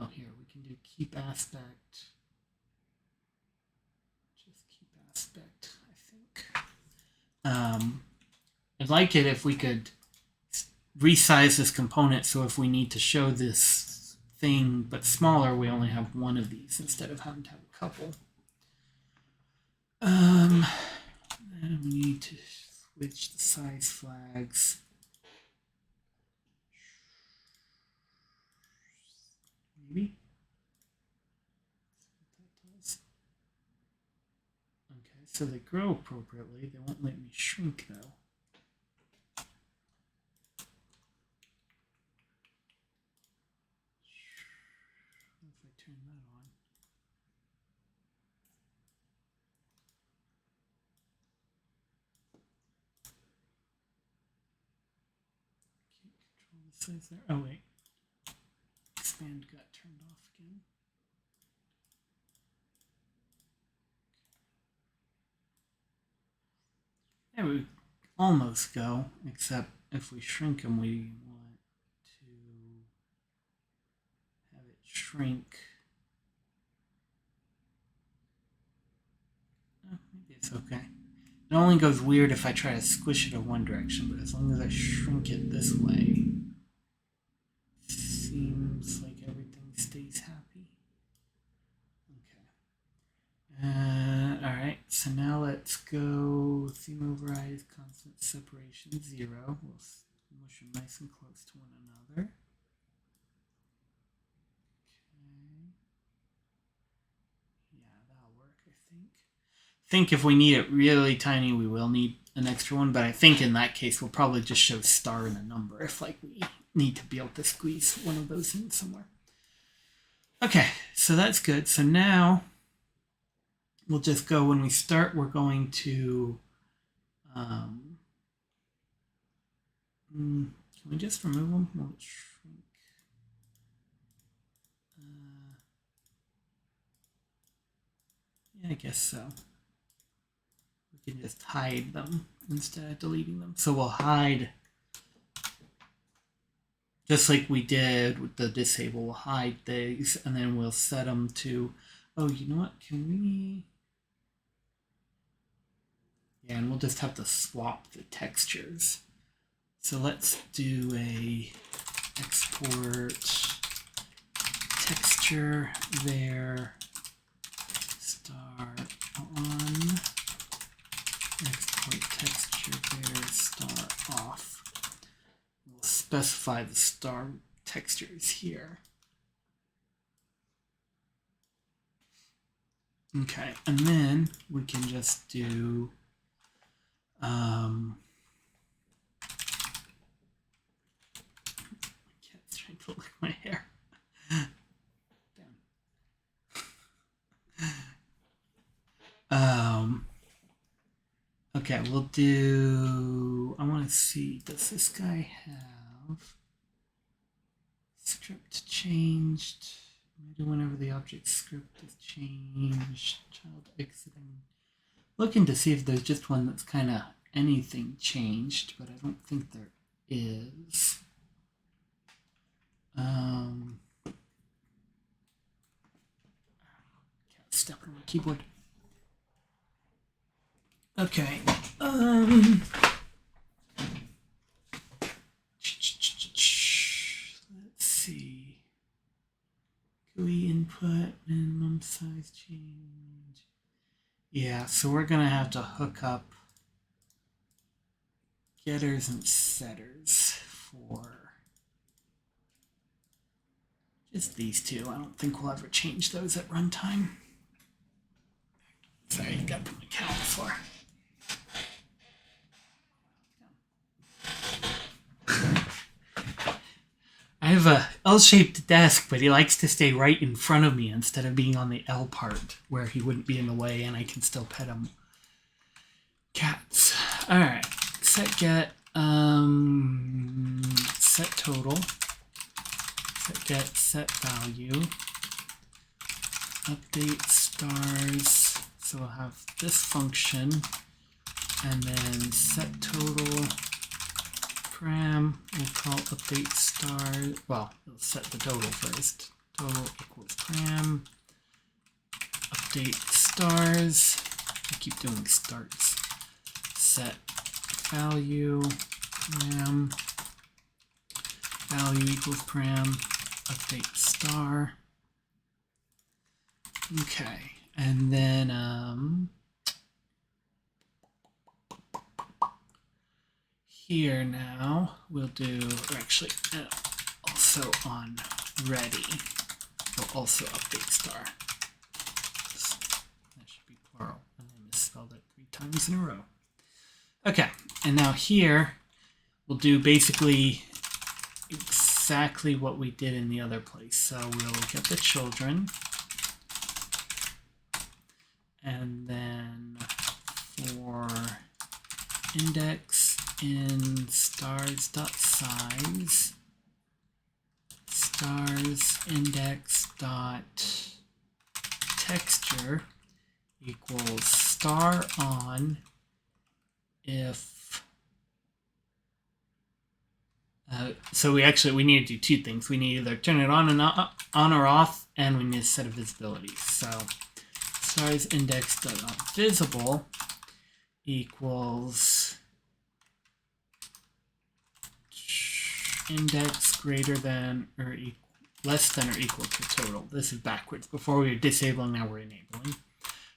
here, we can do keep aspect. Just keep aspect, I think. I'd like it if we could resize this component so if we need to show this thing but smaller, we only have one of these instead of having to have a couple. And we need to switch the size flags. Maybe. Okay, so they grow appropriately. They won't let me shrink though. If I turn that on. Can't control the size there. Oh wait. Expand got turned off again. There we almost go, except if we shrink them, we want to have it shrink. Oh, maybe it's okay. It only goes weird if I try to squish it in one direction, but as long as I shrink it this way, seems like everything stays happy. Okay. Alright, so now let's go theme override constant separation 0. We'll mush them nice and close to one another. Okay. Yeah, that'll work, I think if we need it really tiny, we will need an extra one, but I think in that case, we'll probably just show star and a number if like we need to be able to squeeze one of those in somewhere. Okay, so that's good. So now we'll just go, when we start, we're going to, can we just remove them? We'll shrink. Yeah, I guess so. We can just hide them instead of deleting them. So we'll hide, just like we did with the disable, we'll hide these, and then we'll set them to, oh, you know what, can we, yeah, and we'll just have to swap the textures. So let's do a export texture there, star on, export texture there, star off. We'll specify the star textures here. Okay, and then we can just do cat's trying to lick my hair. Okay, we'll do, I want to see, does this guy have script changed? Maybe whenever the object script is changed, child exiting. Looking to see if there's just one that's kind of anything changed, but I don't think there is. Can't step on my keyboard. Okay. Let's see. GUI input, minimum size change. Yeah, so we're gonna have to hook up getters and setters for just these two. I don't think we'll ever change those at runtime. Sorry, you gotta put my cat on the floor. I have a L-shaped desk, but he likes to stay right in front of me instead of being on the L part where he wouldn't be in the way and I can still pet him. Cats. All right. Set get. Set total. Set get. Set value. Update stars. So we'll have this function, and then set total. Param, we'll call update star, well, we'll set the total first. Total equals param, update stars, I keep doing starts. Set value, param, value equals param, update star. Okay, and then, here now we'll do, or actually also on ready, we'll also update star. That should be plural, and I misspelled it 3 times in a row. Okay, and now here we'll do basically exactly what we did in the other place. So we'll get the children, and then for index in stars.size, stars index dot texture equals star on if So we need to do two things. We need to either turn it on or off, and we need to set a visibility. So stars index.visible equals index greater than or less than or equal to total. This is backwards. Before we were disabling, now we're enabling.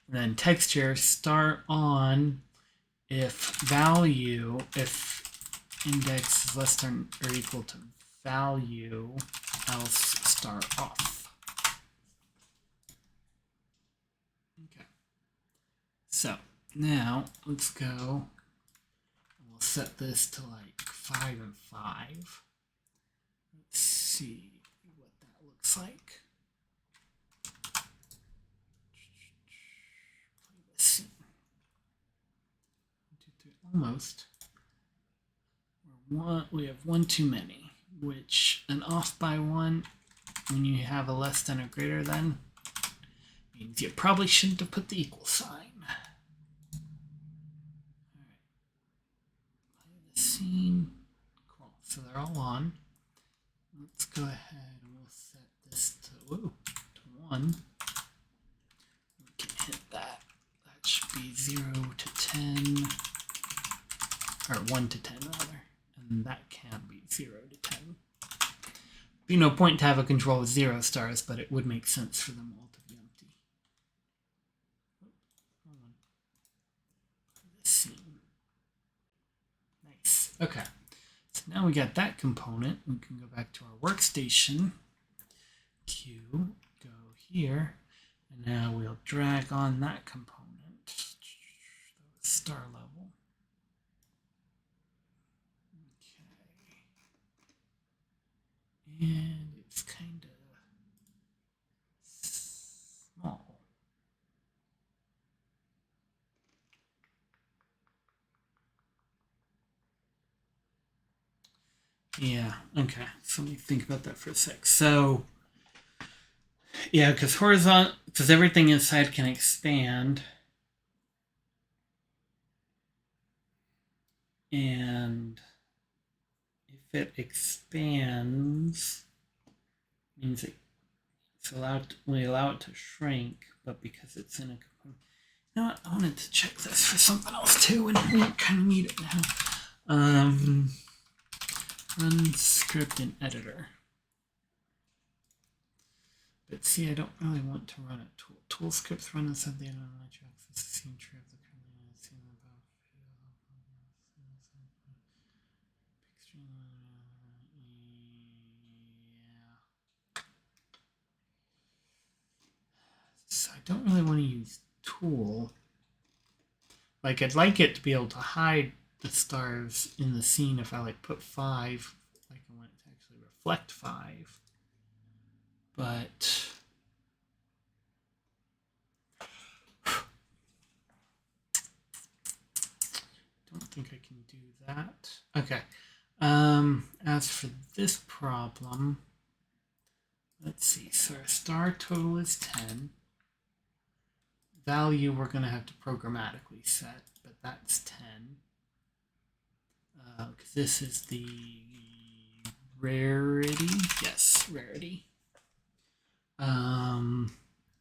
And then texture star on if index is less than or equal to value, else star off. Okay. So now let's go. We'll set this to like 5 and 5. Let's see what that looks like. Almost. We have one too many, which an off by one, when you have a less than or greater than, means you probably shouldn't have put the equal sign. All right. Play the scene. Cool. So they're all on. Let's go ahead and we'll set this to 1. We can hit that. That should be 0 to 10. Or 1 to 10 rather, and that can be 0 to 10. Be no point to have a control with 0 stars, but it would make sense for them all to be empty. This scene. Nice. Okay. So now we got that component. We can go back to our workstation. Q, go here, and now we'll drag on that component. Star level. And it's kind of small. Yeah, okay. So let me think about that for a sec. So, yeah, because everything inside can expand. And if it expands, means we allow it to shrink, but because it's in a component. You know what? I wanted to check this for something else too, and we kind of need it now. Run script in editor. But see, I don't really want to run a tool. Tool scripts run inside the end of my tracks. This is the same tree of the currently seen above. So I don't really want to use tool. Like, I'd like it to be able to hide the stars in the scene if I like put 5. Like, I want it to actually reflect 5. But don't think I can do that. Okay. As for this problem, let's see. So our star total is 10. Value we're going to have to programmatically set, but that's 10. Because this is the rarity. Yes, rarity. All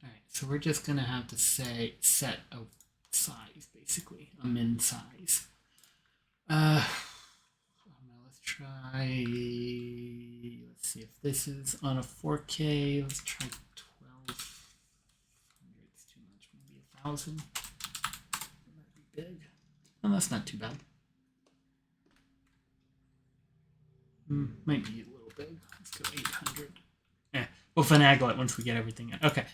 right, so we're just going to have to set a size, basically, a min size. Let's try, let's see if this is on a 4K. Let's try 1200. It's too much, maybe 1,000. That'd be big. Oh, that's not too bad. Might be a little big. Let's go 800. Yeah, we'll finagle it once we get everything in. Okay,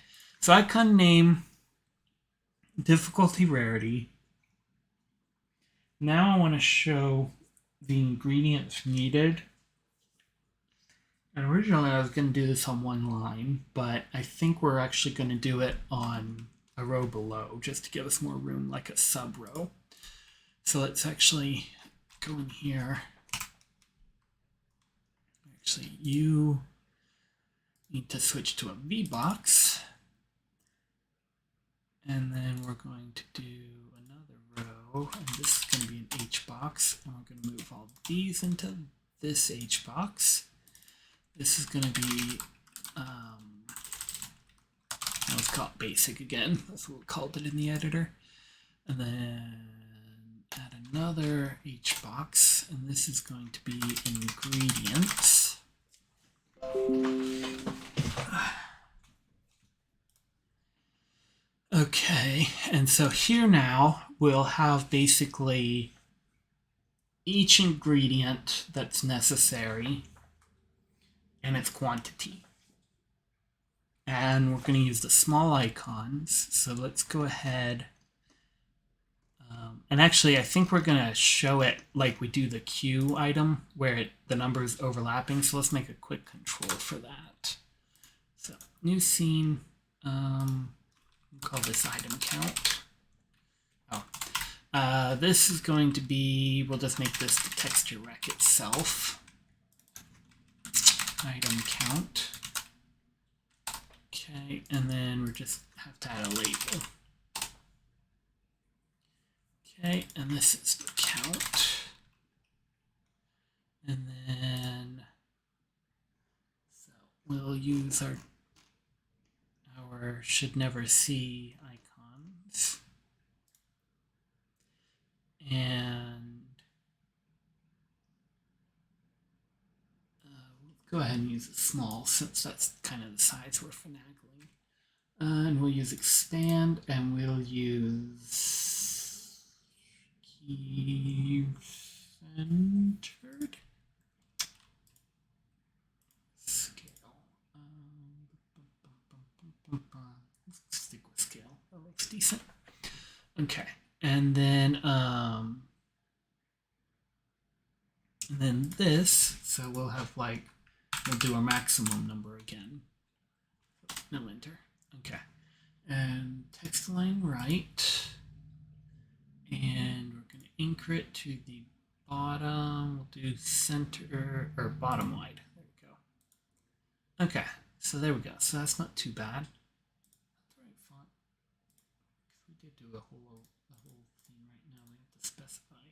so icon name, difficulty rarity. Now I want to show the ingredients needed. And originally I was going to do this on one line, but I think we're actually going to do it on a row below just to give us more room, like a sub row. So let's actually go in here. Actually, you need to switch to a V box. And then we're going to do another row, and this is going to be an H box. And we're going to move all these into this H box. This is going to be, let's call it basic again. That's what we called it in the editor. And then add another H box, and this is going to be ingredients. Okay, and so here now we'll have basically each ingredient that's necessary and its quantity. And we're going to use the small icons. So let's go ahead. And actually, I think we're going to show it like we do the Q item where the number is overlapping. So let's make a quick control for that. So new scene. We'll call this item count. This is going to be, we'll just make this the texture rec itself. Item count. Okay, and then we just have to add a label. Okay, and this is the count. And then, so we'll use our should never see icons. And we'll go ahead and use it small since that's kind of the size we're finagling. And we'll use expand, and we'll use key centered scale. Let's stick with scale. That looks decent. Okay, and then this. So we'll have like we'll do our maximum number again. No enter. Okay, and text line right, and we're going to anchor it to the bottom. We'll do center or bottom wide. There we go. Okay, so there we go. So that's not too bad. That's the right font. We did do the whole thing right now. We have to specify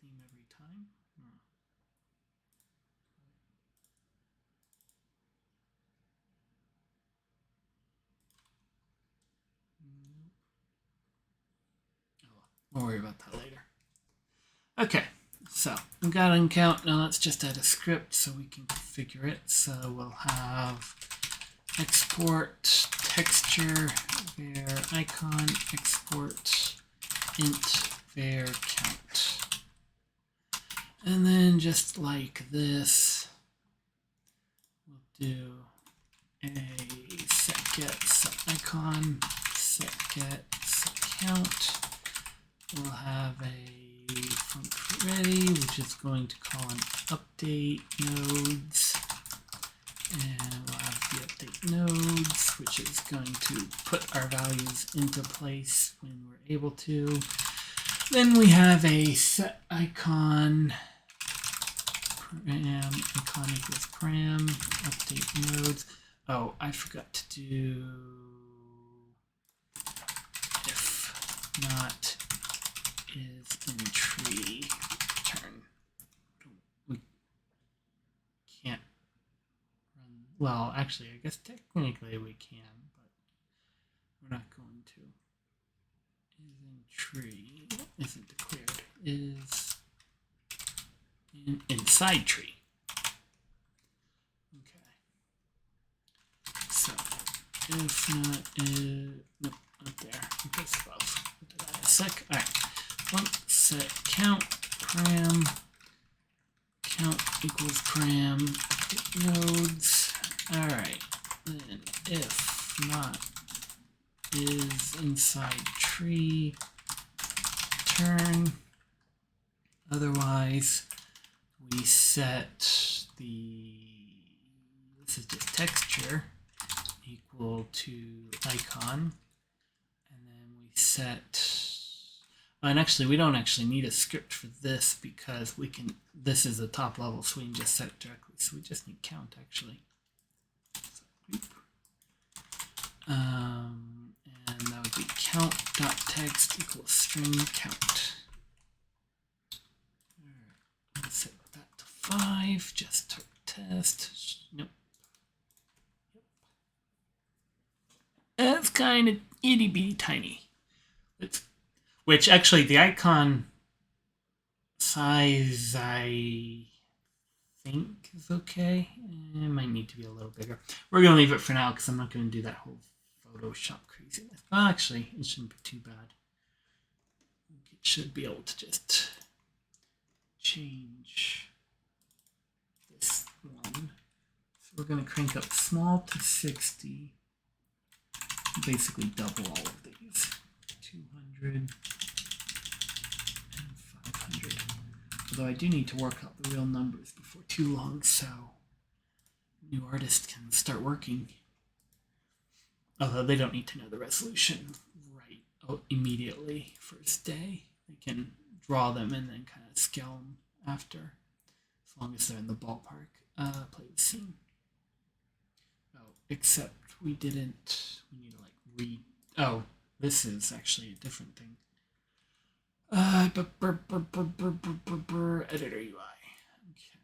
theme every time. We'll worry about that later. Okay, so we got an count. Now let's just add a script so we can configure it. So we'll have export texture var icon export int var count. And then just like this, we'll do a set get set icon set get set count. We'll have a func ready, which is going to call an update nodes, and we'll have the update nodes, which is going to put our values into place when we're able to. Then we have a set icon param icon equals param update nodes. Oh, I forgot to do if not is in tree turn. We can't run. Well, actually, I guess technically we can, but we're not going to. Is in tree isn't declared. Is inside tree. Okay. So if not is nope, not there. Because both. We'll do that in a sec. All right. Set count param count equals param nodes. All right. Then if not is inside tree turn. Otherwise, we set the this is just texture equal to icon, and then we set. And actually, we don't actually need a script for this because we can. This is the top level, so we can just set it directly. So we just need count actually. So, and that would be count.text equals string count. All right, let's set that to 5, just to test. Nope. That's kind of itty bitty tiny. Which actually the icon size I think is okay. It might need to be a little bigger. We're gonna leave it for now because I'm not gonna do that whole Photoshop craziness. Well, actually, it shouldn't be too bad. It should be able to just change this one. So we're gonna crank up small to 60. Basically double all of these. 200 and 500. Although I do need to work out the real numbers before too long, so new artists can start working. Although they don't need to know the resolution right immediately first day. They can draw them and then kind of scale them after, as long as they're in the ballpark. Play the scene. Oh, except we didn't. We need to like read. Oh, this is actually a different thing. Editor UI. Okay.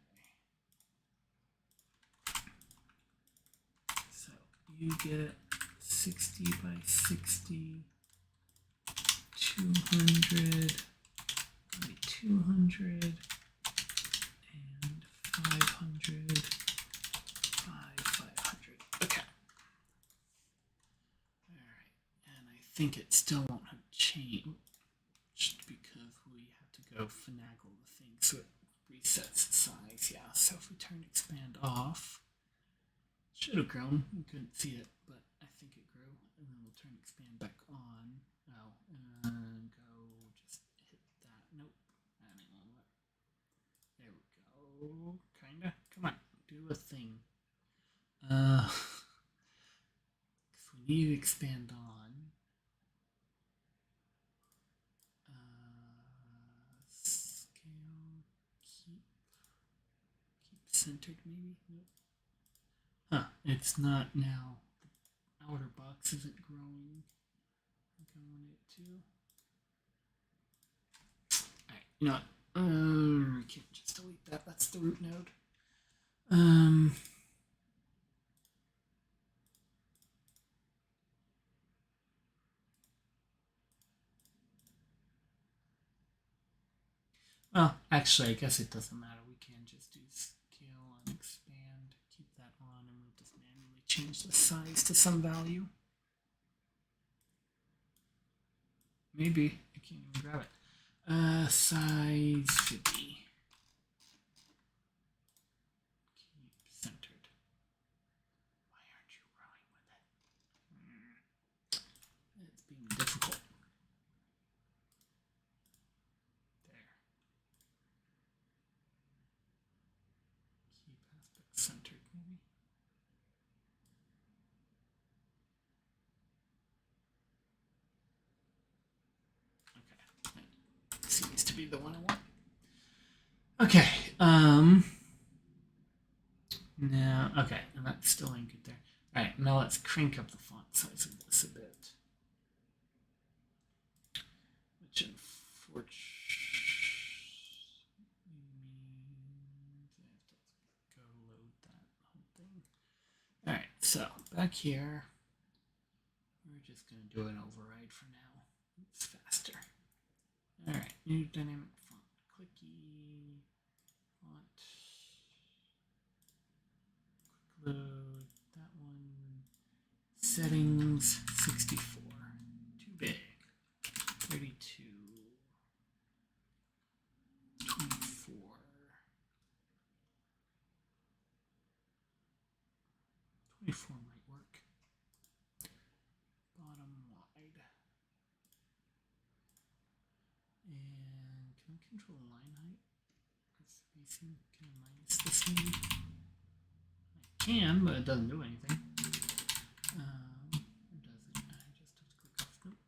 So you get 60 by 60, 200 by 200, and 500 by 500. Okay. Alright, and I think it still won't have changed because we have to go finagle the thing so it resets the size. Yeah, so if we turn expand off, it should have grown. We couldn't see it, but I think it grew. And then we'll turn expand back on. Oh, and go just hit that. Nope. That ain't gonna work. There we go. Kinda. Come on, do a thing. Because we need to expand on. Scale. Keep centered, maybe. Nope. Huh, it's not now. The outer box isn't growing like I want it to. Alright, you know what? We can't just delete that. That's the root node. Well, actually, I guess it doesn't matter. We can just do scale and expand. Keep that on, and we'll just manually change the size to some value. Maybe I can't even grab it. Size 50. Keep centered. Why aren't you rowing with it? It's being difficult. There. Keep aspect centered, maybe. Okay, that seems to be the one I want. Okay, now, okay, and that still ain't good there. Alright, now let's crank up the font size of this a bit. Which unfortunately means I have to go load that whole thing. Alright, so back here, we're just going to do an override for now. It's faster. Alright, new dynamic font. Clicky. Font. Quick load. That one. Settings 64. Too big. 32. 24. 24 might work. Bottom wide. And can I control line height? Or spacing? Can I minus this maybe? I can, but it doesn't do anything. Or does it? I just have to click off. Nope.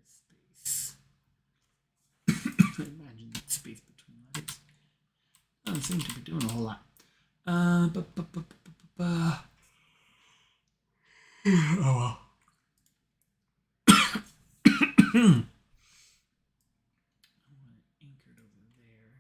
Space. I imagine that space between letters. Doesn't seem to be doing a whole lot. Oh well. I want it anchored over there.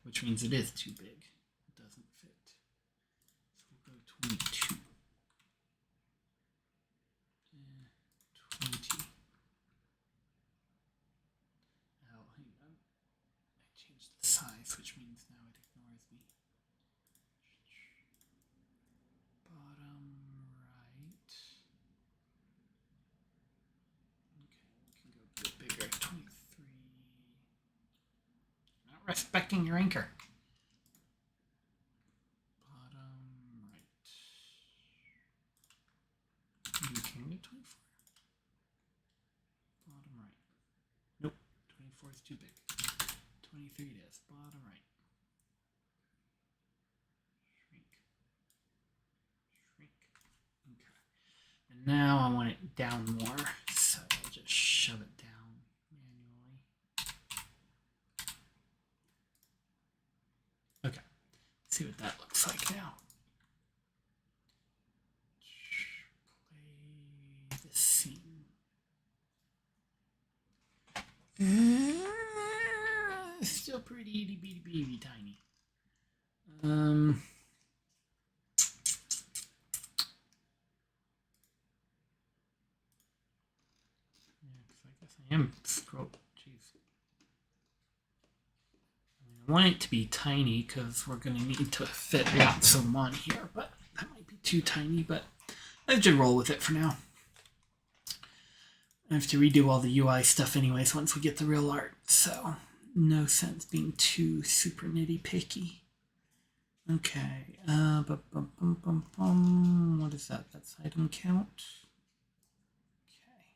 which means it is too big. It doesn't fit. So we'll go 22. 20. Oh, hang on. I changed the size, which means now it ignores the bottom right. Okay, we can go a bit bigger. 23. Not respecting your anchor. Bottom right. You can get 24. Bottom right. Nope, 24 is too big. 23 it is. Bottom right. Shrink. Shrink. Okay. And now I want it down more, so I'll just shove it down manually. Okay. Let's see what that looks like now. Play the scene. Still pretty itty bitty baby tiny. Yeah, because I guess I am scroll. Jeez. I want it to be tiny because we're going to need to fit lots of them on here, but that might be too tiny, but I should roll with it for now. I have to redo all the UI stuff anyways once we get the real art, so no sense being too super nitty picky. Okay, what is that? That's item count. Okay.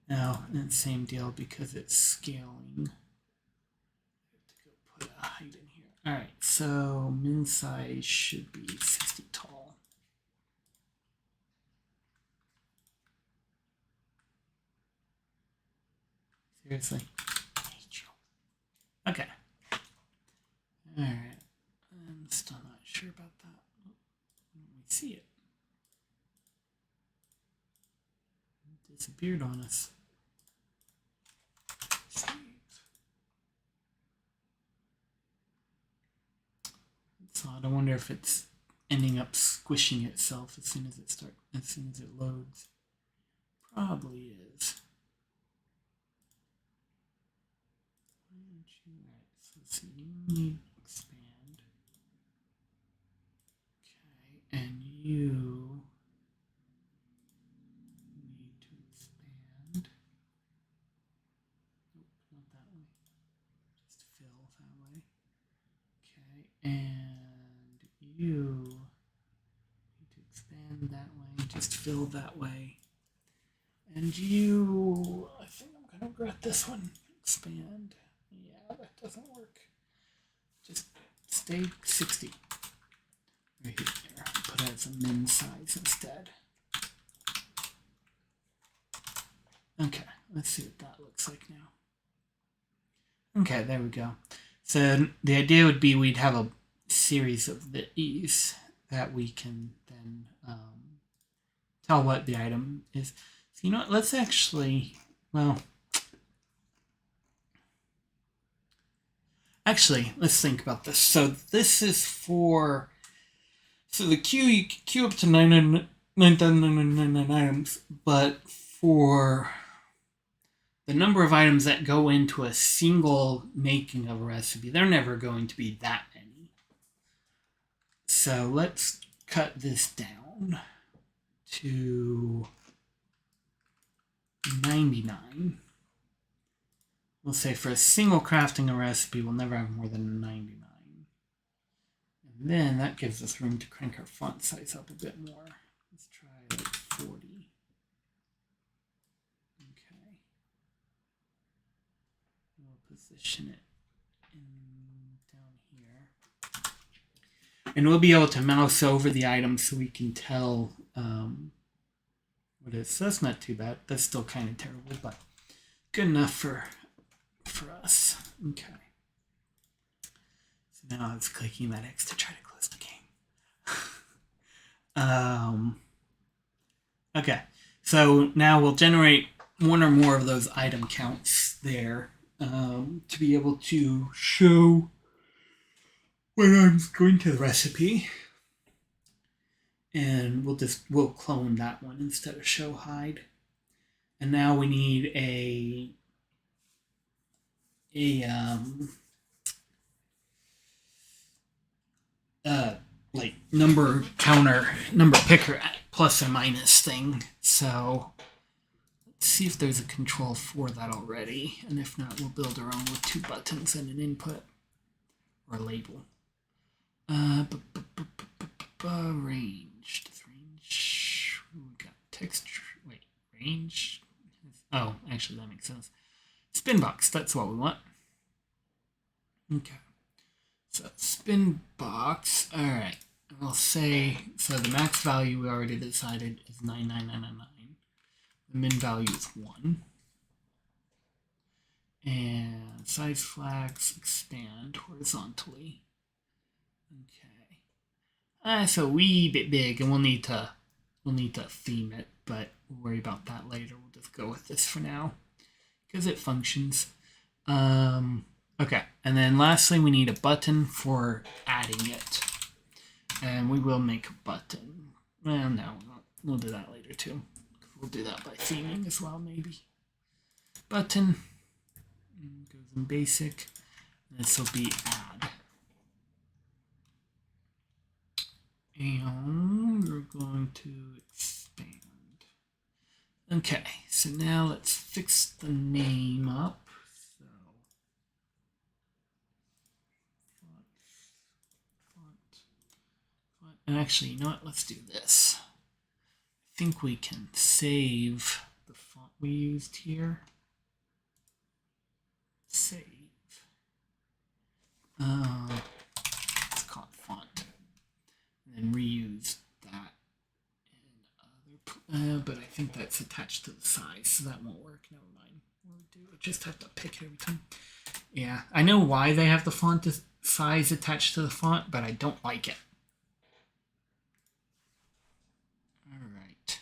Now, and same deal because it's scaling. I have to go put a height in here. All right, so min size should be 60 tall. Seriously. Okay. All right. I'm still not sure about that. Let me see it. It disappeared on us. Save. So I wonder if it's ending up squishing itself as soon as it loads. Probably is. So you need to expand. Okay, and you need to expand. Nope, not that way. Just fill that way. Okay, and you need to expand that way. Just fill that way. And you, I think I'm gonna regret this one. Expand. Yeah, that doesn't work. Just stay 60. Right here. Put it as a min size instead. Okay, let's see what that looks like now. Okay, there we go. So the idea would be we'd have a series of these that we can then tell what the item is. So you know what, let's actually, well, actually, let's think about this. So this is for, so the queue, you can queue up to 9,999 items, but for the number of items that go into a single making of a recipe, they're never going to be that many. So let's cut this down to 99. We'll say for a single crafting a recipe, we'll never have more than 99. And then that gives us room to crank our font size up a bit more. Let's try like 40. Okay. We'll position it down here. And we'll be able to mouse over the item so we can tell what it is. So that's not too bad. That's still kind of terrible, but good enough for us. Okay. So now it's clicking that X to try to close the game. Okay. So now we'll generate one or more of those item counts there to be able to show when I'm going to the recipe. And we'll clone that one instead of show hide. And now we need a like number counter, number picker plus or minus thing. So let's see if there's a control for that already, and if not, we'll build our own with 2 buttons and an input or a label. Ranged. Range. We got texture. Wait, range. Oh, actually, that makes sense. Spin box. That's what we want. Okay. So spin box. All right. I'll say so. The max value we already decided is 99999. The min value is 1. And size flags expand horizontally. Okay. So a wee bit big, and we'll need to theme it, but we'll worry about that later. We'll just go with this for now because it functions. Okay, and then lastly, we need a button for adding it, and we will make a button. Well, no, we'll do that later too. We'll do that by theming as well, maybe. Button goes in basic. This will be add. And we're going to expand. Okay, so now let's fix the name up. So, font. And actually, you know what? Let's do this. I think we can save the font we used here. Save. Let's call it font. And reuse that in other, but I think that's attached to the size, so that won't work. Never mind. We'll just have to pick it every time. Yeah, I know why they have the font size attached to the font, but I don't like it. All right.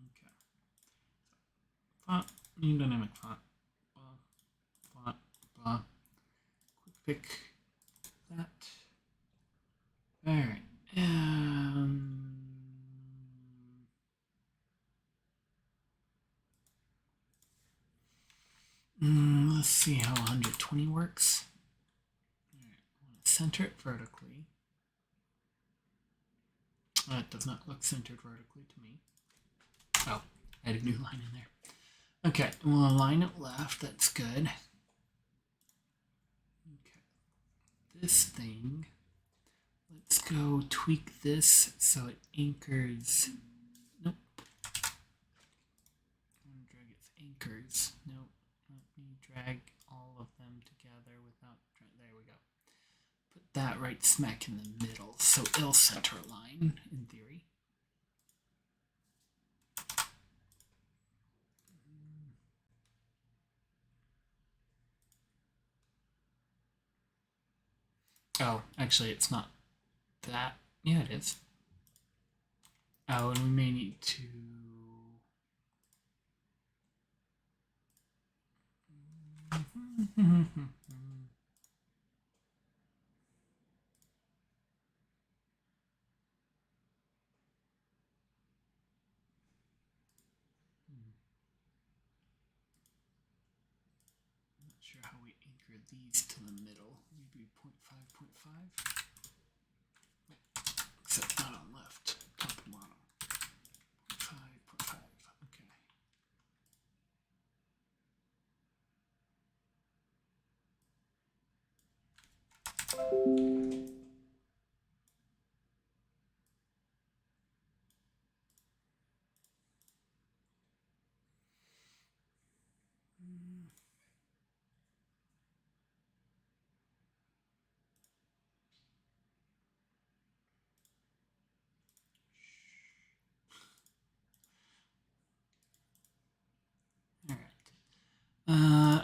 Okay. Font, new dynamic font. Font, blah. Quick pick that. All right. Let's see how 120 works. All right. I want to center it vertically. It does not look centered vertically to me. Oh, I had a new line in there. Okay, we'll align it left. That's good. Okay. This thing. Let's go tweak this so it anchors. Nope. I'm gonna drag its anchors. Nope. Let me drag all of them together without. There we go. Put that right smack in the middle so it'll center a line in theory. Oh, actually, it's not that. Yeah, it is. Oh, and we may need to. Not sure how we anchor these to the middle. Maybe 0.5, 0.5. Except not on left. Top and bottom. 0.5, 0.5. Okay.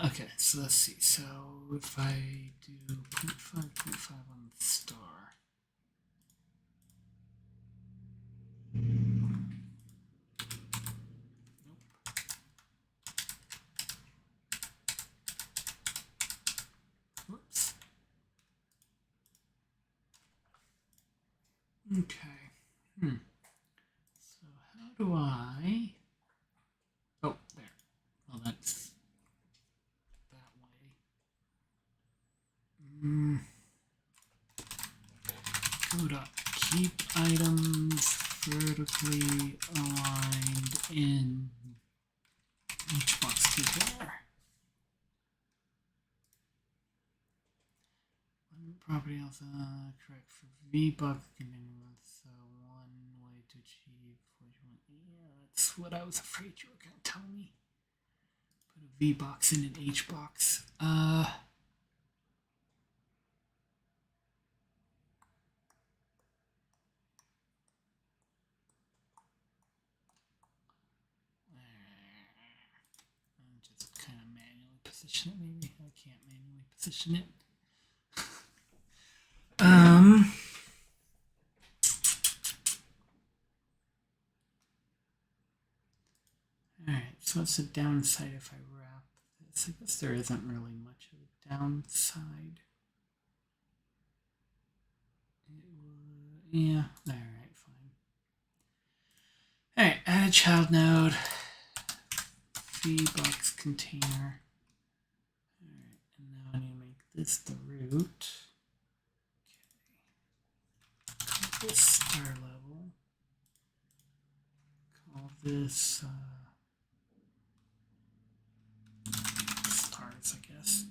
Okay, so let's see. So if I do 0.5, 0.5 on the star. Okay. So how do I... Oh, there. Well, that's that way. Godot. Keep items vertically aligned in each box together. Property also correct for VBucks continuous. So one way to achieve what you want. Yeah, that's what I was afraid you were gonna tell me. Put a V box in an H box. Just kind of manually position it. Maybe I can't manually position it. Alright, so what's the downside if I wrap this? I guess there isn't really much of a downside. Yeah, alright, fine. Alright, add a child node. VBucks container. Alright, and now I need to make this the root. Okay. Call this star level. Call this stars, I guess.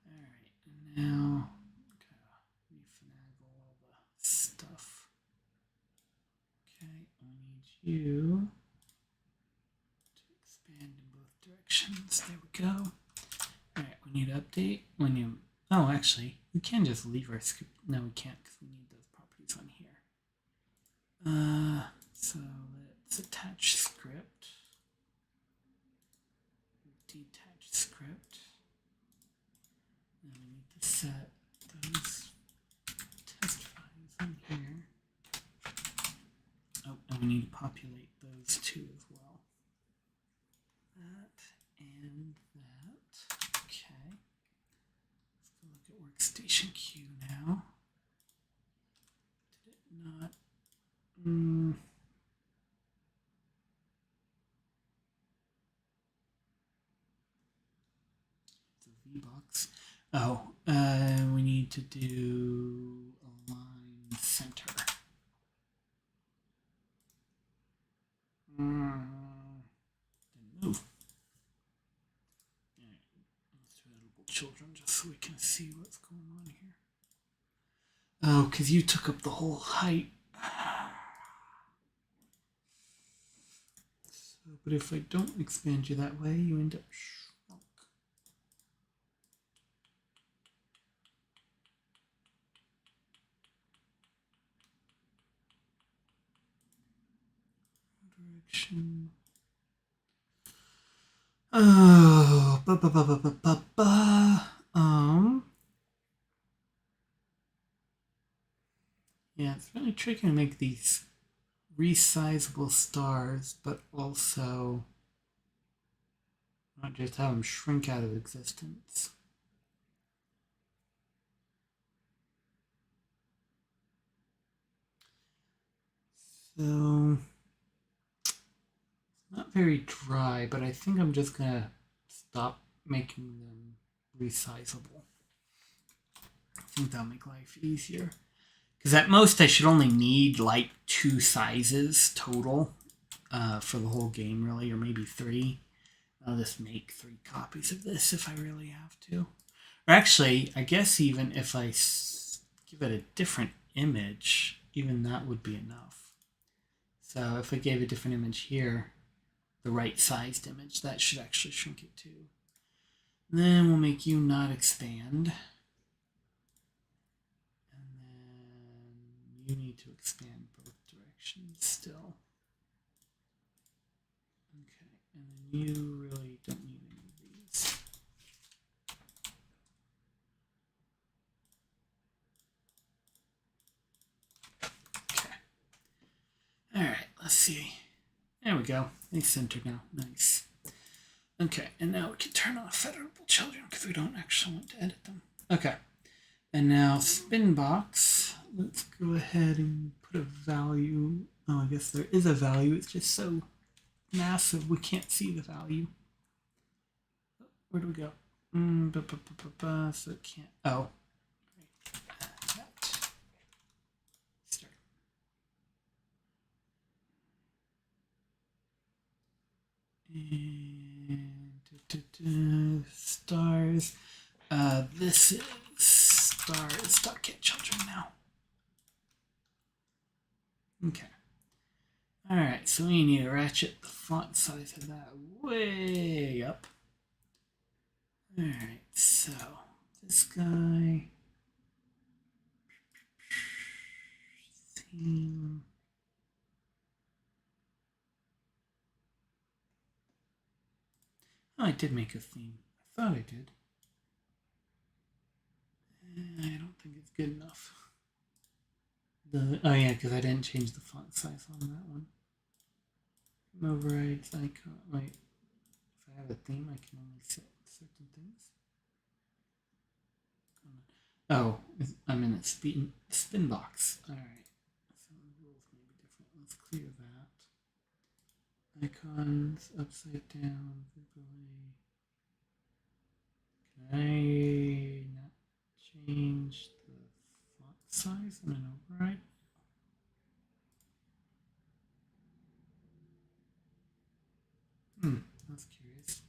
Alright, and now refinagle all the stuff. Okay, I need you to expand in both directions. There we go. Alright, we need to update when you... Oh, actually, we can just leave our script. No, we can't because we need those properties on here. So let's attach script. Detach script. And we need to set those test files in here. Oh, and we need to populate those two as well. That and that. Okay. Let's go look at workstation queue now. Did it not? It's a VBox. Oh, we need to do align center. Didn't move. Alright, let's do edible children just so we can see what's going on here. Oh, because you took up the whole height. So, but if I don't expand you that way, you end up shrunk. Direction. Oh, yeah, it's really tricky to make these resizable stars, but also not just have them shrink out of existence. So it's not very dry, but I think I'm just gonna stop making them resizable. I think that'll make life easier. Because at most I should only need like 2 sizes total for the whole game, really, or maybe 3. I'll just make 3 copies of this if I really have to. Or actually, I guess even if I give it a different image, even that would be enough. So if I gave a different image here, the right sized image, that should actually shrink it too. And then we'll make you not expand. And then you need to expand both directions still. Okay, and then you really don't need any of these. Okay. Alright, let's see. There we go. They centered now. Nice. Okay, and now we can turn off editable children because we don't actually want to edit them. Okay, and now spin box. let's go ahead and put a value. Oh, I guess there is a value. It's just so massive we can't see the value. Where do we go? So it can't. Oh. Start. And stars. This is stars.getChildren now. Okay. Alright, so we need to ratchet the font size of that way up. Alright, so this guy. Theme. Oh, I did make a theme. I thought I did. I don't think it's good enough. Oh yeah, because I didn't change the font size on that one. Overrides icon. Wait, if I have a theme, I can only set certain things. Oh, I'm in a spin box. All right, so the rules may be different. Let's clear that. Icons upside down. Can I not change the font size in an override? That's curious.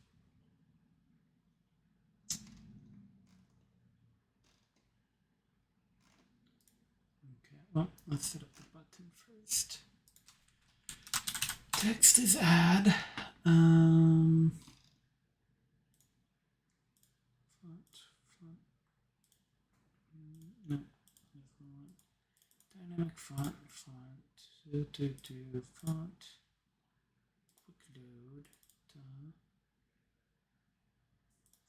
Okay, well, let's set up the button first. Text is add. Font. No, dynamic font. Font. Quick load.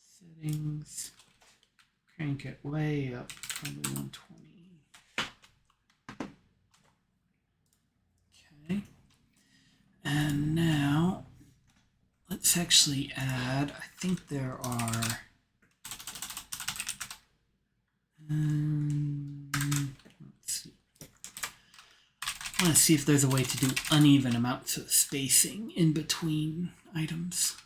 Settings. Crank it way up, probably 120. Okay. And now let's actually add, I think there are, let's see. I want to see if there's a way to do uneven amounts of spacing in between items.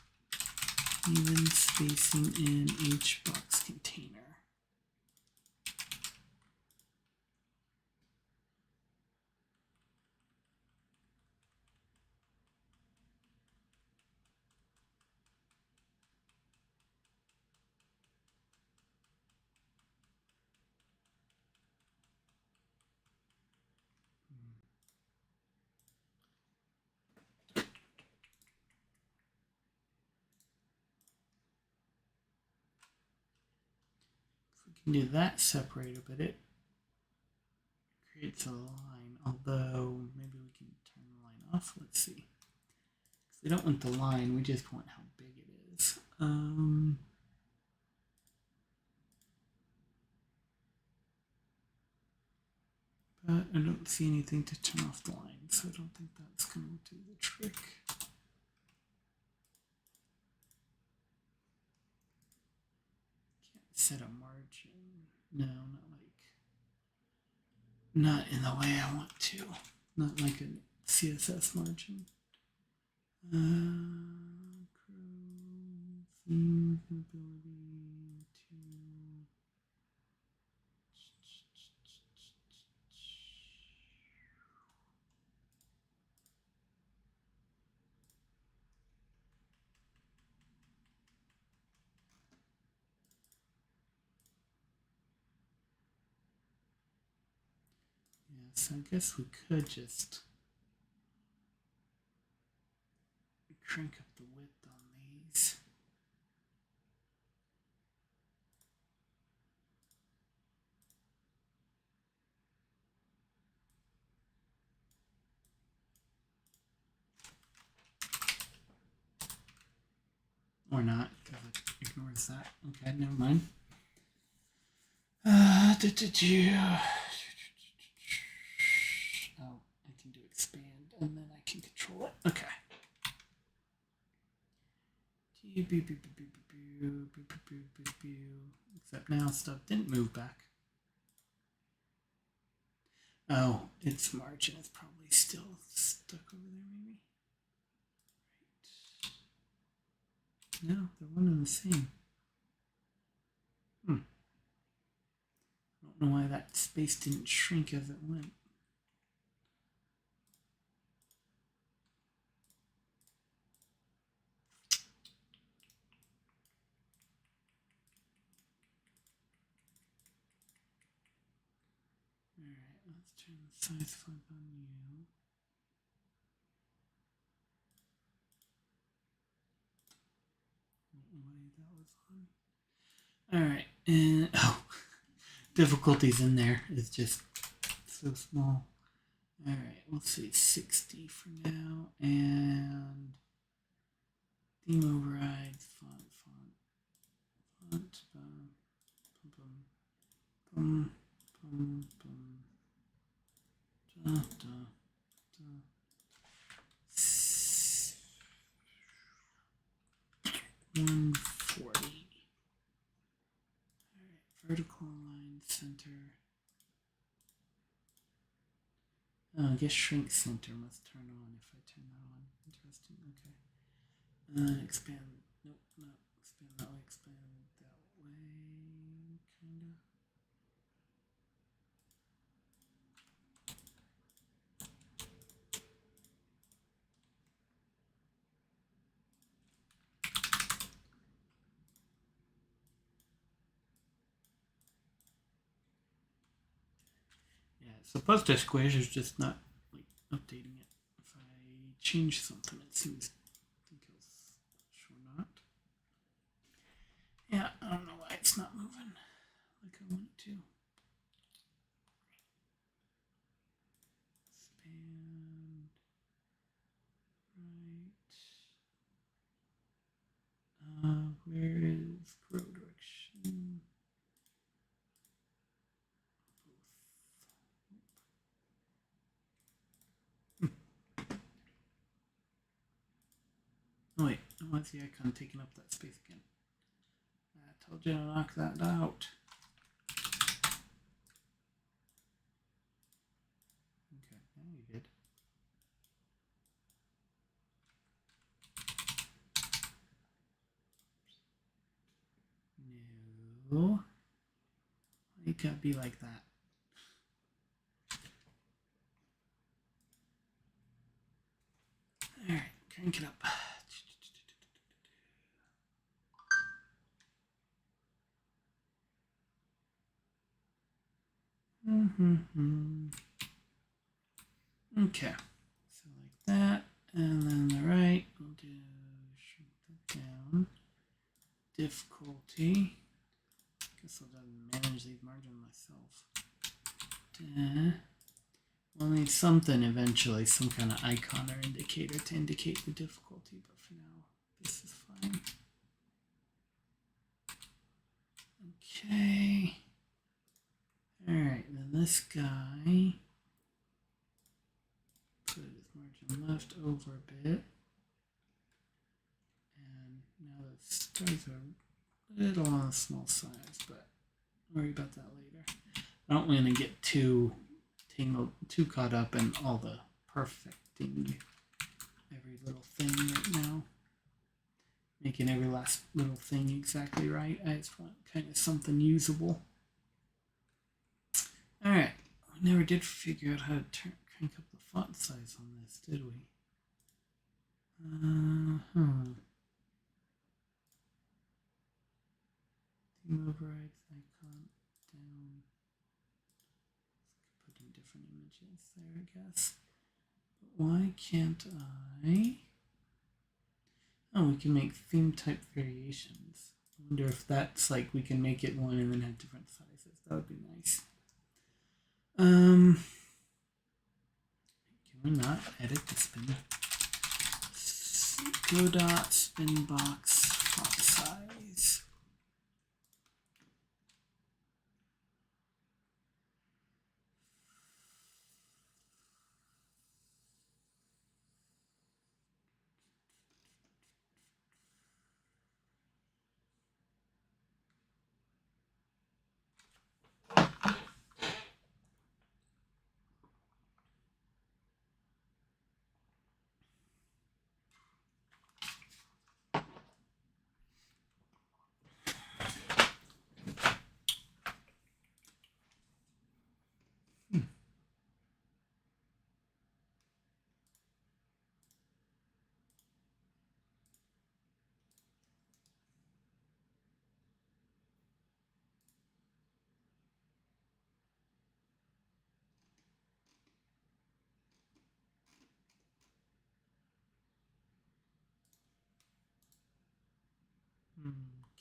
Even spacing in each box container. Can do that separated, but it creates a line, although maybe we can turn the line off. Let's see. We don't want the line, we just want how big it is. But I don't see anything to turn off the line, so I don't think that's going to do the trick. Can't set a margin. No, not in the way I want to. Not like a CSS margin. Theme ability to. Yes, I guess we could just crank up the width on these. Or not, because it ignores that. Okay, never mind. Oh, I can do expand, and then I can control it. Okay. Except now stuff didn't move back. Oh, its margin is probably still stuck over there, maybe? Right. No, they're one and the same. I don't know why that space didn't shrink as it went. Alright, let's turn the size font on you. Why that was on. Alright, and difficulties in there is just so small. Alright, we'll say 60 for now, and theme overrides, font, boom, boom, da, da, da. 140. Alright, vertical line center. Oh, I guess shrink center must turn on if I turn that on. Interesting, okay. Expand, nope, not expand that way, expand that way, kinda. Yeah, it's supposed to squish, it's just not like updating it. If I change something, it seems sure not. Yeah, I don't know why it's not moving like I want it to. Expand right. Where is grow direction? Oh wait, why is the icon taking up that space again? I told you to knock that out. Okay, now you did. No. It can't be like that. Alright, crank it up. Okay, so like that, and then the right, we'll do shrink that down. Difficulty. Guess I'll manage these margins myself. We'll need something eventually, some kind of icon or indicator to indicate the difficulty, but for now, this is fine. Okay. Alright, then this guy, put his margin left over a bit. And now the stars are a little on the small size, but worry about that later. I don't want to get too tangled, too caught up in all the perfecting every little thing right now. Making every last little thing exactly right. I just want kind of something usable. Alright, we never did figure out how to crank up the font size on this, did we? Theme overrides icon down. Put in different images there, I guess. But why can't I? Oh, we can make theme type variations. I wonder if that's like we can make it one and then have different sizes. That would be nice. Can we not edit the spin? Godot spin box font size.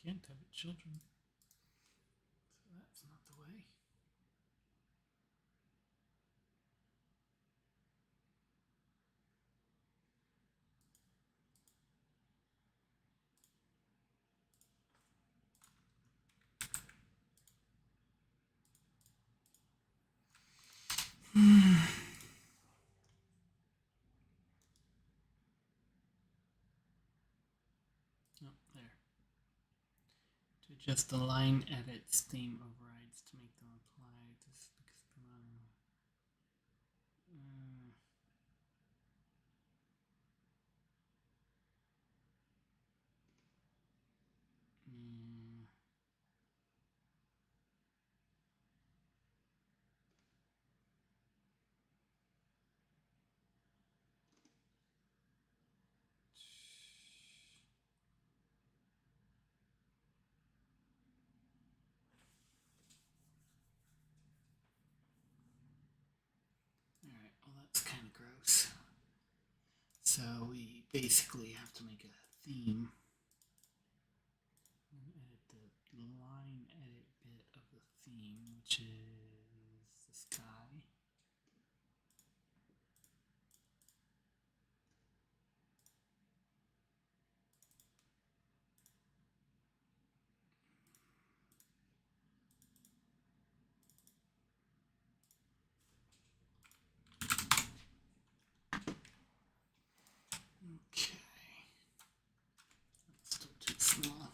can't have it children. So that's not the way. Oh, there. To adjust the line edits theme overrides to make them apply. This because Alright, well that's kind of gross. So we basically have to make a theme. And edit the line edit bit of the theme, which is the sky. Okay. That's still too small.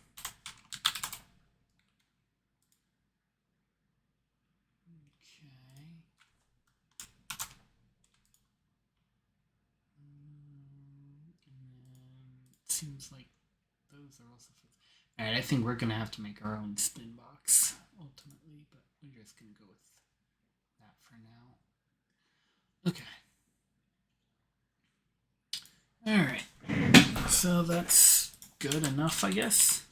Okay. And then it seems like those are also fixed. Alright, I think we're gonna have to make our own spin box ultimately, but we're just gonna go with that for now. Okay. Alright. So that's good enough, I guess.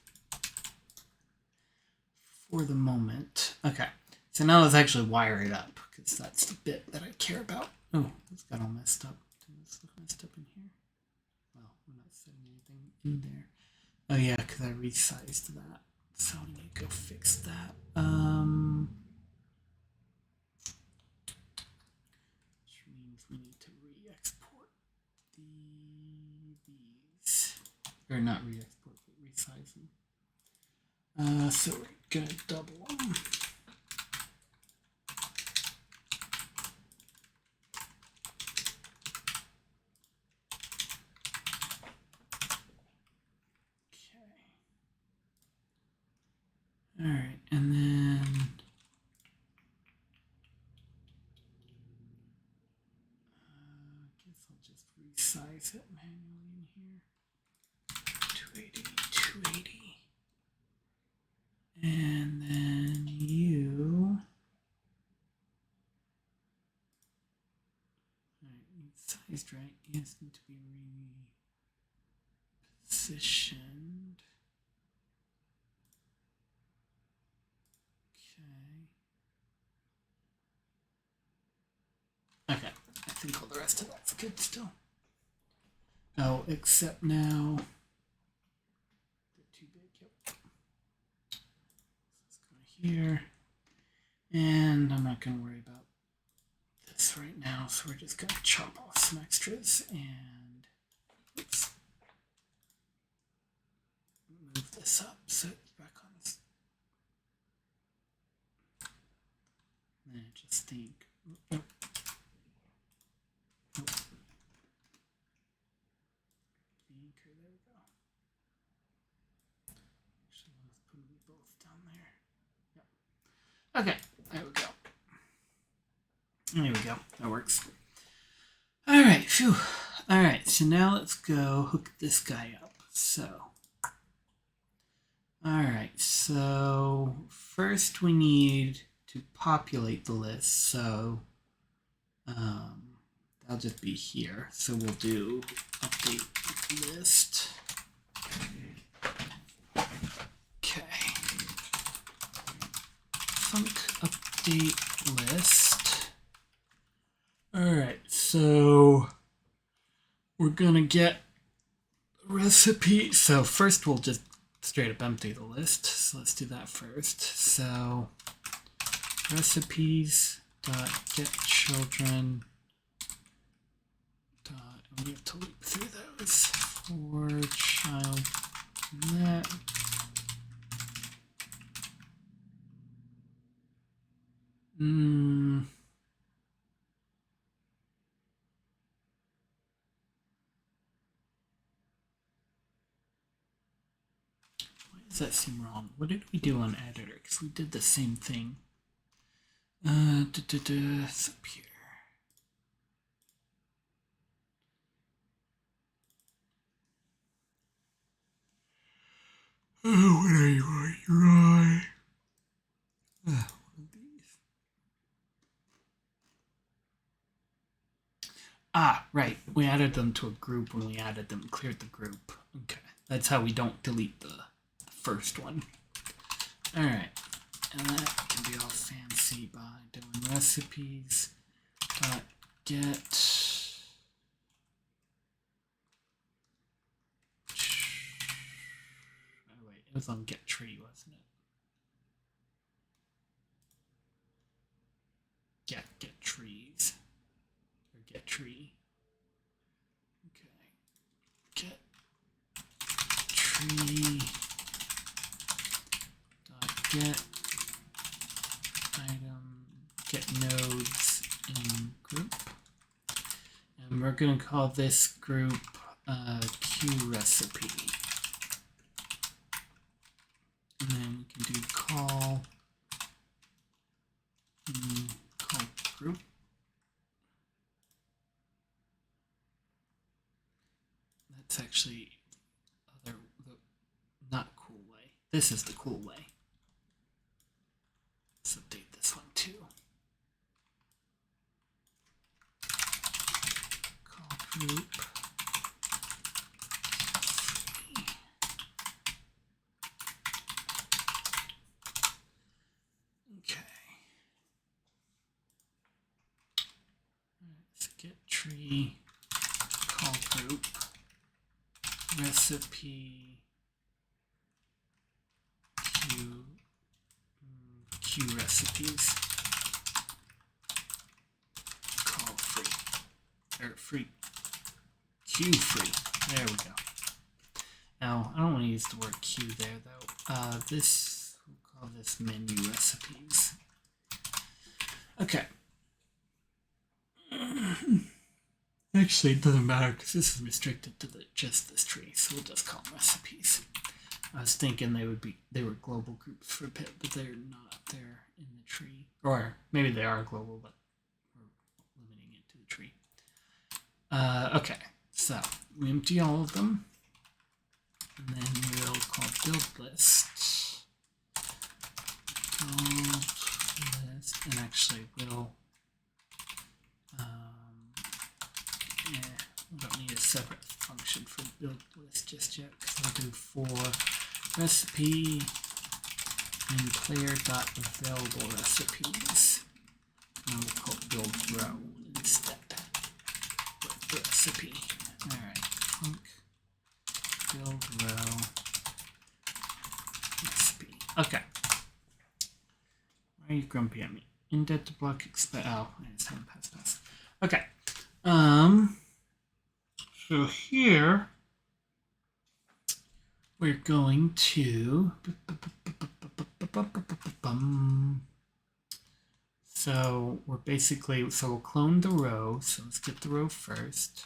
For the moment. Okay. So now let's actually wire it up, because that's the bit that I care about. Oh, it's got all messed up. Does this look messed up in here? Well, we're not setting anything in there. Oh yeah, because I resized that. So I need to go fix that. Which means we need to re-export these. Or not re-export, but resize them. So we're gonna double them. All right, and then I guess I'll just resize it manually in here. 280, 280. And then you. All right, sized right. You just need to be repositioned. Okay, I think all the rest of that's good still. Oh, except now they're too big. Yep. Let's go here, and I'm not going to worry about this right now. So we're just going to chop off some extras and oops, move this up so it's back on this. And I just think. Oh. Anchor, there we go. Actually, let's put them both down there. Yep. Okay, there we go. There we go. That works. All right, phew. All right, so now let's go hook this guy up. So, all right, so first we need to populate the list. So, that'll just be here. So we'll do update list. Okay. Func update list. All right, so we're gonna get a recipe. So first we'll just straight up empty the list. So let's do that first. So recipes dot get children dot, and we have to loop through those for child net. Why does that seem wrong? What did we do on editor? Because we did the same thing. It's up here. Oh, what are you on? Right. One of these. Ah, right. We added them to a group when we added them, cleared the group. Okay. That's how we don't delete the first one. Alright. And that can be all fancy by doing recipes dot get oh wait, it was on get tree, wasn't it? Get trees or get tree. Okay. Get tree dot get item get nodes in group, and we're going to call this group Q recipe, and then we can do call group. That's actually the not cool way. This is the cool way. Let's update this one too. Call group. Okay. Let's get tree. Call group. Recipe. Q recipes. Call free. Or free. Q free. There we go. Now, I don't want to use the word Q there though. This, we'll call this menu recipes. Okay. Actually, it doesn't matter because this is restricted to just this tree, so we'll just call them recipes. I was thinking they were global groups for pip, but they're not. They're in the tree, or maybe they are global, but we're limiting it to the tree. Okay, so we empty all of them, and then we'll call build list. Build list, and actually we'll we don't need a separate function for build list just yet, because I'll do for recipe and player.available recipes. And we'll call it build row instead. Recipe. Alright, func build row recipe. Okay. Why are you grumpy at me? Indent to block expect. Oh, I just haven't passed pass. Okay. So here we're going to so we're basically we'll clone the row. So let's get the row first.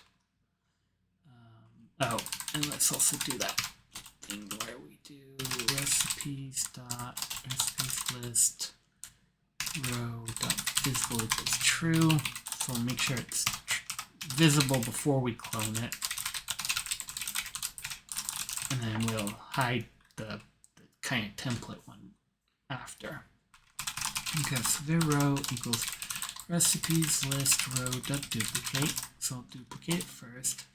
Oh, and let's also do that thing where we do recipes list row dot visible equals true. So we'll make sure it's visible before we clone it, and then we'll hide the kind of template one after. Okay, so their row equals recipes list row dot duplicate. So I'll duplicate it first.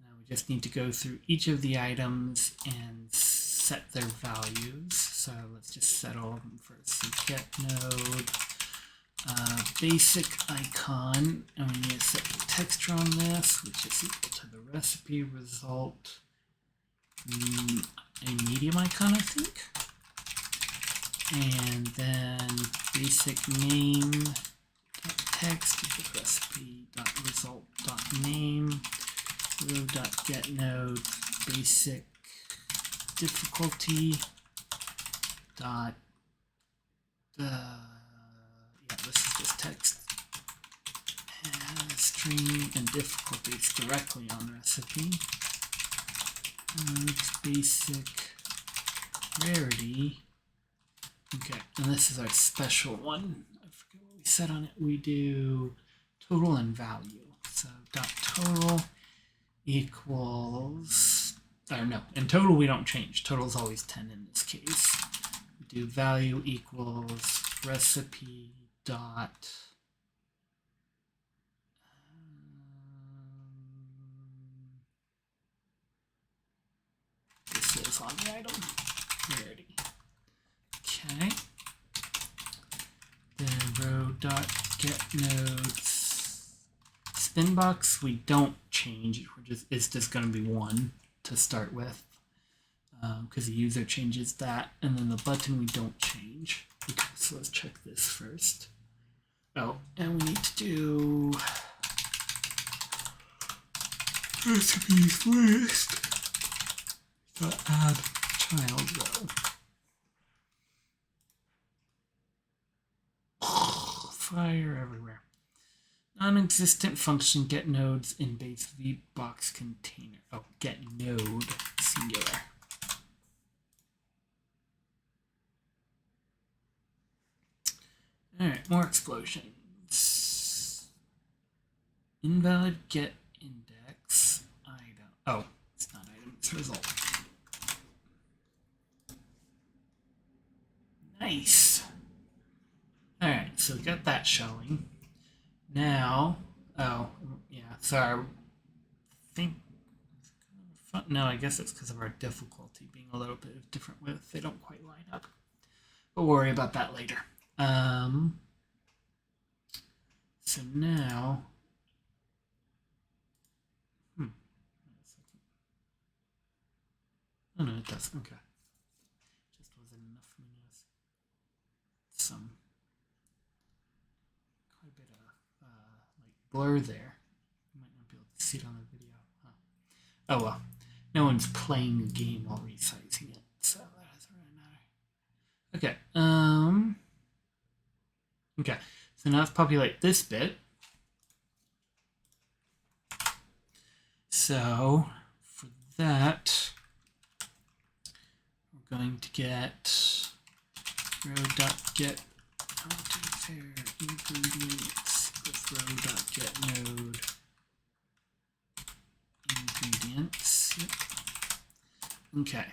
Now we just need to go through each of the items and set their values. So let's just set all of them first. So get node basic icon, and we need to set the texture on this, which is equal to the recipe result a medium icon, I think. And then basic name text equals recipe.result.name row.getNode basic difficulty dot yeah, this is just text string and difficulties directly on recipe and basic rarity. Okay, and this is our special one. I forget what we said on it. We do total and value. So dot total equals, or no, in total we don't change. Total is always 10 in this case. We do value equals recipe dot this is on the item rarity. Okay. Then row dot get nodes spin box we don't change. It's just going to be 1 to start with because the user changes that, and then the button we don't change. Okay, so let's check this first. Oh, and we need to do recipes list. Add child row. Fire everywhere. Non-existent function get nodes in base VBox container. Oh, get node singular. All right, more explosions. Invalid get index item. Oh, it's not item, it's result. Nice. All right, so we got that showing. Now, oh, yeah, sorry. I think, no, I guess it's because of our difficulty being a little bit of different width. They don't quite line up. But we'll worry about that later. So now, oh no, it does. Okay, just wasn't enough menus. Some quite a bit of like blur there. You might not be able to see it on the video. Huh. Oh well, no one's playing the game while resizing it, so that doesn't really matter. Okay. Okay. So now let's populate this bit. So for that, we're going to get row.get ingredients with row.get node ingredients. Yep. Okay.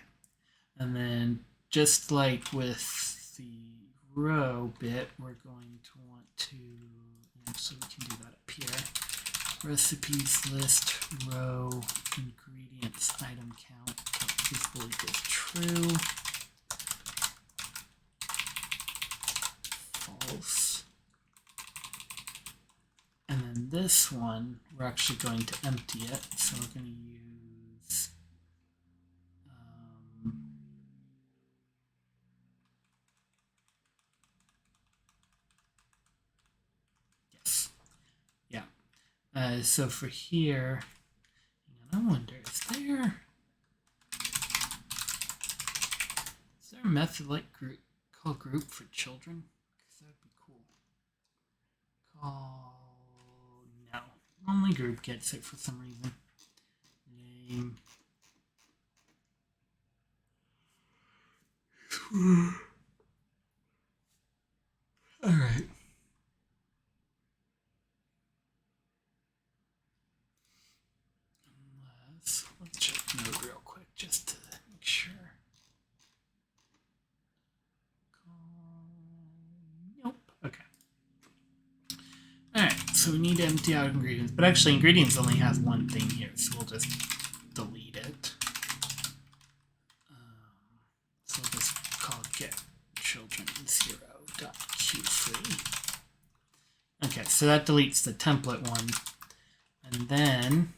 And then just like with the row bit, we're going to want to, actually we can do that up here. Recipes list row ingredients item count equals true. False. And then this one, we're actually going to empty it. So we're going to use yes. Yeah. So for here, I wonder, is there a method like group call group for children? Because that would be cool. Call no. Only group gets it for some reason. Name. All right. Let's check node real quick just to make sure. Nope. Okay. All right. So we need to empty out ingredients, but actually ingredients only has one thing here, so we'll just delete it. So we'll just call get children 0.q3. Okay, so that deletes the template one, and then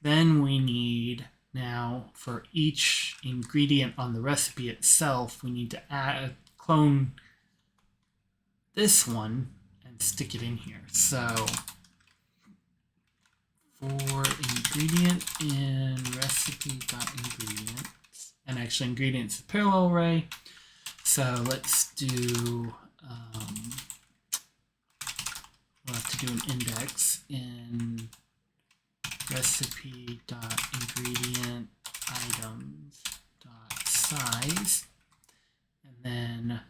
Then we need, now for each ingredient on the recipe itself, we need to clone this one and stick it in here. So for ingredient in recipe.ingredients, and actually ingredients is parallel array. So let's do, we'll have to do an index in recipe.ingredient items.size, and then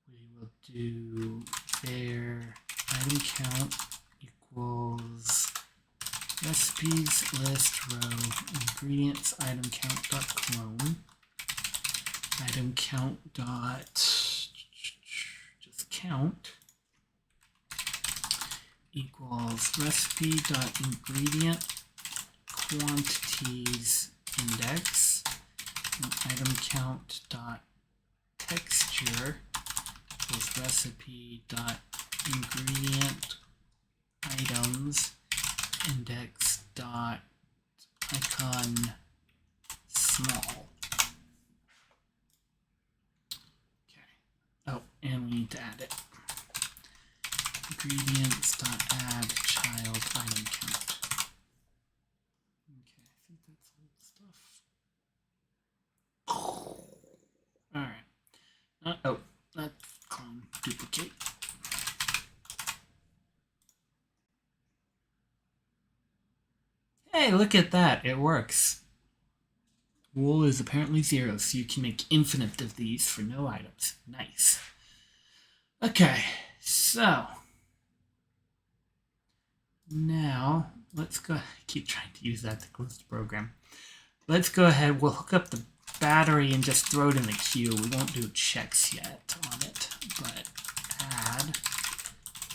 we will do their item count equals recipes list row ingredients item count dot clone item count dot just count equals recipe dot ingredient quantities index and item count dot texture equals recipe dot ingredient items index dot icon small. Okay. Oh, and we need to add it. Ingredients dot add child item count. Okay, I think that's old stuff. All right. Oh, that's clone duplicate. Hey, look at that. It works. Wool is apparently 0, so you can make infinite of these for no items. Nice. Okay, so now let's go. I keep trying to use that to close the program. Let's go ahead. We'll hook up the battery and just throw it in the queue. We won't do checks yet on it, but add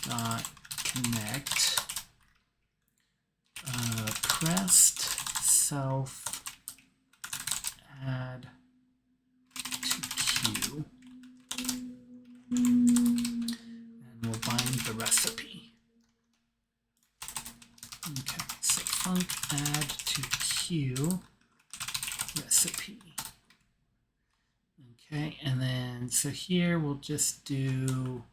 dot connect pressed self add to queue, and we'll bind the recipe. Okay, so func add to queue recipe. Okay, and then so here we'll just do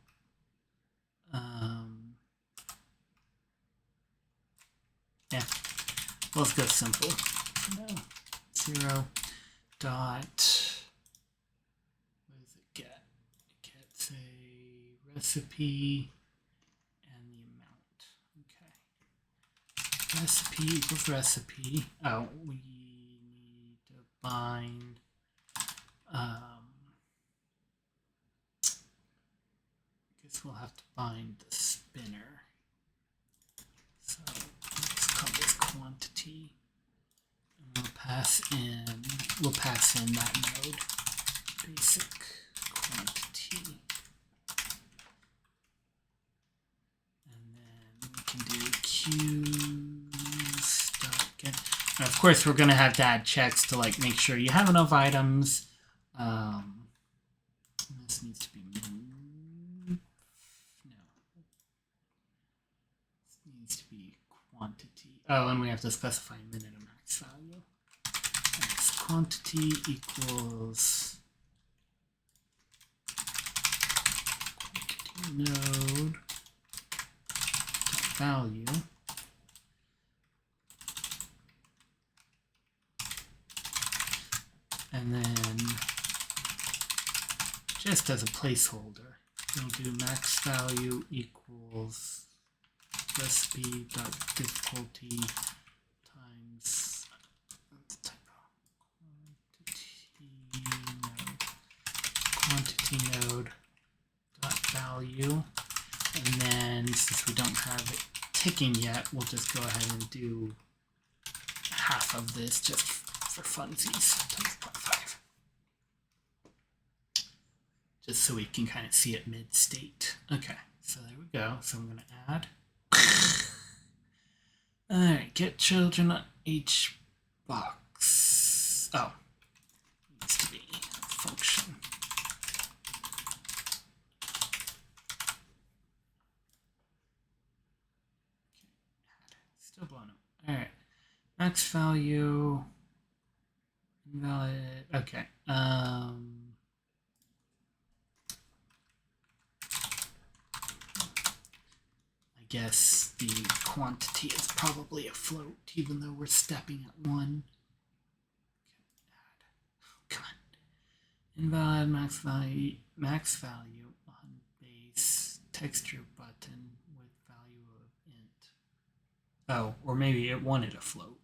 yeah, let's go simple. No, 0 dot, what does it get? It gets a recipe and the amount. Okay, recipe equals recipe. Oh, we need to bind I guess we'll have to bind the spinner. So let's call this quantity, and we'll pass in that node, basic quantity, and then we can do queues dot get. And of course, we're going to have to add checks to like make sure you have enough items. This needs to be quantity. Oh, and we have to specify minute and max value. Max quantity equals quantity node value. And then just as a placeholder, we'll do max value equals recipe.difficulty times quantity node dot value, and then since we don't have it ticking yet, we'll just go ahead and do half of this just for funsies, times 0.5, just so we can kind of see it mid-state. Okay, so there we go. So I'm going to add. Alright, get children on H box. Oh, needs to be function. Okay, still blown up. Alright, max value invalid. Okay. I guess the quantity is probably a float, even though we're stepping at 1. Come on. Invalid max value on base texture button with value of int. Oh, or maybe it wanted a float.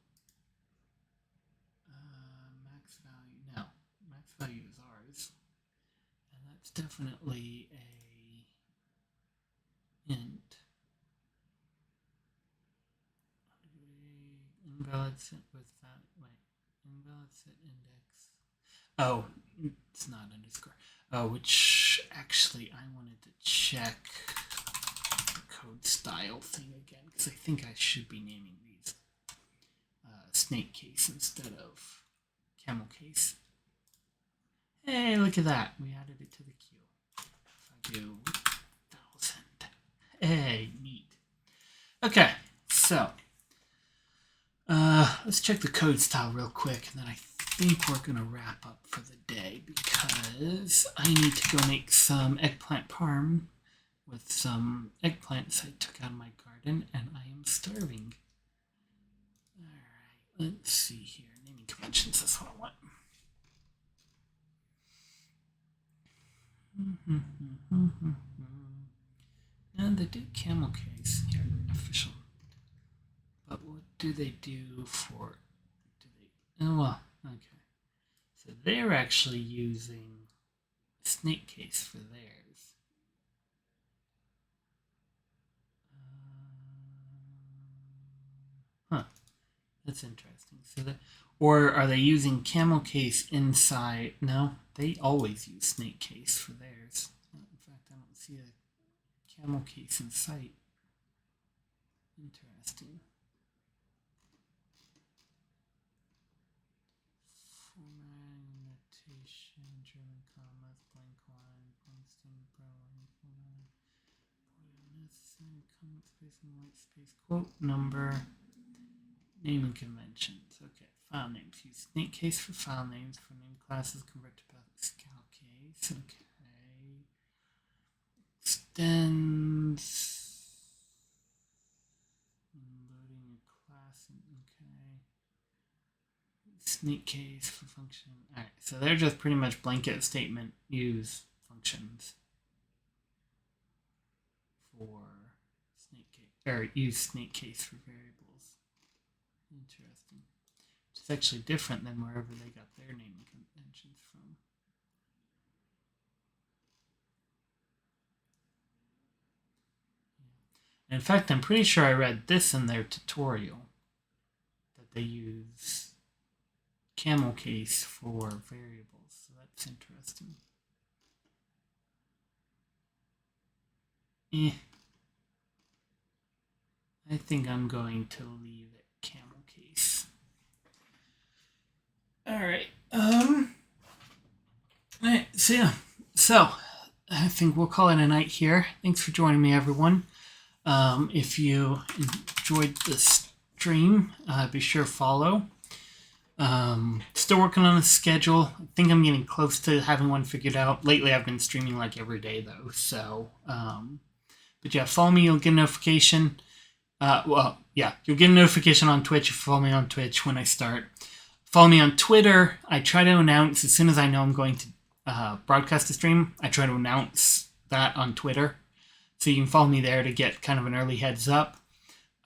Max value, no. Max value is ours. And that's definitely a int. Invalid set with that. Wait. Invalid set index. Oh, it's not underscore. Oh, which actually I wanted to check the code style thing again, because I think I should be naming these snake case instead of camel case. Hey, look at that. We added it to the queue. If I do 1,000. Hey, neat. Okay, so let's check the code style real quick, and then I think we're going to wrap up for the day because I need to go make some eggplant parm with some eggplants I took out of my garden, and I am starving. Alright, let's see here. Naming conventions, that's what I want. Now they do camel case here, official. But what do they do for? Oh well, okay. So they're actually using snake case for theirs. That's interesting. So that, or are they using camel case inside? No, they always use snake case for theirs. In fact, I don't see a camel case in sight. Interesting. Formatting, notation, German commas, blank line, constant, necessary, comma space and white space, quote number, naming conventions. Okay, file names. Use snake case for file names. For name classes, convert to Pascal case. Okay. Extends. Loading a class. Okay. Snake case for function. Alright, so they're just pretty much blanket statement use functions for snake case, or use snake case for variables. Interesting. Which is actually different than wherever they got their naming conventions from. And in fact, I'm pretty sure I read this in their tutorial that they use camel case for variables. So that's interesting. I think I'm going to leave it camel case. Alright. Alright, so yeah. So I think we'll call it a night here. Thanks for joining me, everyone. If you enjoyed the stream, be sure to follow. Still working on a schedule. I think I'm getting close to having one figured out. Lately, I've been streaming like every day, though. So, but yeah, follow me. You'll get a notification. You'll get a notification on Twitch if you follow me on Twitch when I start. Follow me on Twitter. I try to announce as soon as I know I'm going to broadcast a stream. I try to announce that on Twitter. So you can follow me there to get kind of an early heads up.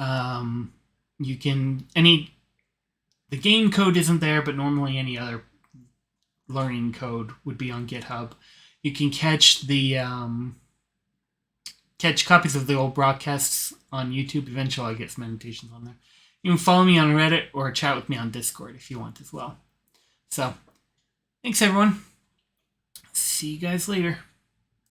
You can, the game code isn't there, but normally any other learning code would be on GitHub. You can catch catch copies of the old broadcasts on YouTube. Eventually I'll get some annotations on there. You can follow me on Reddit or chat with me on Discord if you want as well. So, thanks everyone. See you guys later.